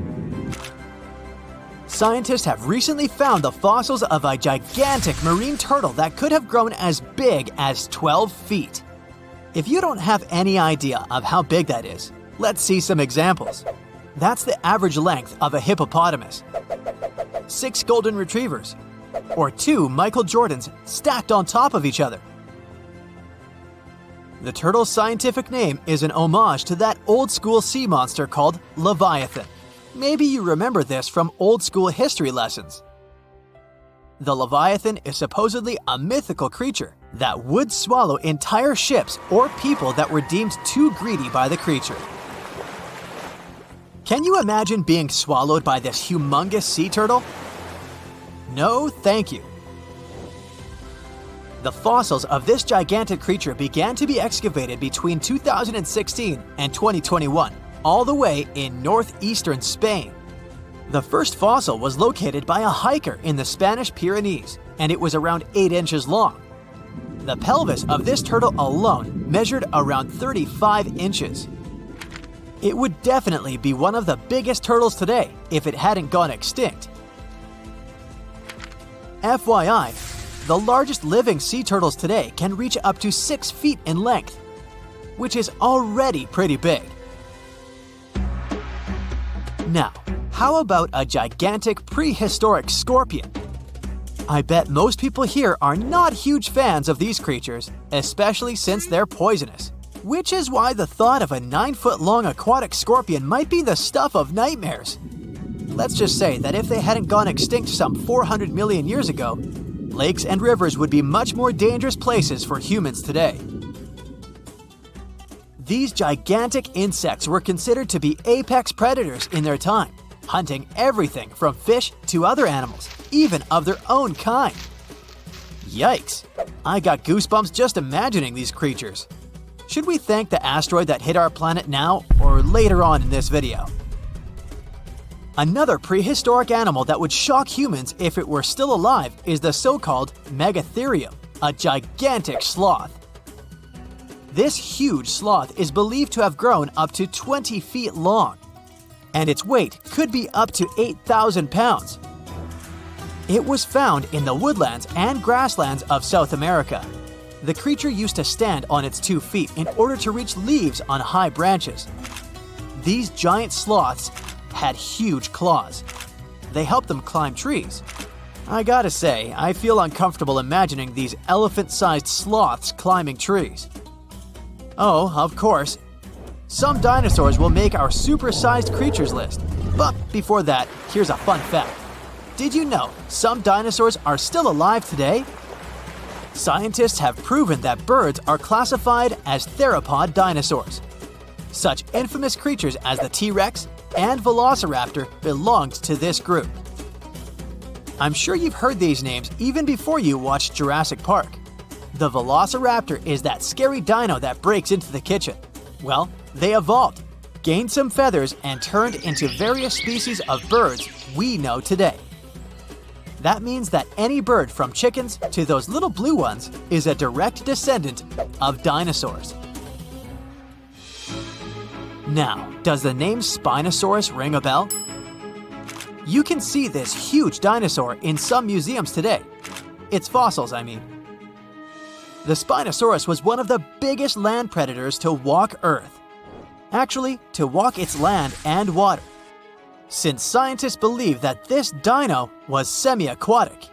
Scientists have recently found the fossils of a gigantic marine turtle that could have grown as big as 12 feet. If you don't have any idea of how big that is, let's see some examples. That's the average length of a hippopotamus, 6 golden retrievers, or 2 Michael Jordans stacked on top of each other. The turtle's scientific name is an homage to that old-school sea monster called Leviathan. Maybe you remember this from old-school history lessons. The Leviathan is supposedly a mythical creature that would swallow entire ships or people that were deemed too greedy by the creature. Can you imagine being swallowed by this humongous sea turtle? No, thank you. The fossils of this gigantic creature began to be excavated between 2016 and 2021, all the way in northeastern Spain. The first fossil was located by a hiker in the Spanish Pyrenees, and it was around 8 inches long. The pelvis of this turtle alone measured around 35 inches. It would definitely be one of the biggest turtles today if it hadn't gone extinct. FYI, the largest living sea turtles today can reach up to 6 feet in length, which is already pretty big. Now, how about a gigantic prehistoric scorpion? I bet most people here are not huge fans of these creatures, especially since they're poisonous, which is why the thought of a 9-foot-long aquatic scorpion might be the stuff of nightmares. Let's just say that if they hadn't gone extinct some 400 million years ago, lakes and rivers would be much more dangerous places for humans today. These gigantic insects were considered to be apex predators in their time, hunting everything from fish to other animals, even of their own kind. Yikes! I got goosebumps just imagining these creatures. Should we thank the asteroid that hit our planet now or later on in this video? Another prehistoric animal that would shock humans if it were still alive is the so-called Megatherium, a gigantic sloth. This huge sloth is believed to have grown up to 20 feet long, and its weight could be up to 8,000 pounds. It was found in the woodlands and grasslands of South America. The creature used to stand on its 2 feet in order to reach leaves on high branches. These giant sloths had huge claws. They helped them climb trees. I gotta say, I feel uncomfortable imagining these elephant-sized sloths climbing trees. Oh, of course, some dinosaurs will make our super-sized creatures list. But before that, here's a fun fact. Did you know some dinosaurs are still alive today? Scientists have proven that birds are classified as theropod dinosaurs. Such infamous creatures as the T-Rex and Velociraptor belonged to this group. I'm sure you've heard these names even before you watched Jurassic Park. The Velociraptor is that scary dino that breaks into the kitchen. Well, they evolved, gained some feathers, and turned into various species of birds we know today. That means that any bird from chickens to those little blue ones is a direct descendant of dinosaurs. Now, does the name Spinosaurus ring a bell? You can see this huge dinosaur in some museums today. Its fossils, I mean. The Spinosaurus was one of the biggest land predators to walk Earth. Actually, to walk its land and water, since scientists believe that this dino was semi-aquatic.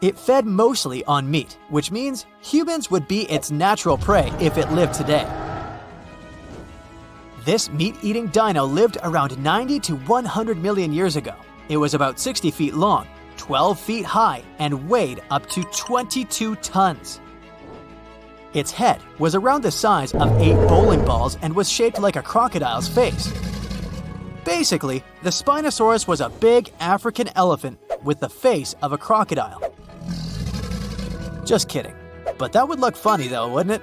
It fed mostly on meat, which means humans would be its natural prey if it lived today. This meat-eating dino lived around 90 to 100 million years ago. It was about 60 feet long, 12 feet high, and weighed up to 22 tons. Its head was around the size of 8 bowling balls and was shaped like a crocodile's face. Basically, the Spinosaurus was a big African elephant with the face of a crocodile. Just kidding. But that would look funny though, wouldn't it?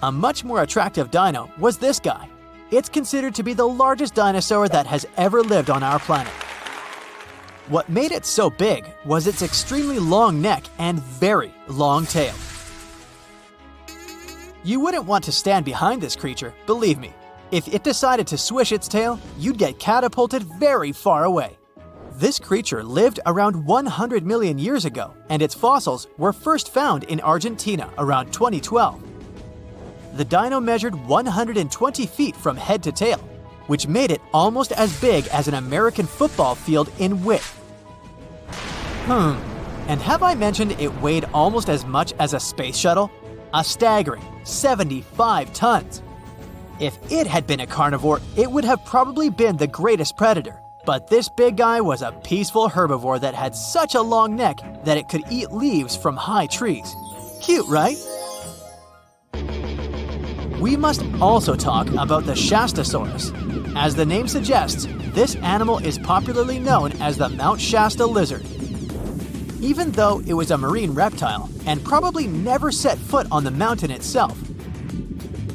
A much more attractive dino was this guy. It's considered to be the largest dinosaur that has ever lived on our planet. What made it so big was its extremely long neck and very long tail. You wouldn't want to stand behind this creature, believe me. If it decided to swish its tail, you'd get catapulted very far away. This creature lived around 100 million years ago, and its fossils were first found in Argentina around 2012. The dino measured 120 feet from head to tail, which made it almost as big as an American football field in width. And have I mentioned it weighed almost as much as a space shuttle? A staggering 75 tons. If it had been a carnivore, it would have probably been the greatest predator. But this big guy was a peaceful herbivore that had such a long neck that it could eat leaves from high trees. Cute, right? We must also talk about the Shastasaurus. As the name suggests, this animal is popularly known as the Mount Shasta lizard. Even though it was a marine reptile and probably never set foot on the mountain itself,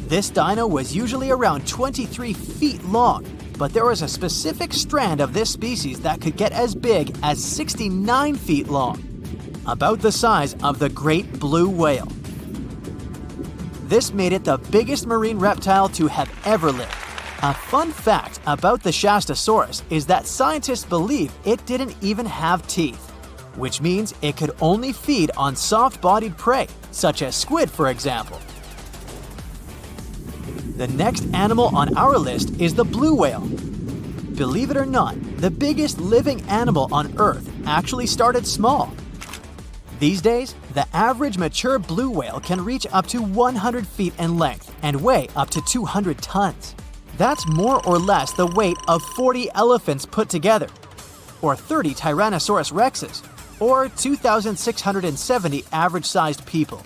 this dino was usually around 23 feet long, but there was a specific strand of this species that could get as big as 69 feet long, about the size of the great blue whale. This made it the biggest marine reptile to have ever lived. A fun fact about the Shastasaurus is that scientists believe it didn't even have teeth, which means it could only feed on soft-bodied prey, such as squid, for example. The next animal on our list is the blue whale. Believe it or not, the biggest living animal on Earth actually started small. These days, the average mature blue whale can reach up to 100 feet in length and weigh up to 200 tons. That's more or less the weight of 40 elephants put together, or 30 Tyrannosaurus rexes, or 2,670 average-sized people.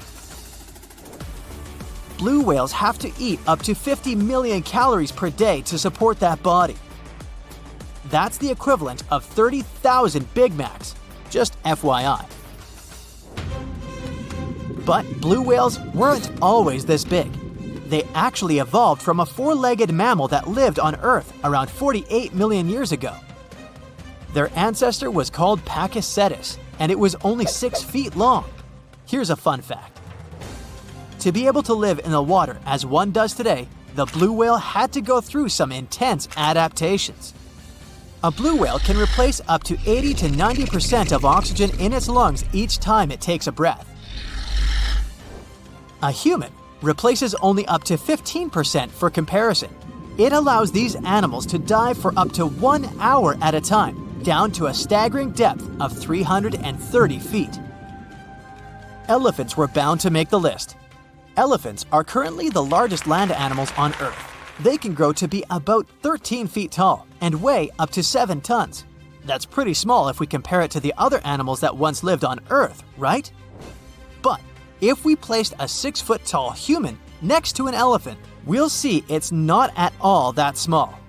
Blue whales have to eat up to 50 million calories per day to support that body. That's the equivalent of 30,000 Big Macs, just FYI. But blue whales weren't always this big. They actually evolved from a four-legged mammal that lived on Earth around 48 million years ago. Their ancestor was called Pakicetus, and it was only 6 feet long. Here's a fun fact. To be able to live in the water as one does today, the blue whale had to go through some intense adaptations. A blue whale can replace up to 80 to 90% of oxygen in its lungs each time it takes a breath. A human replaces only up to 15% for comparison. It allows these animals to dive for up to 1 hour at a time, down to a staggering depth of 330 feet. Elephants were bound to make the list. Elephants are currently the largest land animals on Earth. They can grow to be about 13 feet tall and weigh up to 7 tons. That's pretty small if we compare it to the other animals that once lived on Earth, right? But if we placed a 6-foot-tall human next to an elephant, we'll see it's not at all that small.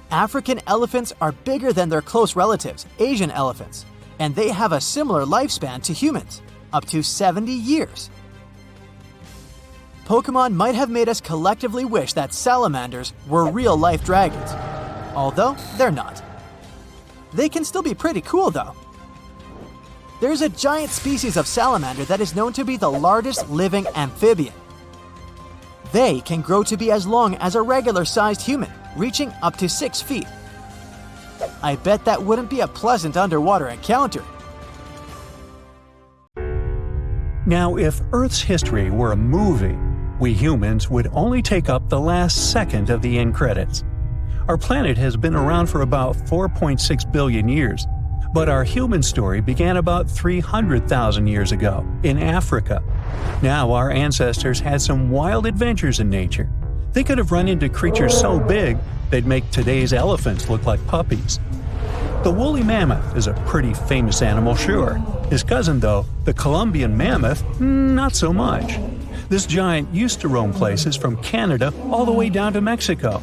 African elephants are bigger than their close relatives, Asian elephants, and they have a similar lifespan to humans, up to 70 years. Pokemon might have made us collectively wish that salamanders were real-life dragons, although they're not. They can still be pretty cool, though. There's a giant species of salamander that is known to be the largest living amphibian. They can grow to be as long as a regular-sized human, reaching up to 6 feet. I bet that wouldn't be a pleasant underwater encounter. Now, if Earth's history were a movie, we humans would only take up the last second of the end credits. Our planet has been around for about 4.6 billion years, but our human story began about 300,000 years ago in Africa. Now our ancestors had some wild adventures in nature. They could have run into creatures so big they'd make today's elephants look like puppies. The woolly mammoth is a pretty famous animal, sure. His cousin, though, the Columbian mammoth, not so much. This giant used to roam places from Canada all the way down to Mexico.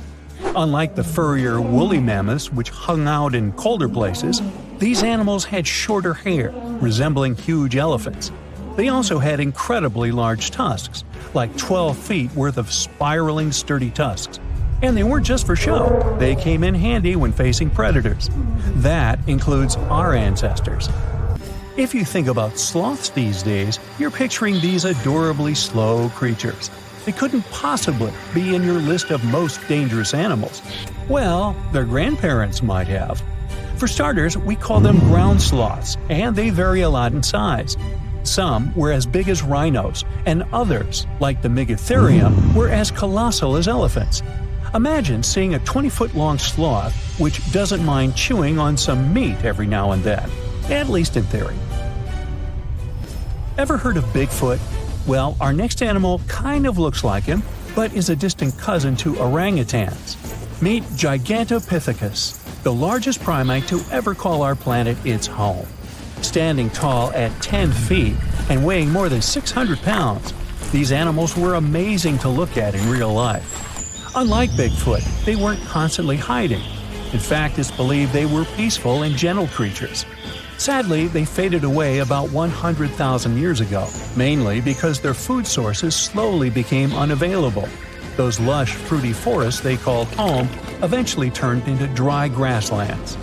Unlike the furrier woolly mammoths, which hung out in colder places, these animals had shorter hair, resembling huge elephants. They also had incredibly large tusks, like 12 feet worth of spiraling sturdy tusks. And they weren't just for show, they came in handy when facing predators. That includes our ancestors. If you think about sloths these days, you're picturing these adorably slow creatures. They couldn't possibly be in your list of most dangerous animals. Well, their grandparents might have. For starters, we call them ground sloths, and they vary a lot in size. Some were as big as rhinos, and others, like the Megatherium, were as colossal as elephants. Imagine seeing a 20-foot-long sloth which doesn't mind chewing on some meat every now and then, at least in theory. Ever heard of Bigfoot? Well, our next animal kind of looks like him, but is a distant cousin to orangutans. Meet Gigantopithecus, the largest primate to ever call our planet its home. Standing tall at 10 feet and weighing more than 600 pounds, these animals were amazing to look at in real life. Unlike Bigfoot, they weren't constantly hiding. In fact, it's believed they were peaceful and gentle creatures. Sadly, they faded away about 100,000 years ago, mainly because their food sources slowly became unavailable. Those lush, fruity forests they called home eventually turned into dry grasslands.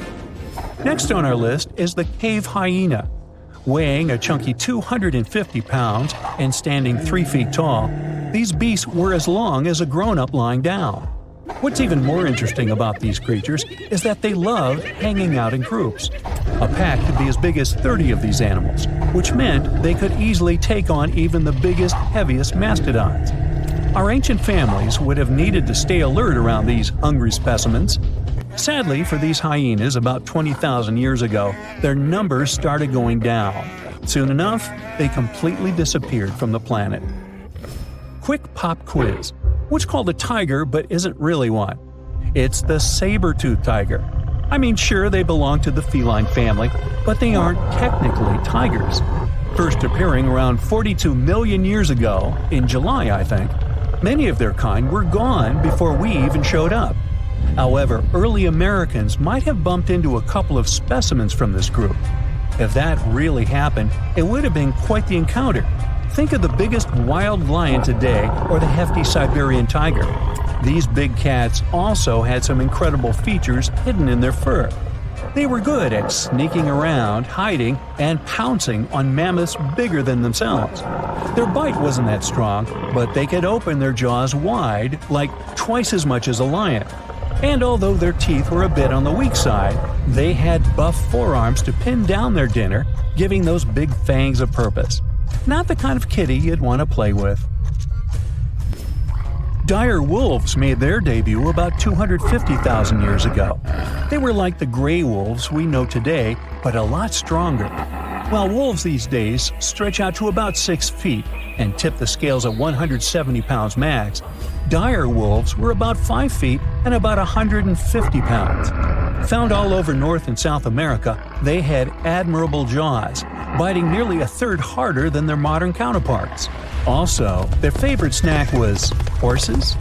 Next on our list is the cave hyena. Weighing a chunky 250 pounds and standing 3 feet tall, these beasts were as long as a grown-up lying down. What's even more interesting about these creatures is that they loved hanging out in groups. A pack could be as big as 30 of these animals, which meant they could easily take on even the biggest, heaviest mastodons. Our ancient families would have needed to stay alert around these hungry specimens. Sadly for these hyenas, about 20,000 years ago, their numbers started going down. Soon enough, they completely disappeared from the planet. Quick pop quiz. What's called a tiger but isn't really one? It's the saber-toothed tiger. I mean, sure, they belong to the feline family, but they aren't technically tigers. First appearing around 42 million years ago, in July I think, many of their kind were gone before we even showed up. However, early Americans might have bumped into a couple of specimens from this group. If that really happened, it would have been quite the encounter. Think of the biggest wild lion today or the hefty Siberian tiger. These big cats also had some incredible features hidden in their fur. They were good at sneaking around, hiding, and pouncing on mammoths bigger than themselves. Their bite wasn't that strong, but they could open their jaws wide, like twice as much as a lion. And although their teeth were a bit on the weak side, they had buff forearms to pin down their dinner, giving those big fangs a purpose. Not the kind of kitty you'd want to play with. Dire wolves made their debut about 250,000 years ago. They were like the gray wolves we know today, but a lot stronger. While wolves these days stretch out to about 6 feet and tip the scales at 170 pounds max, dire wolves were about 5 feet and about 150 pounds. Found all over North and South America, they had admirable jaws, biting nearly a third harder than their modern counterparts. Also, their favorite snack was horses.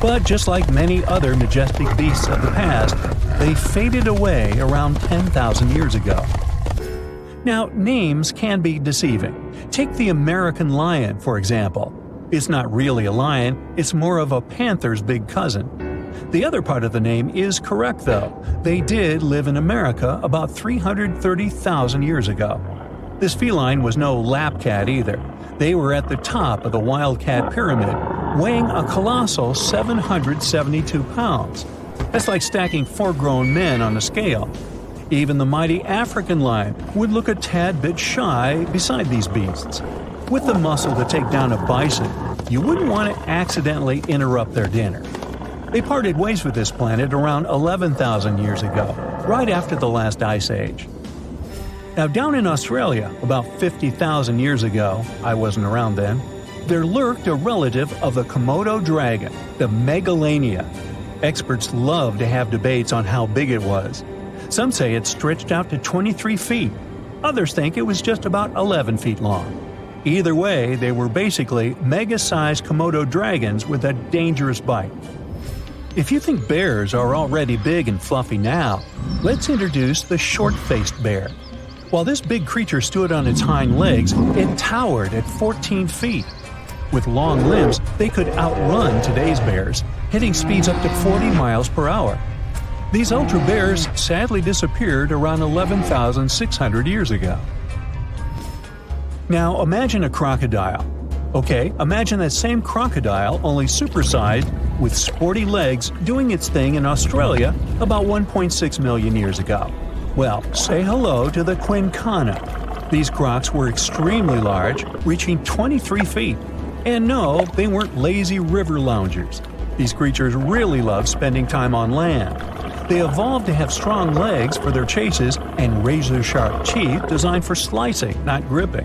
But just like many other majestic beasts of the past, they faded away around 10,000 years ago. Now, names can be deceiving. Take the American lion, for example. It's not really a lion, it's more of a panther's big cousin. The other part of the name is correct, though. They did live in America about 330,000 years ago. This feline was no lap cat either. They were at the top of the wildcat pyramid, weighing a colossal 772 pounds. That's like stacking 4 grown men on a scale. Even the mighty African lion would look a tad bit shy beside these beasts. With the muscle to take down a bison, you wouldn't want to accidentally interrupt their dinner. They parted ways with this planet around 11,000 years ago, right after the last ice age. Now, down in Australia, about 50,000 years ago, I wasn't around then, there lurked a relative of the Komodo dragon, the Megalania. Experts love to have debates on how big it was. Some say it stretched out to 23 feet. Others think it was just about 11 feet long. Either way, they were basically mega-sized Komodo dragons with a dangerous bite. If you think bears are already big and fluffy now, let's introduce the short-faced bear. While this big creature stood on its hind legs, it towered at 14 feet. With long limbs, they could outrun today's bears, hitting speeds up to 40 miles per hour. These ultra bears sadly disappeared around 11,600 years ago. Now imagine a crocodile. Okay, imagine that same crocodile, only supersized, with sporty legs, doing its thing in Australia about 1.6 million years ago. Well, say hello to the quincana. These crocs were extremely large, reaching 23 feet. And no, they weren't lazy river loungers. These creatures really loved spending time on land. They evolved to have strong legs for their chases and razor-sharp teeth designed for slicing, not gripping.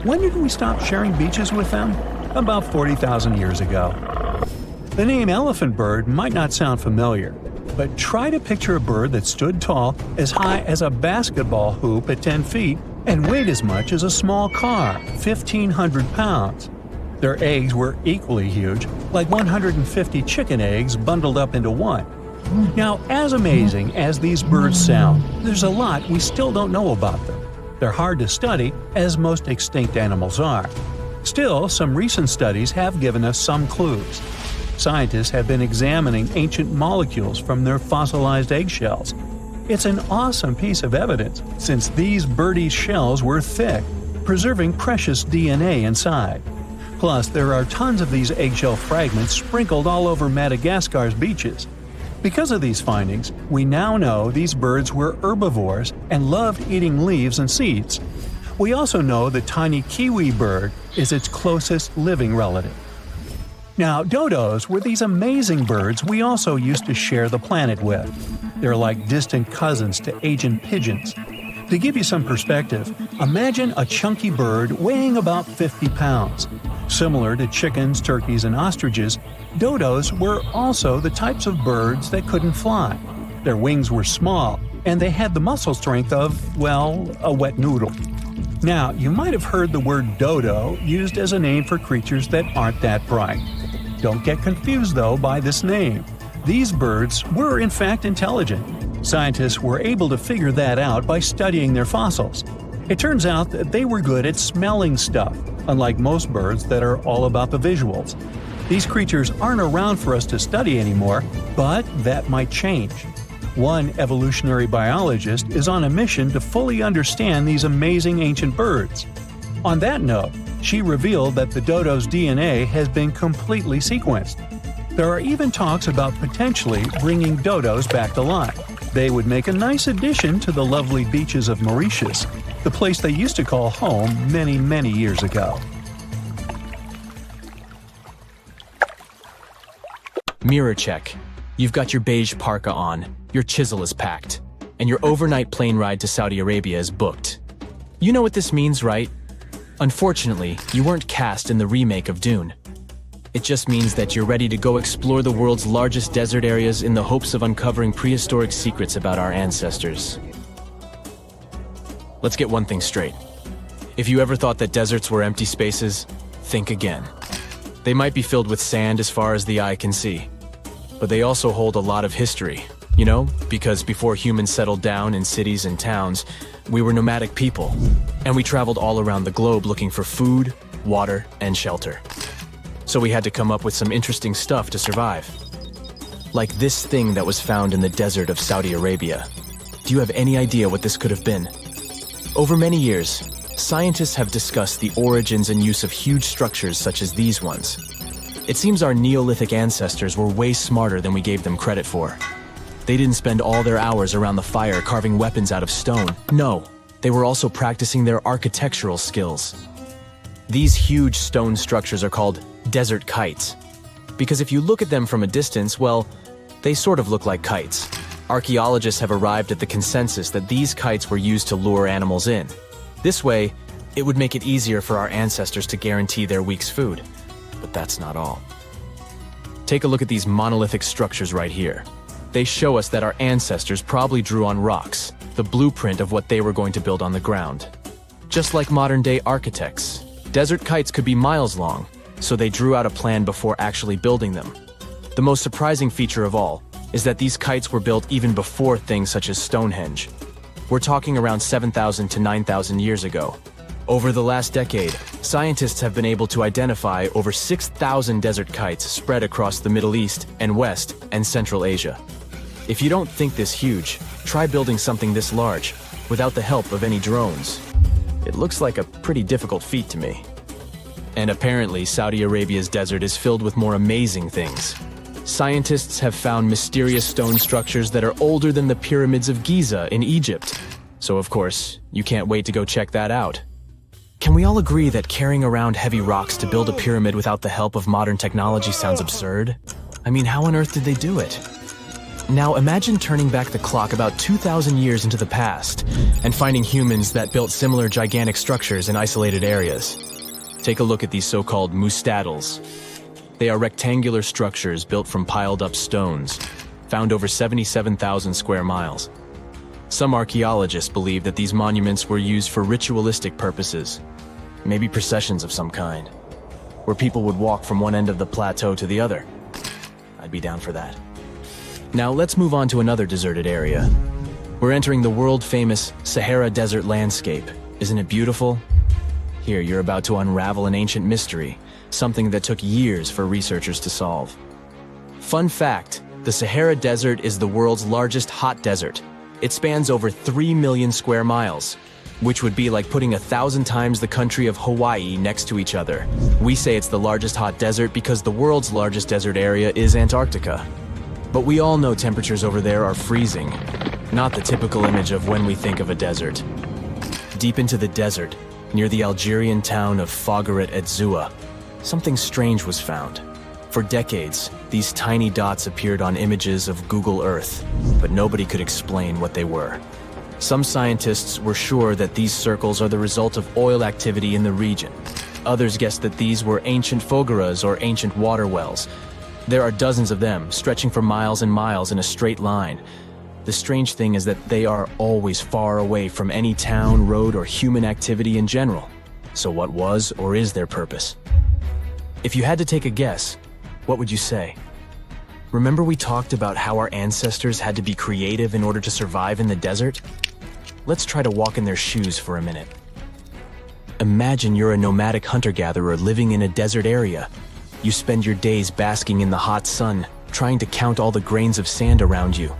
When did we stop sharing beaches with them? About 40,000 years ago. The name elephant bird might not sound familiar, but try to picture a bird that stood tall as high as a basketball hoop at 10 feet and weighed as much as a small car, 1,500 pounds. Their eggs were equally huge, like 150 chicken eggs bundled up into one. Now, as amazing as these birds sound, there's a lot we still don't know about them. They're hard to study, as most extinct animals are. Still, some recent studies have given us some clues. Scientists have been examining ancient molecules from their fossilized eggshells. It's an awesome piece of evidence, since these birdie shells were thick, preserving precious DNA inside. Plus, there are tons of these eggshell fragments sprinkled all over Madagascar's beaches. Because of these findings, we now know these birds were herbivores and loved eating leaves and seeds. We also know the tiny kiwi bird is its closest living relative. Now, dodos were these amazing birds we also used to share the planet with. They're like distant cousins to ancient pigeons. To give you some perspective, imagine a chunky bird weighing about 50 pounds. Similar to chickens, turkeys, and ostriches, dodos were also the types of birds that couldn't fly. Their wings were small, and they had the muscle strength of, well, a wet noodle. Now, you might have heard the word dodo used as a name for creatures that aren't that bright. Don't get confused, though, by this name. These birds were in fact intelligent. Scientists were able to figure that out by studying their fossils. It turns out that they were good at smelling stuff, unlike most birds that are all about the visuals. These creatures aren't around for us to study anymore, but that might change. One evolutionary biologist is on a mission to fully understand these amazing ancient birds. On that note, she revealed that the dodo's DNA has been completely sequenced. There are even talks about potentially bringing dodos back to life. They would make a nice addition to the lovely beaches of Mauritius, the place they used to call home many, many years ago. Mirror check. You've got your beige parka on, your chisel is packed, and your overnight plane ride to Saudi Arabia is booked. You know what this means, right? Unfortunately, you weren't cast in the remake of Dune. It just means that you're ready to go explore the world's largest desert areas in the hopes of uncovering prehistoric secrets about our ancestors. Let's get one thing straight. If you ever thought that deserts were empty spaces, think again. They might be filled with sand as far as the eye can see, but they also hold a lot of history, you know, because before humans settled down in cities and towns, we were nomadic people, and we traveled all around the globe looking for food, water, and shelter. So we had to come up with some interesting stuff to survive. Like this thing that was found in the desert of Saudi Arabia. Do you have any idea what this could have been? Over many years, scientists have discussed the origins and use of huge structures such as these ones. It seems our Neolithic ancestors were way smarter than we gave them credit for. They didn't spend all their hours around the fire carving weapons out of stone. No, they were also practicing their architectural skills. These huge stone structures are called desert kites, because if you look at them from a distance, well, they sort of look like kites. Archaeologists have arrived at the consensus that these kites were used to lure animals in. This way, it would make it easier for our ancestors to guarantee their week's food. But that's not all. Take a look at these monolithic structures right here. They show us that our ancestors probably drew on rocks, the blueprint of what they were going to build on the ground. Just like modern-day architects, desert kites could be miles long, so they drew out a plan before actually building them. The most surprising feature of all is that these kites were built even before things such as Stonehenge. We're talking around 7,000 to 9,000 years ago. Over the last decade, scientists have been able to identify over 6,000 desert kites spread across the Middle East and West and Central Asia. If you don't think this huge, try building something this large without the help of any drones. It looks like a pretty difficult feat to me. And apparently, Saudi Arabia's desert is filled with more amazing things. Scientists have found mysterious stone structures that are older than the pyramids of Giza in Egypt. So of course, you can't wait to go check that out. Can we all agree that carrying around heavy rocks to build a pyramid without the help of modern technology sounds absurd? I mean, how on earth did they do it? Now imagine turning back the clock about 2,000 years into the past and finding humans that built similar gigantic structures in isolated areas. Take a look at these so-called mustadels. They are rectangular structures built from piled-up stones, found over 77,000 square miles. Some archaeologists believe that these monuments were used for ritualistic purposes, maybe processions of some kind. where people would walk from one end of the plateau to the other. I'd be down for that. Now let's move on to another deserted area. We're entering the world-famous Sahara Desert landscape. Isn't it beautiful? Here, you're about to unravel an ancient mystery, something that took years for researchers to solve. Fun fact, the Sahara Desert is the world's largest hot desert. It spans over 3 million square miles, which would be like putting 1,000 times the country of Hawaii next to each other. We say it's the largest hot desert because the world's largest desert area is Antarctica. But we all know temperatures over there are freezing, not the typical image of when we think of a desert. Deep into the desert, near the Algerian town of Fougeret et Zoua, something strange was found. For decades, these tiny dots appeared on images of Google Earth, but nobody could explain what they were. Some scientists were sure that these circles are the result of oil activity in the region. Others guessed that these were ancient fogeras or ancient water wells. There are dozens of them, stretching for miles and miles in a straight line. The strange thing is that they are always far away from any town, road, or human activity in general. So what was or is their purpose? If you had to take a guess, what would you say? Remember we talked about how our ancestors had to be creative in order to survive in the desert? Let's try to walk in their shoes for a minute. Imagine you're a nomadic hunter-gatherer living in a desert area. You spend your days basking in the hot sun, trying to count all the grains of sand around you.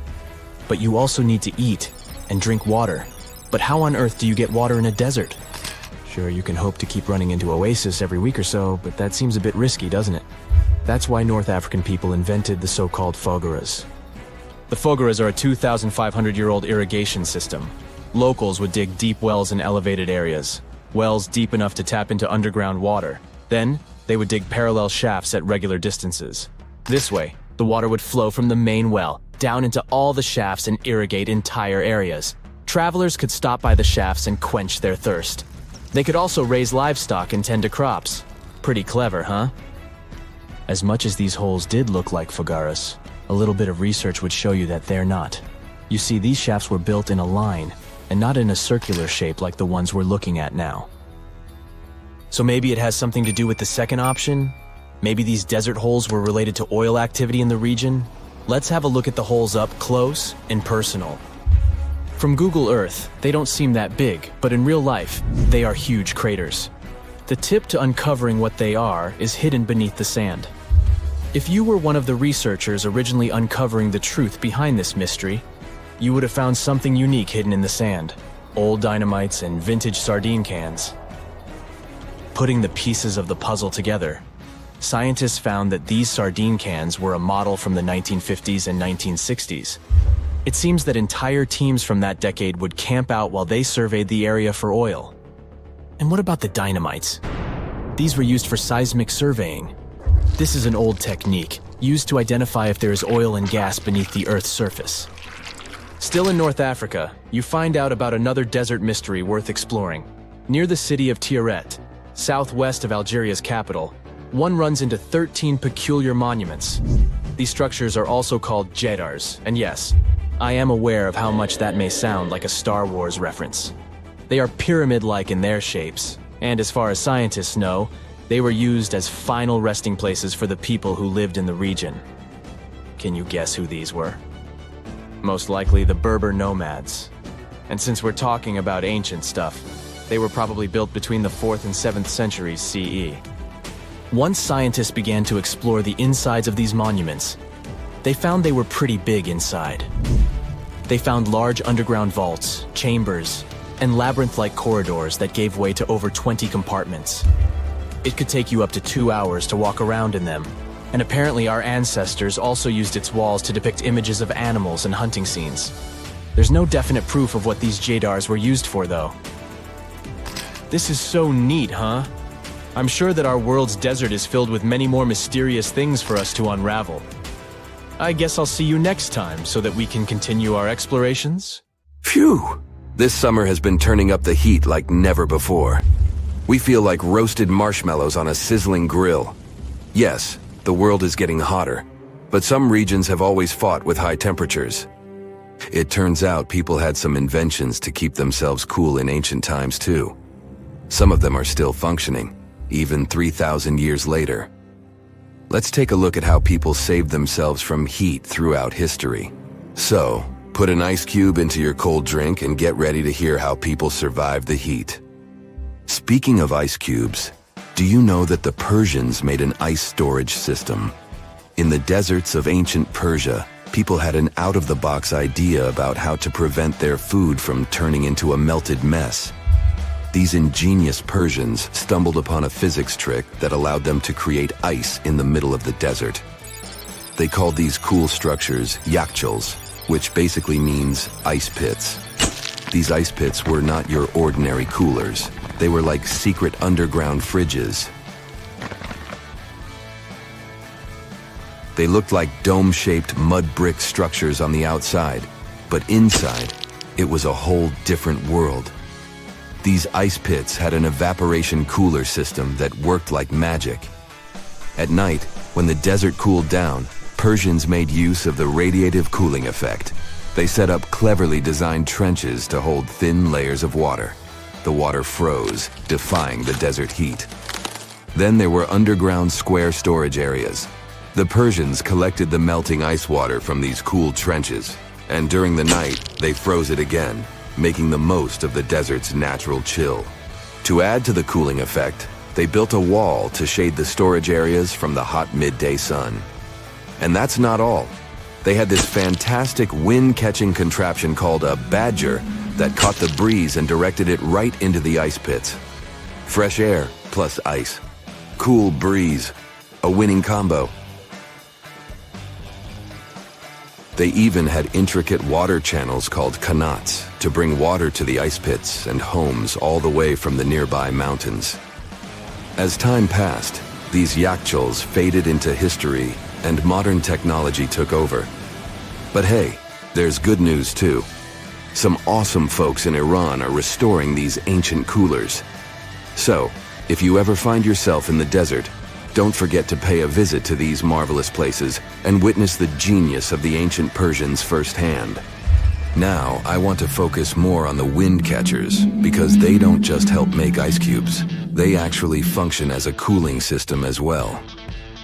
But you also need to eat and drink water. But how on earth do you get water in a desert? Sure, you can hope to keep running into oasis every week or so, but that seems a bit risky, doesn't it? That's why North African people invented the so-called fogeras. The fogeras are a 2,500-year-old irrigation system. Locals would dig deep wells in elevated areas, wells deep enough to tap into underground water. Then, they would dig parallel shafts at regular distances. This way, the water would flow from the main well down into all the shafts and irrigate entire areas. Travelers could stop by the shafts and quench their thirst. They could also raise livestock and tend to crops. Pretty clever, huh? As much as these holes did look like fogaras, a little bit of research would show you that they're not. You see, these shafts were built in a line, and not in a circular shape like the ones we're looking at now. So maybe it has something to do with the second option? Maybe these desert holes were related to oil activity in the region? Let's have a look at the holes up close and personal. From Google Earth, they don't seem that big, but in real life, they are huge craters. The tip to uncovering what they are is hidden beneath the sand. If you were one of the researchers originally uncovering the truth behind this mystery, you would have found something unique hidden in the sand. Old dynamites and vintage sardine cans. Putting the pieces of the puzzle together, scientists found that these sardine cans were a model from the 1950s and 1960s. It seems that entire teams from that decade would camp out while they surveyed the area for oil. And what about the dynamites? These were used for seismic surveying. This is an old technique, used to identify if there is oil and gas beneath the Earth's surface. Still in North Africa, you find out about another desert mystery worth exploring. Near the city of Tiaret, southwest of Algeria's capital, one runs into 13 peculiar monuments. These structures are also called jedars, and yes, I am aware of how much that may sound like a Star Wars reference. They are pyramid-like in their shapes, and as far as scientists know, they were used as final resting places for the people who lived in the region. Can you guess who these were? Most likely the Berber nomads. And since we're talking about ancient stuff, they were probably built between the 4th and 7th centuries CE. Once scientists began to explore the insides of these monuments, they found they were pretty big inside. They found large underground vaults, chambers, and labyrinth-like corridors that gave way to over 20 compartments. It could take you up to 2 hours to walk around in them, and apparently our ancestors also used its walls to depict images of animals and hunting scenes. There's no definite proof of what these jedars were used for, though. This is so neat, huh? I'm sure that our world's desert is filled with many more mysterious things for us to unravel. I guess I'll see you next time so that we can continue our explorations. Phew! This summer has been turning up the heat like never before. We feel like roasted marshmallows on a sizzling grill. Yes, the world is getting hotter, but some regions have always fought with high temperatures. It turns out people had some inventions to keep themselves cool in ancient times too. Some of them are still functioning, even 3,000 years later. Let's take a look at how people saved themselves from heat throughout history. So, put an ice cube into your cold drink and get ready to hear how people survived the heat. Speaking of ice cubes, do you know that the Persians made an ice storage system? In the deserts of ancient Persia, people had an out-of-the-box idea about how to prevent their food from turning into a melted mess. These ingenious Persians stumbled upon a physics trick that allowed them to create ice in the middle of the desert. They called these cool structures yakhchals, which basically means ice pits. These ice pits were not your ordinary coolers. They were like secret underground fridges. They looked like dome-shaped mud brick structures on the outside, but inside, it was a whole different world. These ice pits had an evaporation cooler system that worked like magic. At night, when the desert cooled down, Persians made use of the radiative cooling effect. They set up cleverly designed trenches to hold thin layers of water. The water froze, defying the desert heat. Then there were underground square storage areas. The Persians collected the melting ice water from these cool trenches, and during the night, they froze it again, making the most of the desert's natural chill. To add to the cooling effect, they built a wall to shade the storage areas from the hot midday sun. And that's not all. They had this fantastic wind-catching contraption called a badger that caught the breeze and directed it right into the ice pits. Fresh air plus ice. Cool breeze. A winning combo. They even had intricate water channels called qanats to bring water to the ice pits and homes all the way from the nearby mountains. As time passed, these yakhchals faded into history and modern technology took over. But hey, there's good news too. Some awesome folks in Iran are restoring these ancient coolers. So, if you ever find yourself in the desert, don't forget to pay a visit to these marvelous places and witness the genius of the ancient Persians firsthand. Now, I want to focus more on the wind catchers because they don't just help make ice cubes. They actually function as a cooling system as well.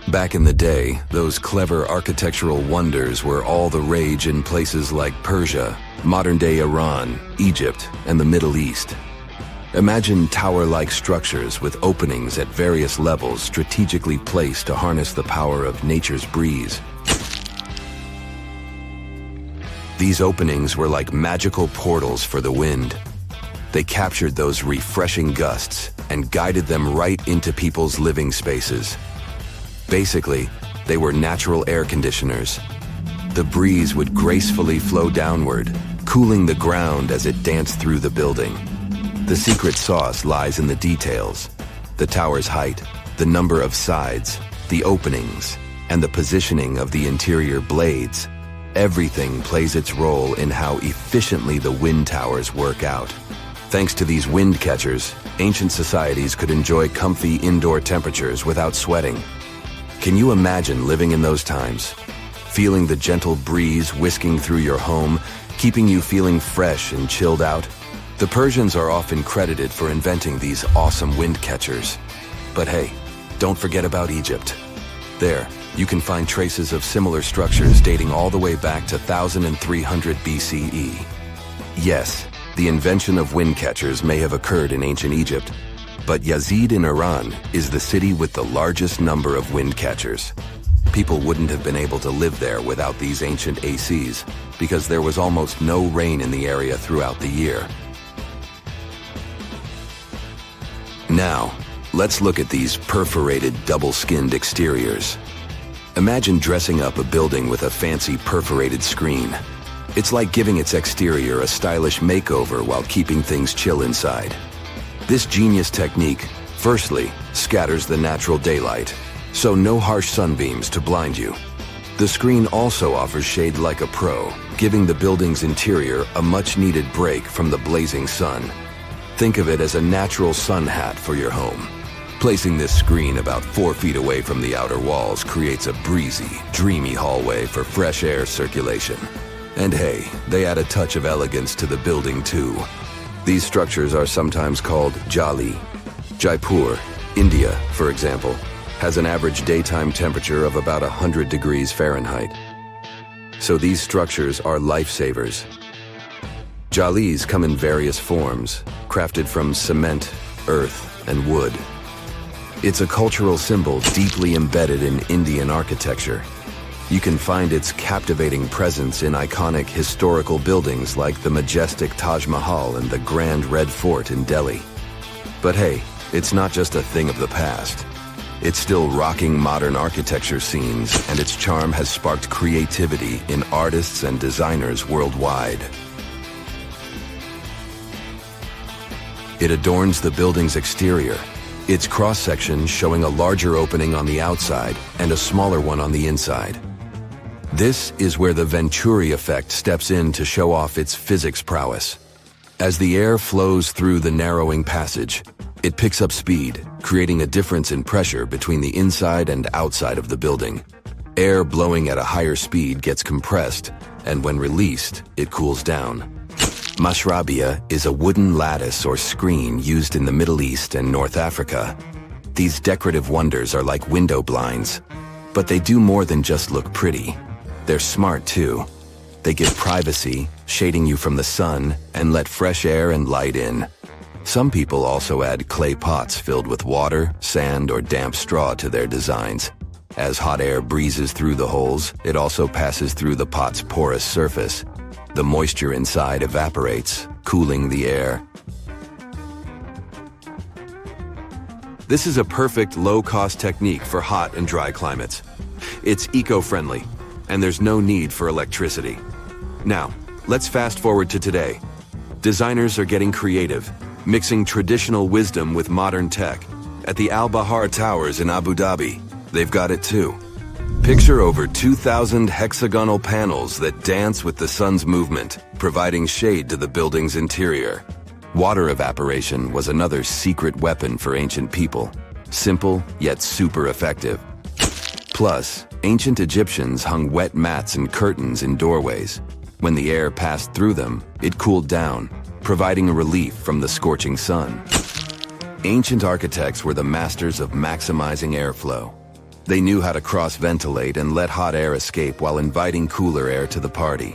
Back in the day, those clever architectural wonders were all the rage in places like Persia, modern-day Iran, Egypt, and the Middle East. Imagine tower-like structures with openings at various levels strategically placed to harness the power of nature's breeze. These openings were like magical portals for the wind. They captured those refreshing gusts and guided them right into people's living spaces. Basically, they were natural air conditioners. The breeze would gracefully flow downward, cooling the ground as it danced through the building. The secret sauce lies in the details. The tower's height, the number of sides, the openings, and the positioning of the interior blades. Everything plays its role in how efficiently the wind towers work out. Thanks to these wind catchers, ancient societies could enjoy comfy indoor temperatures without sweating. Can you imagine living in those times? Feeling the gentle breeze whisking through your home, keeping you feeling fresh and chilled out? The Persians are often credited for inventing these awesome wind catchers. But hey, don't forget about Egypt. There, you can find traces of similar structures dating all the way back to 1300 BCE. Yes, the invention of wind catchers may have occurred in ancient Egypt, but Yazid in Iran is the city with the largest number of wind catchers. People wouldn't have been able to live there without these ancient ACs because there was almost no rain in the area throughout the year. Now, let's look at these perforated double-skinned exteriors. Imagine dressing up a building with a fancy perforated screen. It's like giving its exterior a stylish makeover while keeping things chill inside. This genius technique, firstly, scatters the natural daylight, so no harsh sunbeams to blind you. The screen also offers shade like a pro, giving the building's interior a much-needed break from the blazing sun. Think of it as a natural sun hat for your home. Placing this screen about 4 feet away from the outer walls creates a breezy, dreamy hallway for fresh air circulation. And hey, they add a touch of elegance to the building too. These structures are sometimes called Jali. Jaipur, India, for example, has an average daytime temperature of about 100 degrees Fahrenheit. So these structures are lifesavers. Jalis come in various forms, crafted from cement, earth, and wood. It's a cultural symbol deeply embedded in Indian architecture. You can find its captivating presence in iconic historical buildings like the majestic Taj Mahal and the Grand Red Fort in Delhi. But hey, it's not just a thing of the past. It's still rocking modern architecture scenes, and its charm has sparked creativity in artists and designers worldwide. It adorns the building's exterior, its cross-section showing a larger opening on the outside and a smaller one on the inside. This is where the Venturi effect steps in to show off its physics prowess. As the air flows through the narrowing passage, it picks up speed, creating a difference in pressure between the inside and outside of the building. Air blowing at a higher speed gets compressed, and when released, it cools down. Mashrabia is a wooden lattice or screen used in the Middle East and North Africa. These decorative wonders are like window blinds, but they do more than just look pretty. They're smart too. They give privacy, shading you from the sun, and let fresh air and light in. Some people also add clay pots filled with water, sand, or damp straw to their designs. As hot air breezes through the holes, it also passes through the pot's porous surface. The moisture inside evaporates, cooling the air. This is a perfect low-cost technique for hot and dry climates. It's eco-friendly, and there's no need for electricity. Now, let's fast forward to today. Designers are getting creative, mixing traditional wisdom with modern tech. At the Al Bahar Towers in Abu Dhabi, they've got it too. Picture over 2,000 hexagonal panels that dance with the sun's movement, providing shade to the building's interior. Water evaporation was another secret weapon for ancient people. Simple, yet super effective. Plus, ancient Egyptians hung wet mats and curtains in doorways. When the air passed through them, it cooled down, providing a relief from the scorching sun. Ancient architects were the masters of maximizing airflow. They knew how to cross-ventilate and let hot air escape while inviting cooler air to the party.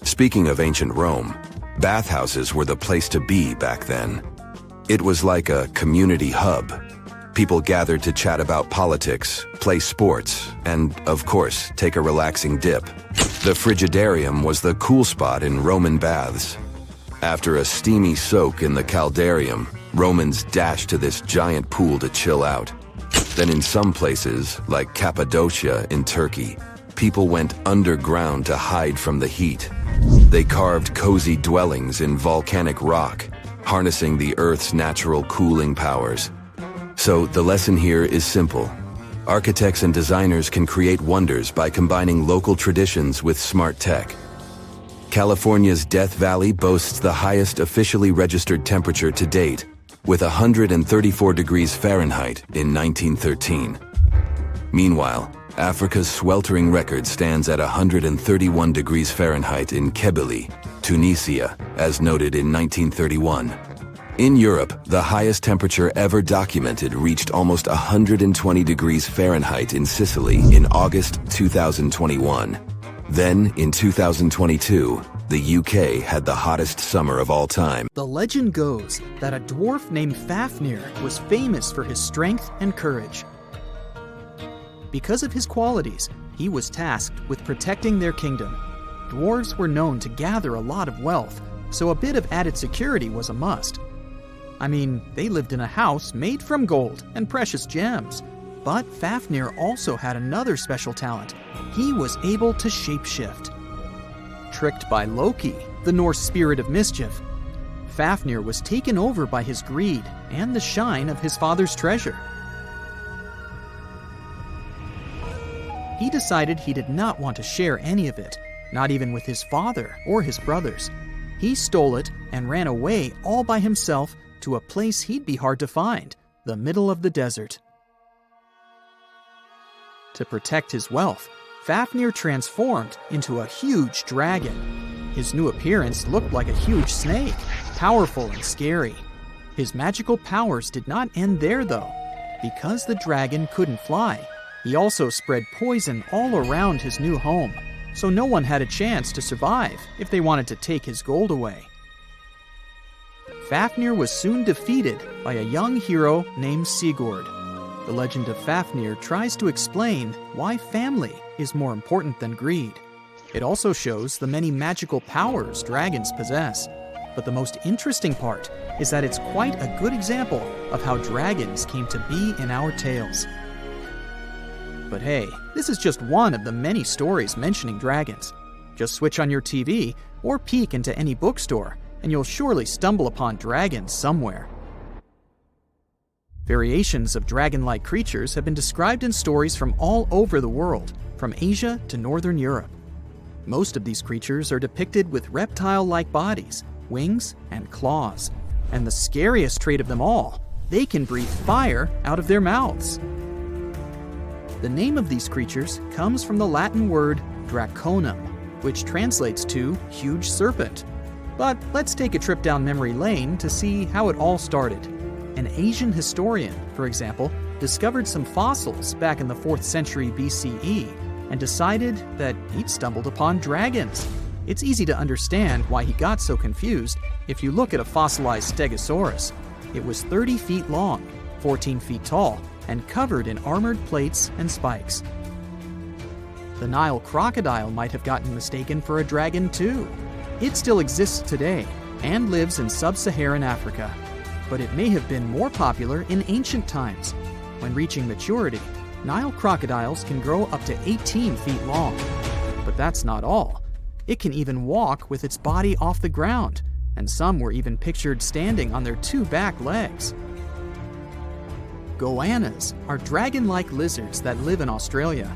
Speaking of ancient Rome, bathhouses were the place to be back then. It was like a community hub. People gathered to chat about politics, play sports, and, of course, take a relaxing dip. The frigidarium was the cool spot in Roman baths. After a steamy soak in the caldarium, Romans dashed to this giant pool to chill out. Then in some places, like Cappadocia in Turkey, people went underground to hide from the heat. They carved cozy dwellings in volcanic rock, harnessing the Earth's natural cooling powers. So the lesson here is simple. Architects and designers can create wonders by combining local traditions with smart tech. California's Death Valley boasts the highest officially registered temperature to date, with 134 degrees Fahrenheit in 1913. Meanwhile, Africa's sweltering record stands at 131 degrees Fahrenheit in Kebili, Tunisia, as noted in 1931. In Europe, the highest temperature ever documented reached almost 120 degrees Fahrenheit in Sicily in August 2021. Then, in 2022, the UK had the hottest summer of all time. The legend goes that a dwarf named Fafnir was famous for his strength and courage. Because of his qualities, he was tasked with protecting their kingdom. Dwarves were known to gather a lot of wealth, so a bit of added security was a must. I mean, they lived in a house made from gold and precious gems. But Fafnir also had another special talent. He was able to shapeshift. Tricked by Loki, the Norse spirit of mischief, Fafnir was taken over by his greed and the shine of his father's treasure. He decided he did not want to share any of it, not even with his father or his brothers. He stole it and ran away all by himself to a place he'd be hard to find, the middle of the desert. To protect his wealth, Fafnir transformed into a huge dragon. His new appearance looked like a huge snake, powerful and scary. His magical powers did not end there, though. Because the dragon couldn't fly, he also spread poison all around his new home, so no one had a chance to survive if they wanted to take his gold away. Fafnir was soon defeated by a young hero named Sigurd. The legend of Fafnir tries to explain why family is more important than greed. It also shows the many magical powers dragons possess. But the most interesting part is that it's quite a good example of how dragons came to be in our tales. But hey, this is just one of the many stories mentioning dragons. Just switch on your TV or peek into any bookstore, and you'll surely stumble upon dragons somewhere. Variations of dragon-like creatures have been described in stories from all over the world, from Asia to Northern Europe. Most of these creatures are depicted with reptile-like bodies, wings, and claws. And the scariest trait of them all, they can breathe fire out of their mouths. The name of these creatures comes from the Latin word draconum, which translates to huge serpent. But let's take a trip down memory lane to see how it all started. An Asian historian, for example, discovered some fossils back in the 4th century BCE and decided that he'd stumbled upon dragons. It's easy to understand why he got so confused if you look at a fossilized stegosaurus. It was 30 feet long, 14 feet tall, and covered in armored plates and spikes. The Nile crocodile might have gotten mistaken for a dragon too. It still exists today and lives in sub-Saharan Africa. But it may have been more popular in ancient times. When reaching maturity, Nile crocodiles can grow up to 18 feet long. But that's not all. It can even walk with its body off the ground, and some were even pictured standing on their 2 back legs. Goannas are dragon-like lizards that live in Australia.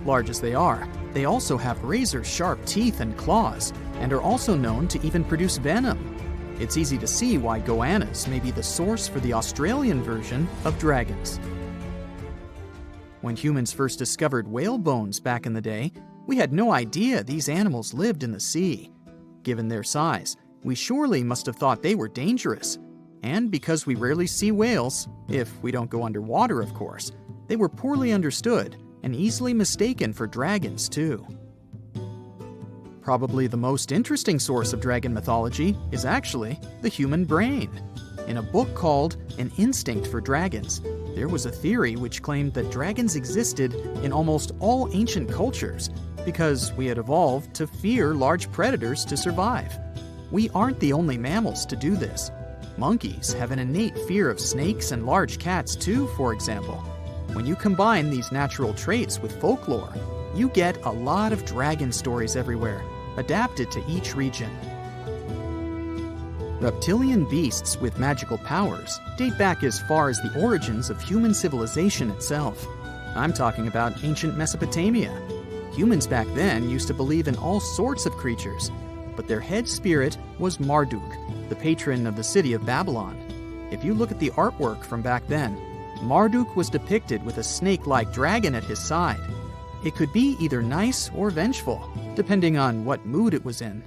Large as they are, they also have razor-sharp teeth and claws, and are also known to even produce venom. It's easy to see why goannas may be the source for the Australian version of dragons. When humans first discovered whale bones back in the day, we had no idea these animals lived in the sea. Given their size, we surely must have thought they were dangerous. And because we rarely see whales, if we don't go underwater of course, they were poorly understood and easily mistaken for dragons too. Probably the most interesting source of dragon mythology is actually the human brain. In a book called An Instinct for Dragons, there was a theory which claimed that dragons existed in almost all ancient cultures because we had evolved to fear large predators to survive. We aren't the only mammals to do this. Monkeys have an innate fear of snakes and large cats too, for example. When you combine these natural traits with folklore, you get a lot of dragon stories everywhere, adapted to each region. Reptilian beasts with magical powers date back as far as the origins of human civilization itself. I'm talking about ancient Mesopotamia. Humans back then used to believe in all sorts of creatures, but their head spirit was Marduk, the patron of the city of Babylon. If you look at the artwork from back then, Marduk was depicted with a snake-like dragon at his side. It could be either nice or vengeful, depending on what mood it was in.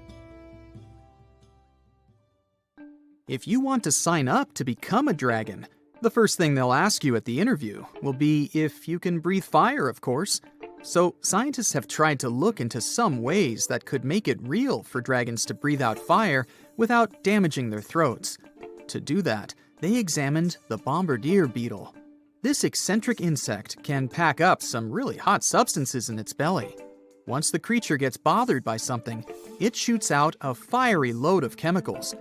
If you want to sign up to become a dragon, the first thing they'll ask you at the interview will be if you can breathe fire, of course. So scientists have tried to look into some ways that could make it real for dragons to breathe out fire without damaging their throats. To do that, they examined the bombardier beetle. This eccentric insect can pack up some really hot substances in its belly. Once the creature gets bothered by something, it shoots out a fiery load of chemicals.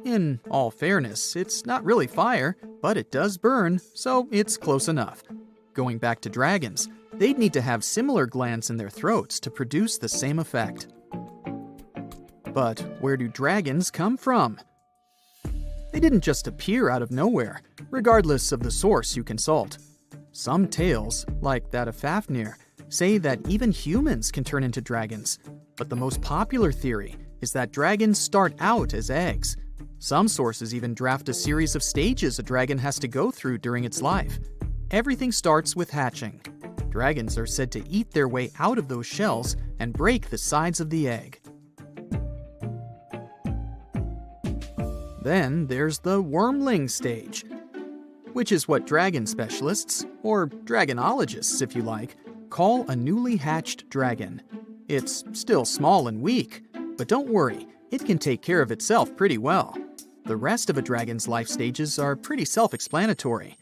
In all fairness, it's not really fire, but it does burn, so it's close enough. Going back to dragons, they'd need to have similar glands in their throats to produce the same effect. But where do dragons come from? They didn't just appear out of nowhere, regardless of the source you consult. Some tales, like that of Fafnir, say that even humans can turn into dragons. But the most popular theory is that dragons start out as eggs. Some sources even draft a series of stages a dragon has to go through during its life. Everything starts with hatching. Dragons are said to eat their way out of those shells and break the sides of the egg. Then there's the wormling stage, which is what dragon specialists, or dragonologists if you like, call a newly hatched dragon. It's still small and weak, but don't worry, it can take care of itself pretty well. The rest of a dragon's life stages are pretty self-explanatory.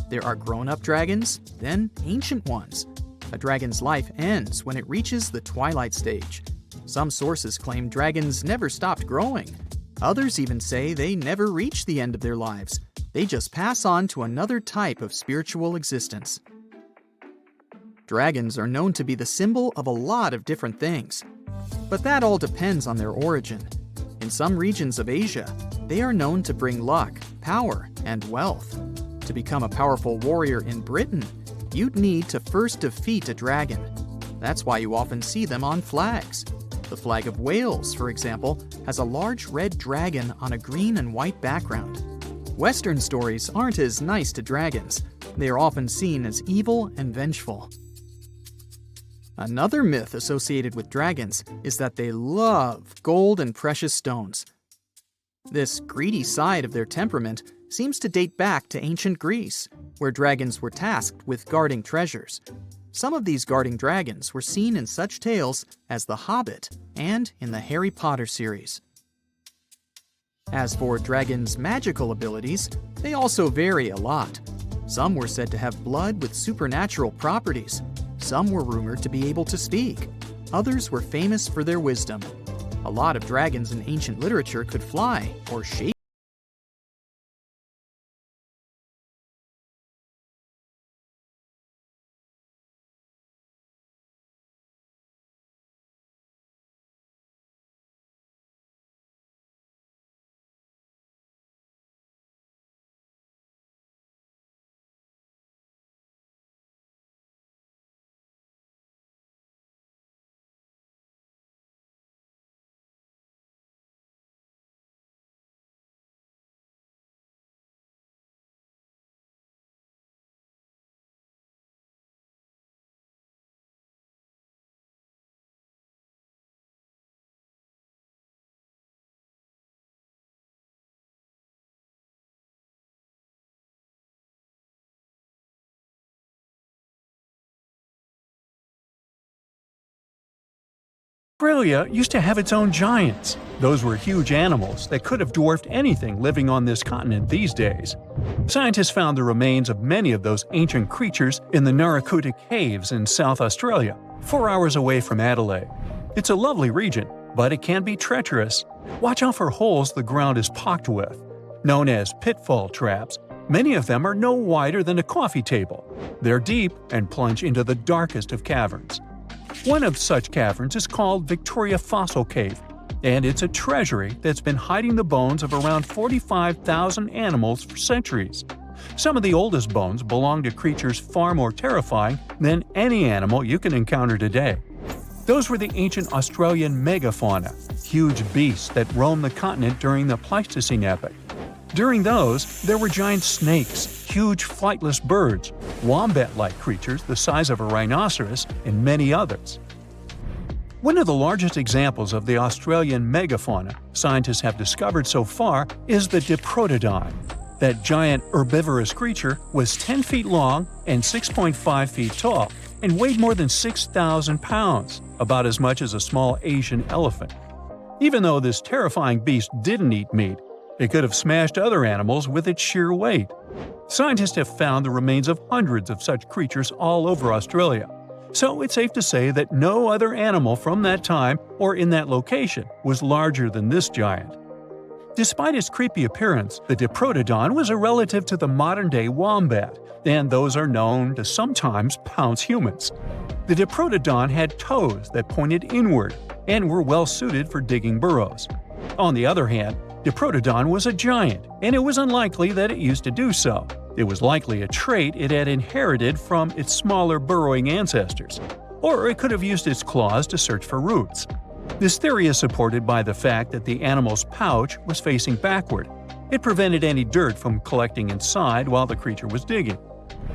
There are grown-up dragons, then ancient ones. A dragon's life ends when it reaches the twilight stage. Some sources claim dragons never stopped growing. Others even say they never reach the end of their lives. They just pass on to another type of spiritual existence. Dragons are known to be the symbol of a lot of different things, but that all depends on their origin. In some regions of Asia, they are known to bring luck, power, and wealth. To become a powerful warrior in Britain, you'd need to first defeat a dragon. That's why you often see them on flags. The flag of Wales, for example, has a large red dragon on a green and white background. Western stories aren't as nice to dragons. They are often seen as evil and vengeful. Another myth associated with dragons is that they love gold and precious stones. This greedy side of their temperament seems to date back to ancient Greece, where dragons were tasked with guarding treasures. Some of these guarding dragons were seen in such tales as The Hobbit and in the Harry Potter series. As for dragons' magical abilities, they also vary a lot. Some were said to have blood with supernatural properties. Some were rumored to be able to speak. Others were famous for their wisdom. A lot of dragons in ancient literature could fly or shape. Australia used to have its own giants. Those were huge animals that could have dwarfed anything living on this continent these days. Scientists found the remains of many of those ancient creatures in the Narracuta Caves in South Australia, 4 hours away from Adelaide. It's a lovely region, but it can be treacherous. Watch out for holes the ground is pocked with. Known as pitfall traps, many of them are no wider than a coffee table. They're deep and plunge into the darkest of caverns. One of such caverns is called Victoria Fossil Cave, and it's a treasury that's been hiding the bones of around 45,000 animals for centuries. Some of the oldest bones belong to creatures far more terrifying than any animal you can encounter today. Those were the ancient Australian megafauna, huge beasts that roamed the continent during the Pleistocene epoch. During those, there were giant snakes, huge flightless birds, wombat-like creatures the size of a rhinoceros, and many others. One of the largest examples of the Australian megafauna scientists have discovered so far is the Diprotodon. That giant herbivorous creature was 10 feet long and 6.5 feet tall, and weighed more than 6,000 pounds, about as much as a small Asian elephant. Even though this terrifying beast didn't eat meat, it could have smashed other animals with its sheer weight. Scientists have found the remains of hundreds of such creatures all over Australia, so it's safe to say that no other animal from that time or in that location was larger than this giant. Despite its creepy appearance, the Diprotodon was a relative to the modern-day wombat, and those are known to sometimes pounce humans. The Diprotodon had toes that pointed inward and were well suited for digging burrows. On the other hand, Diprotodon was a giant, and it was unlikely that it used to do so. It was likely a trait it had inherited from its smaller burrowing ancestors, or it could have used its claws to search for roots. This theory is supported by the fact that the animal's pouch was facing backward. It prevented any dirt from collecting inside while the creature was digging.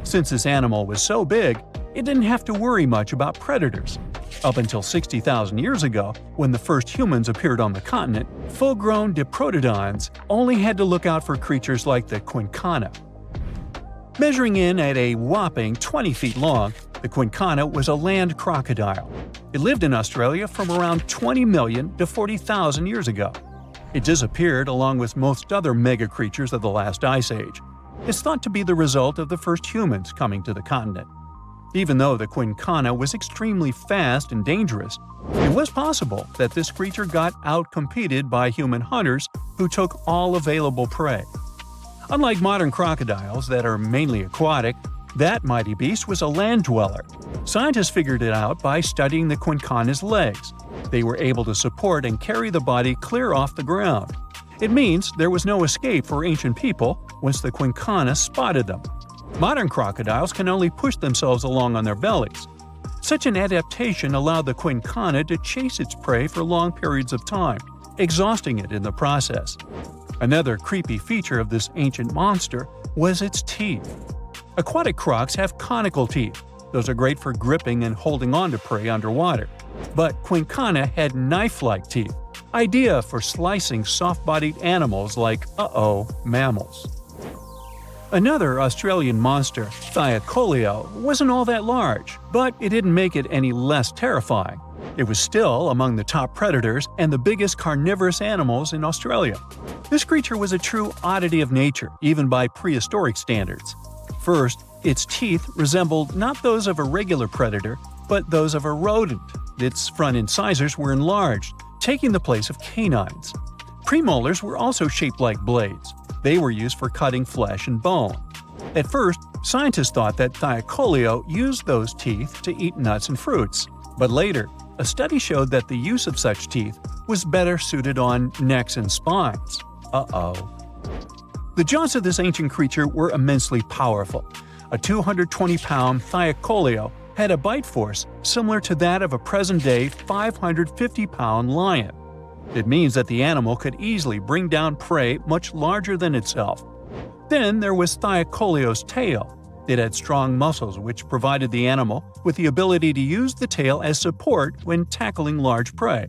Since this animal was so big, it didn't have to worry much about predators. Up until 60,000 years ago, when the first humans appeared on the continent, full-grown diprotodons only had to look out for creatures like the quincana. Measuring in at a whopping 20 feet long, the quincana was a land crocodile. It lived in Australia from around 20 million to 40,000 years ago. It disappeared along with most other mega creatures of the last ice age. It's thought to be the result of the first humans coming to the continent. Even though the quincana was extremely fast and dangerous, it was possible that this creature got outcompeted by human hunters who took all available prey. Unlike modern crocodiles that are mainly aquatic, that mighty beast was a land dweller. Scientists figured it out by studying the quincana's legs. They were able to support and carry the body clear off the ground. It means there was no escape for ancient people once the quincana spotted them. Modern crocodiles can only push themselves along on their bellies. Such an adaptation allowed the quincana to chase its prey for long periods of time, exhausting it in the process. Another creepy feature of this ancient monster was its teeth. Aquatic crocs have conical teeth. Those are great for gripping and holding on to prey underwater. But quincana had knife-like teeth, ideal for slicing soft-bodied animals like, mammals. Another Australian monster, Thylacoleo, wasn't all that large, but it didn't make it any less terrifying. It was still among the top predators and the biggest carnivorous animals in Australia. This creature was a true oddity of nature, even by prehistoric standards. First, its teeth resembled not those of a regular predator, but those of a rodent. Its front incisors were enlarged, taking the place of canines. Premolars were also shaped like blades. They were used for cutting flesh and bone. At first, scientists thought that Thylacoleo used those teeth to eat nuts and fruits. But later, a study showed that the use of such teeth was better suited on necks and spines. The jaws of this ancient creature were immensely powerful. A 220-pound Thylacoleo had a bite force similar to that of a present-day 550-pound lion. It means that the animal could easily bring down prey much larger than itself. Then there was Thylacoleo's tail. It had strong muscles which provided the animal with the ability to use the tail as support when tackling large prey.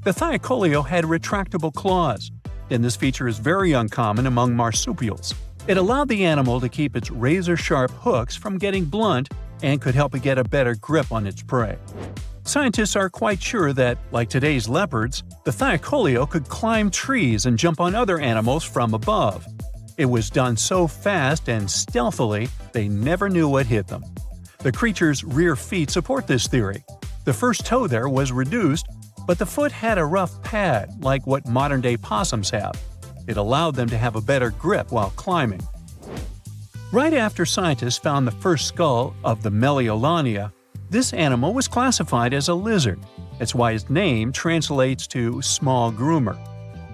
The Thylacoleo had retractable claws, and this feature is very uncommon among marsupials. It allowed the animal to keep its razor-sharp hooks from getting blunt and could help it get a better grip on its prey. Scientists are quite sure that, like today's leopards, the Thylacoleo could climb trees and jump on other animals from above. It was done so fast and stealthily, they never knew what hit them. The creature's rear feet support this theory. The first toe there was reduced, but the foot had a rough pad like what modern-day possums have. It allowed them to have a better grip while climbing. Right after scientists found the first skull of the Meliolania, this animal was classified as a lizard. That's why its name translates to small groomer.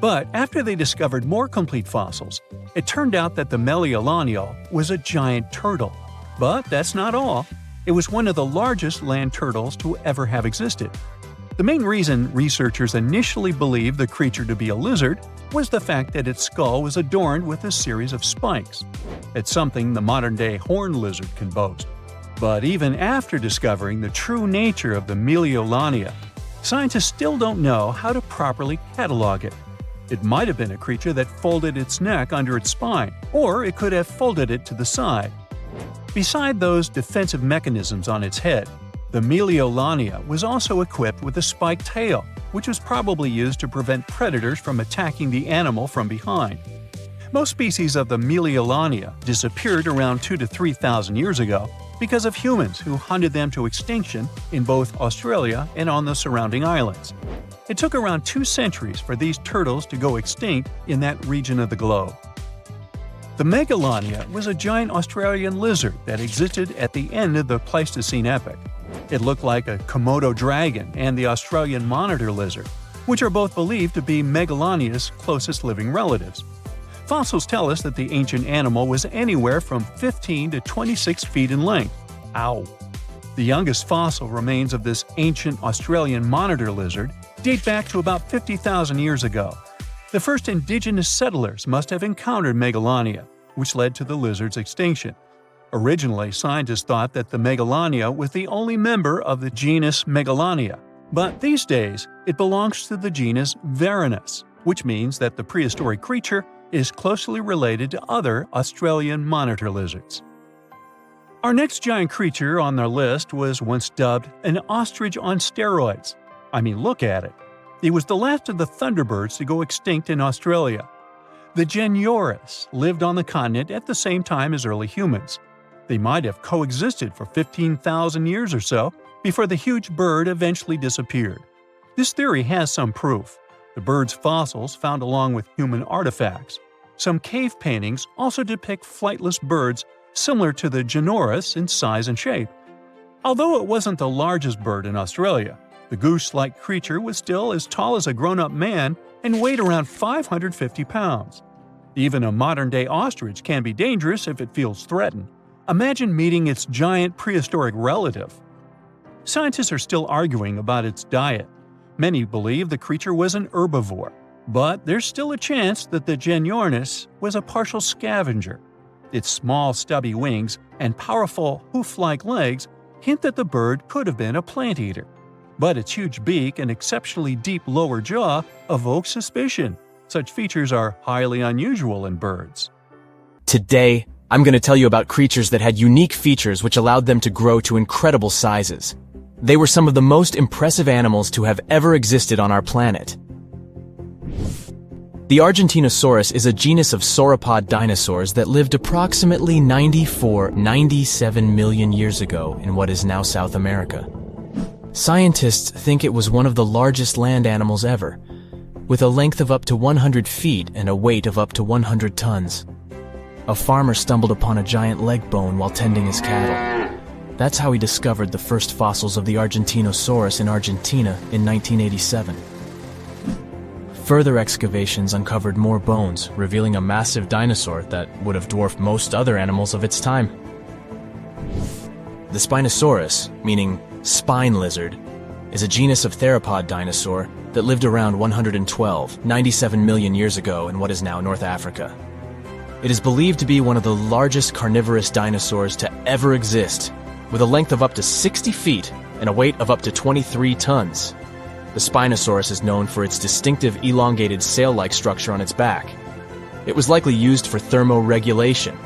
But after they discovered more complete fossils, it turned out that the Meliolania was a giant turtle. But that's not all. It was one of the largest land turtles to ever have existed. The main reason researchers initially believed the creature to be a lizard was the fact that its skull was adorned with a series of spikes. It's something the modern-day horned lizard can boast. But even after discovering the true nature of the Meliolania, scientists still don't know how to properly catalog it. It might have been a creature that folded its neck under its spine, or it could have folded it to the side. Beside those defensive mechanisms on its head, the Meliolania was also equipped with a spiked tail, which was probably used to prevent predators from attacking the animal from behind. Most species of the Meliolania disappeared around 2,000 to 3,000 years ago because of humans who hunted them to extinction in both Australia and on the surrounding islands. It took around 2 centuries for these turtles to go extinct in that region of the globe. The Megalania was a giant Australian lizard that existed at the end of the Pleistocene epoch. It looked like a Komodo dragon and the Australian monitor lizard, which are both believed to be Megalania's closest living relatives. Fossils tell us that the ancient animal was anywhere from 15 to 26 feet in length. Ow! The youngest fossil remains of this ancient Australian monitor lizard date back to about 50,000 years ago. The first indigenous settlers must have encountered Megalania, which led to the lizard's extinction. Originally, scientists thought that the Megalania was the only member of the genus Megalania, but these days it belongs to the genus Varanus, which means that the prehistoric creature is closely related to other Australian monitor lizards. Our next giant creature on our list was once dubbed an ostrich on steroids. I mean, look at it. It was the last of the thunderbirds to go extinct in Australia. The Genyornis lived on the continent at the same time as early humans. They might have coexisted for 15,000 years or so before the huge bird eventually disappeared. This theory has some proof. The bird's fossils found along with human artifacts. Some cave paintings also depict flightless birds similar to the Genyornis in size and shape. Although it wasn't the largest bird in Australia, the goose-like creature was still as tall as a grown-up man and weighed around 550 pounds. Even a modern-day ostrich can be dangerous if it feels threatened. Imagine meeting its giant prehistoric relative. Scientists are still arguing about its diet. Many believe the creature was an herbivore, but there's still a chance that the Genyornis was a partial scavenger. Its small, stubby wings and powerful hoof-like legs hint that the bird could have been a plant eater. But its huge beak and exceptionally deep lower jaw evoke suspicion. Such features are highly unusual in birds. Today, I'm going to tell you about creatures that had unique features which allowed them to grow to incredible sizes. They were some of the most impressive animals to have ever existed on our planet. The Argentinosaurus is a genus of sauropod dinosaurs that lived approximately 97 million years ago in what is now South America. Scientists think it was one of the largest land animals ever, with a length of up to 100 feet and a weight of up to 100 tons. A farmer stumbled upon a giant leg bone while tending his cattle. That's how he discovered the first fossils of the Argentinosaurus in Argentina in 1987. Further excavations uncovered more bones, revealing a massive dinosaur that would have dwarfed most other animals of its time. The Spinosaurus, meaning spine lizard, is a genus of theropod dinosaur that lived around 97 million years ago in what is now North Africa. It is believed to be one of the largest carnivorous dinosaurs to ever exist, with a length of up to 60 feet and a weight of up to 23 tons. The Spinosaurus is known for its distinctive elongated sail-like structure on its back. It was likely used for thermoregulation.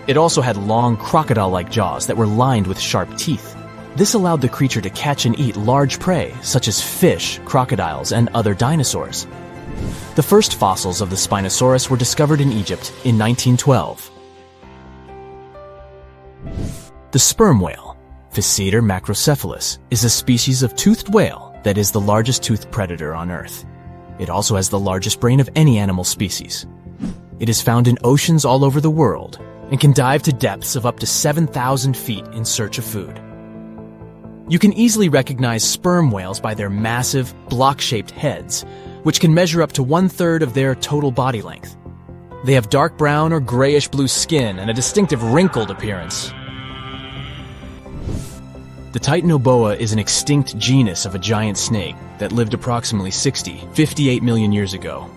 It also had long crocodile-like jaws that were lined with sharp teeth. This allowed the creature to catch and eat large prey, such as fish, crocodiles, and other dinosaurs. The first fossils of the Spinosaurus were discovered in Egypt in 1912. The sperm whale, Physeter macrocephalus, is a species of toothed whale that is the largest toothed predator on Earth. It also has the largest brain of any animal species. It is found in oceans all over the world and can dive to depths of up to 7,000 feet in search of food. You can easily recognize sperm whales by their massive, block-shaped heads, which can measure up to 1/3 of their total body length. They have dark brown or grayish-blue skin and a distinctive wrinkled appearance. The Titanoboa is an extinct genus of a giant snake that lived approximately 58 million years ago.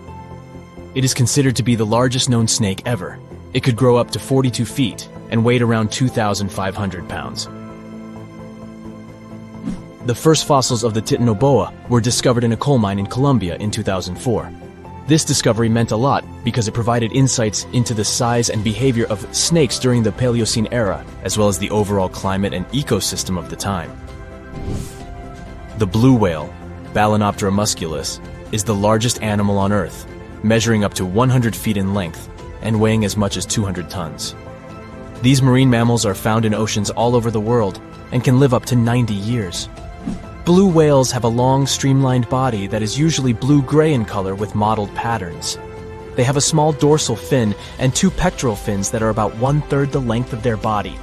It is considered to be the largest known snake ever. It could grow up to 42 feet and weighed around 2,500 pounds. The first fossils of the Titanoboa were discovered in a coal mine in Colombia in 2004. This discovery meant a lot because it provided insights into the size and behavior of snakes during the Paleocene era, as well as the overall climate and ecosystem of the time. The blue whale, Balænoptera musculus, is the largest animal on Earth, measuring up to 100 feet in length and weighing as much as 200 tons. These marine mammals are found in oceans all over the world and can live up to 90 years. Blue whales have a long, streamlined body that is usually blue-gray in color with mottled patterns. They have a small dorsal fin and 2 pectoral fins that are about 1/3 the length of their body.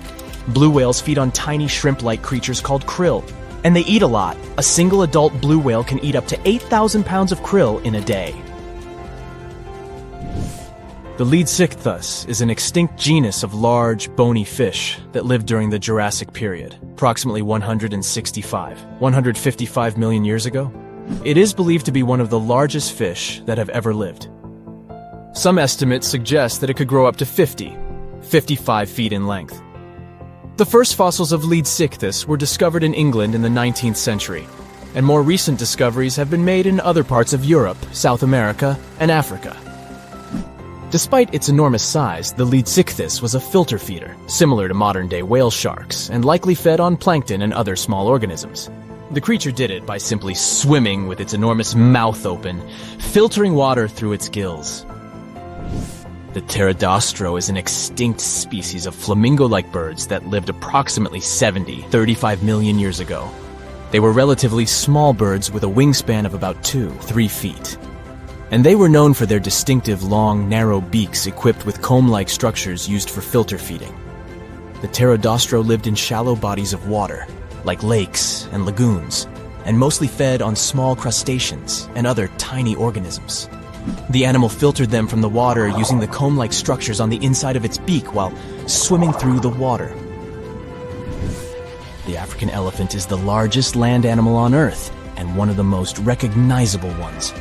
Blue whales feed on tiny shrimp-like creatures called krill, and they eat a lot. A single adult blue whale can eat up to 8,000 pounds of krill in a day. The Leadsichthus is an extinct genus of large, bony fish that lived during the Jurassic period, approximately 155 million years ago. It is believed to be one of the largest fish that have ever lived. Some estimates suggest that it could grow up to 55 feet in length. The first fossils of Leedsichthys were discovered in England in the 19th century, and more recent discoveries have been made in other parts of Europe, South America, and Africa. Despite its enormous size, the Leedsichthys was a filter feeder, similar to modern-day whale sharks, and likely fed on plankton and other small organisms. The creature did it by simply swimming with its enormous mouth open, filtering water through its gills. The pterodostro is an extinct species of flamingo-like birds that lived approximately 35 million years ago. They were relatively small birds with a wingspan of about 2-3 feet. And they were known for their distinctive long, narrow beaks equipped with comb-like structures used for filter feeding. The pterodostro lived in shallow bodies of water, like lakes and lagoons, and mostly fed on small crustaceans and other tiny organisms. The animal filtered them from the water using the comb-like structures on the inside of its beak while swimming through the water. The African elephant is the largest land animal on Earth and one of the most recognizable ones.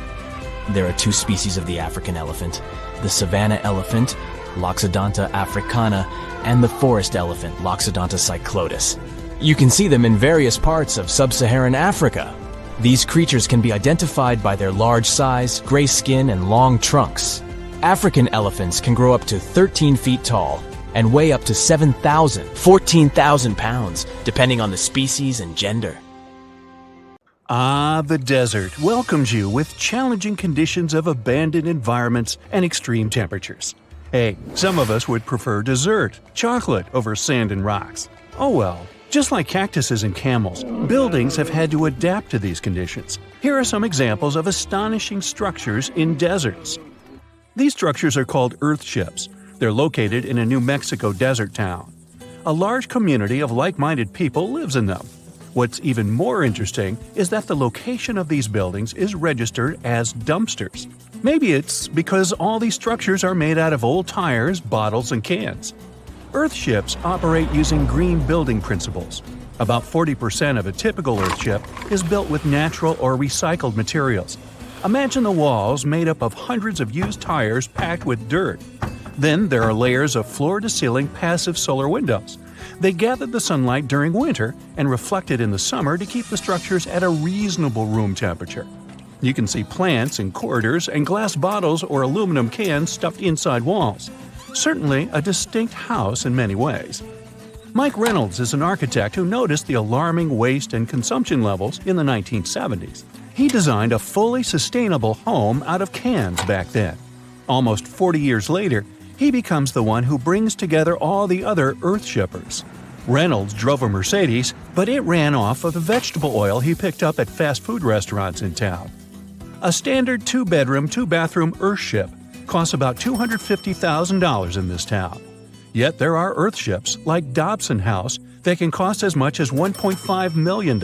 There are two species of the African elephant, the savanna elephant, Loxodonta africana, and the forest elephant, Loxodonta cyclotis. You can see them in various parts of sub-Saharan Africa. These creatures can be identified by their large size, gray skin, and long trunks. African elephants can grow up to 13 feet tall and weigh up to 14,000 pounds, depending on the species and gender. Ah, the desert welcomes you with challenging conditions of abandoned environments and extreme temperatures. Hey, some of us would prefer dessert, chocolate, over sand and rocks. Oh well, just like cactuses and camels, buildings have had to adapt to these conditions. Here are some examples of astonishing structures in deserts. These structures are called earthships. They're located in a New Mexico desert town. A large community of like-minded people lives in them. What's even more interesting is that the location of these buildings is registered as dumpsters. Maybe it's because all these structures are made out of old tires, bottles, and cans. Earthships operate using green building principles. About 40% of a typical earthship is built with natural or recycled materials. Imagine the walls made up of hundreds of used tires packed with dirt. Then there are layers of floor-to-ceiling passive solar windows. They gather the sunlight during winter and reflect it in the summer to keep the structures at a reasonable room temperature. You can see plants in corridors and glass bottles or aluminum cans stuffed inside walls. Certainly a distinct house in many ways. Mike Reynolds is an architect who noticed the alarming waste and consumption levels in the 1970s. He designed a fully sustainable home out of cans back then. Almost 40 years later, he becomes the one who brings together all the other earthshippers. Reynolds drove a Mercedes, but it ran off of the vegetable oil he picked up at fast food restaurants in town. A standard 2-bedroom, 2-bathroom earthship costs about $250,000 in this town. Yet there are earthships like Dobson House that can cost as much as $1.5 million.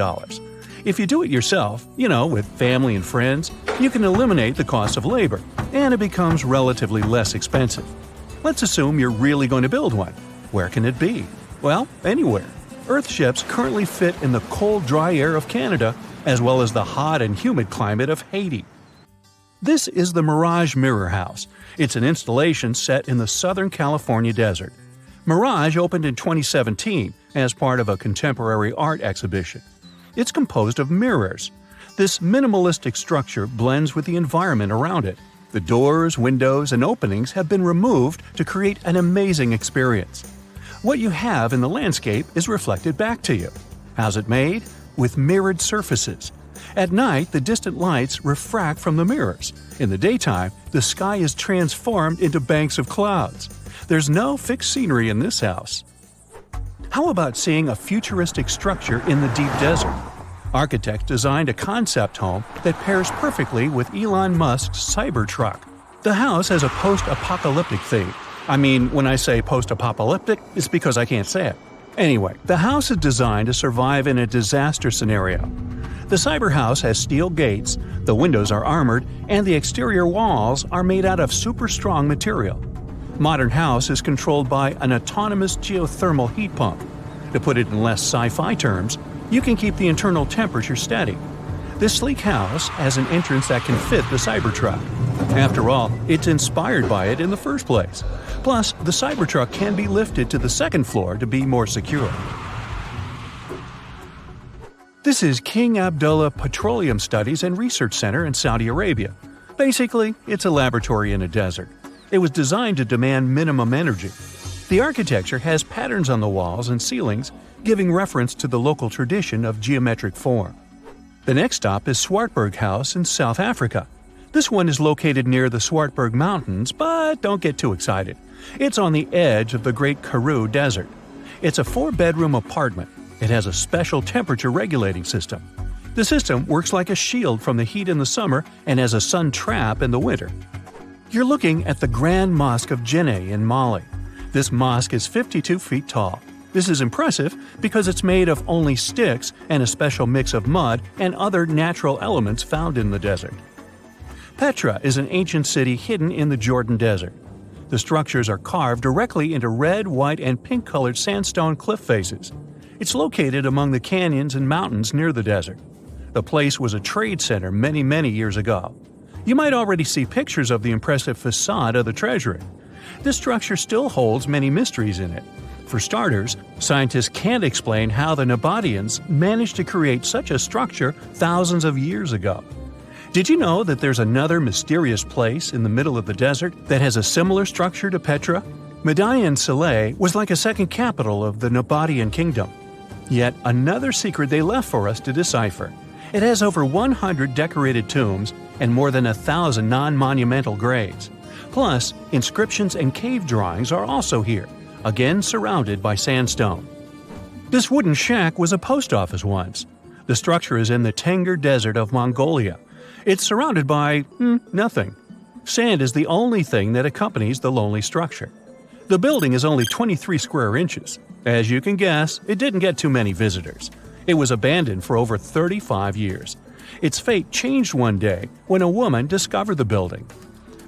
If you do it yourself, with family and friends, you can eliminate the cost of labor, and it becomes relatively less expensive. Let's assume you're really going to build one. Where can it be? Well, anywhere. Earthships currently fit in the cold, dry air of Canada, as well as the hot and humid climate of Haiti. This is the Mirage Mirror House. It's an installation set in the Southern California desert. Mirage opened in 2017 as part of a contemporary art exhibition. It's composed of mirrors. This minimalistic structure blends with the environment around it. The doors, windows, and openings have been removed to create an amazing experience. What you have in the landscape is reflected back to you. How's it made? With mirrored surfaces. At night, the distant lights refract from the mirrors. In the daytime, the sky is transformed into banks of clouds. There's no fixed scenery in this house. How about seeing a futuristic structure in the deep desert? Architects designed a concept home that pairs perfectly with Elon Musk's Cybertruck. The house has a post-apocalyptic theme. I mean, when I say post-apocalyptic, it's because I can't say it. Anyway, the house is designed to survive in a disaster scenario. The Cyber House has steel gates, the windows are armored, and the exterior walls are made out of super strong material. Modern house is controlled by an autonomous geothermal heat pump. To put it in less sci-fi terms, you can keep the internal temperature steady. This sleek house has an entrance that can fit the Cybertruck. After all, it's inspired by it in the first place. Plus, the Cybertruck can be lifted to the second floor to be more secure. This is King Abdullah Petroleum Studies and Research Center in Saudi Arabia. Basically, it's a laboratory in a desert. It was designed to demand minimum energy. The architecture has patterns on the walls and ceilings, giving reference to the local tradition of geometric form. The next stop is Swartberg House in South Africa. This one is located near the Swartberg Mountains, but don't get too excited. It's on the edge of the Great Karoo Desert. It's a 4-bedroom apartment. It has a special temperature regulating system. The system works like a shield from the heat in the summer and as a sun trap in the winter. You're looking at the Grand Mosque of Djenné in Mali. This mosque is 52 feet tall. This is impressive because it's made of only sticks and a special mix of mud and other natural elements found in the desert. Petra is an ancient city hidden in the Jordan Desert. The structures are carved directly into red, white, and pink-colored sandstone cliff faces. It's located among the canyons and mountains near the desert. The place was a trade center many years ago. You might already see pictures of the impressive facade of the treasury. This structure still holds many mysteries in it. For starters, scientists can't explain how the Nabateans managed to create such a structure thousands of years ago. Did you know that there's another mysterious place in the middle of the desert that has a similar structure to Petra? Madain Saleh was like a second capital of the Nabatean kingdom. Yet another secret they left for us to decipher. It has over 100 decorated tombs and more than 1,000 non-monumental graves. Plus, inscriptions and cave drawings are also here, again surrounded by sandstone. This wooden shack was a post office once. The structure is in the Tengger Desert of Mongolia. It's surrounded by nothing. Sand is the only thing that accompanies the lonely structure. The building is only 23 square inches. As you can guess, it didn't get too many visitors. It was abandoned for over 35 years. Its fate changed one day when a woman discovered the building.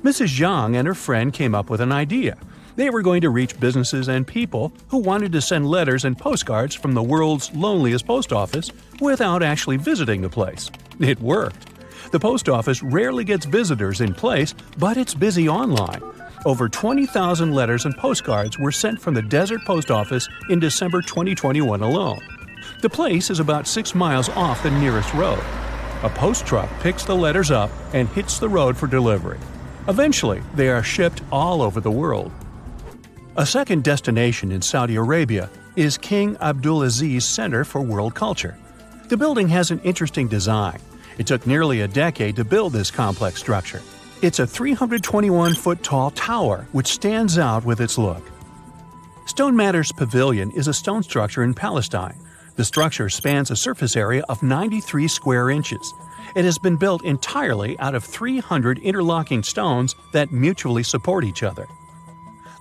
Mrs. Zhang and her friend came up with an idea. They were going to reach businesses and people who wanted to send letters and postcards from the world's loneliest post office without actually visiting the place. It worked. The post office rarely gets visitors in place, but it's busy online. Over 20,000 letters and postcards were sent from the Desert Post Office in December 2021 alone. The place is about 6 miles off the nearest road. A post truck picks the letters up and hits the road for delivery. Eventually, they are shipped all over the world. A second destination in Saudi Arabia is King Abdulaziz Center for World Culture. The building has an interesting design. It took nearly a decade to build this complex structure. It's a 321-foot-tall tower which stands out with its look. Stone Matters Pavilion is a stone structure in Palestine. The structure spans a surface area of 93 square inches. It has been built entirely out of 300 interlocking stones that mutually support each other.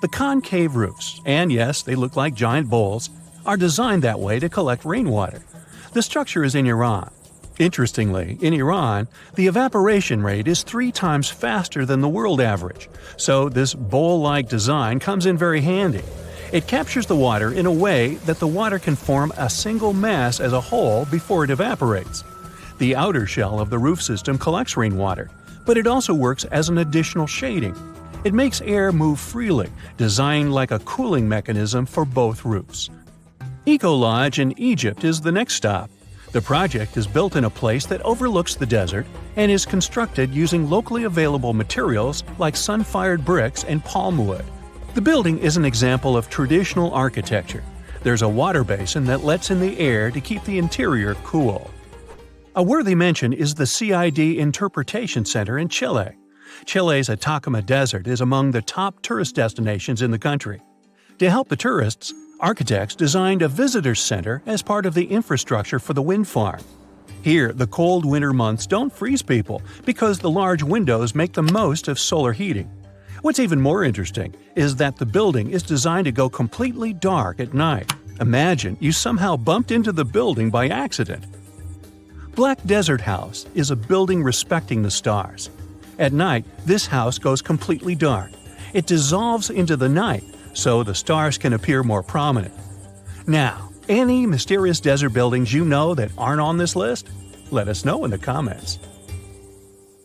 The concave roofs, and yes, they look like giant bowls, are designed that way to collect rainwater. The structure is in Iran. Interestingly, in Iran, the evaporation rate is 3 times faster than the world average, so this bowl-like design comes in very handy. It captures the water in a way that the water can form a single mass as a whole before it evaporates. The outer shell of the roof system collects rainwater, but it also works as an additional shading. It makes air move freely, designed like a cooling mechanism for both roofs. Eco Lodge in Egypt is the next stop. The project is built in a place that overlooks the desert and is constructed using locally available materials like sun-fired bricks and palm wood. The building is an example of traditional architecture. There's a water basin that lets in the air to keep the interior cool. A worthy mention is the CID Interpretation Center in Chile. Chile's Atacama Desert is among the top tourist destinations in the country. To help the tourists, architects designed a visitor center as part of the infrastructure for the wind farm. Here, the cold winter months don't freeze people because the large windows make the most of solar heating. What's even more interesting is that the building is designed to go completely dark at night. Imagine you somehow bumped into the building by accident. Black Desert House is a building respecting the stars. At night, this house goes completely dark. It dissolves into the night, so the stars can appear more prominent. Now, any mysterious desert buildings you know that aren't on this list? Let us know in the comments.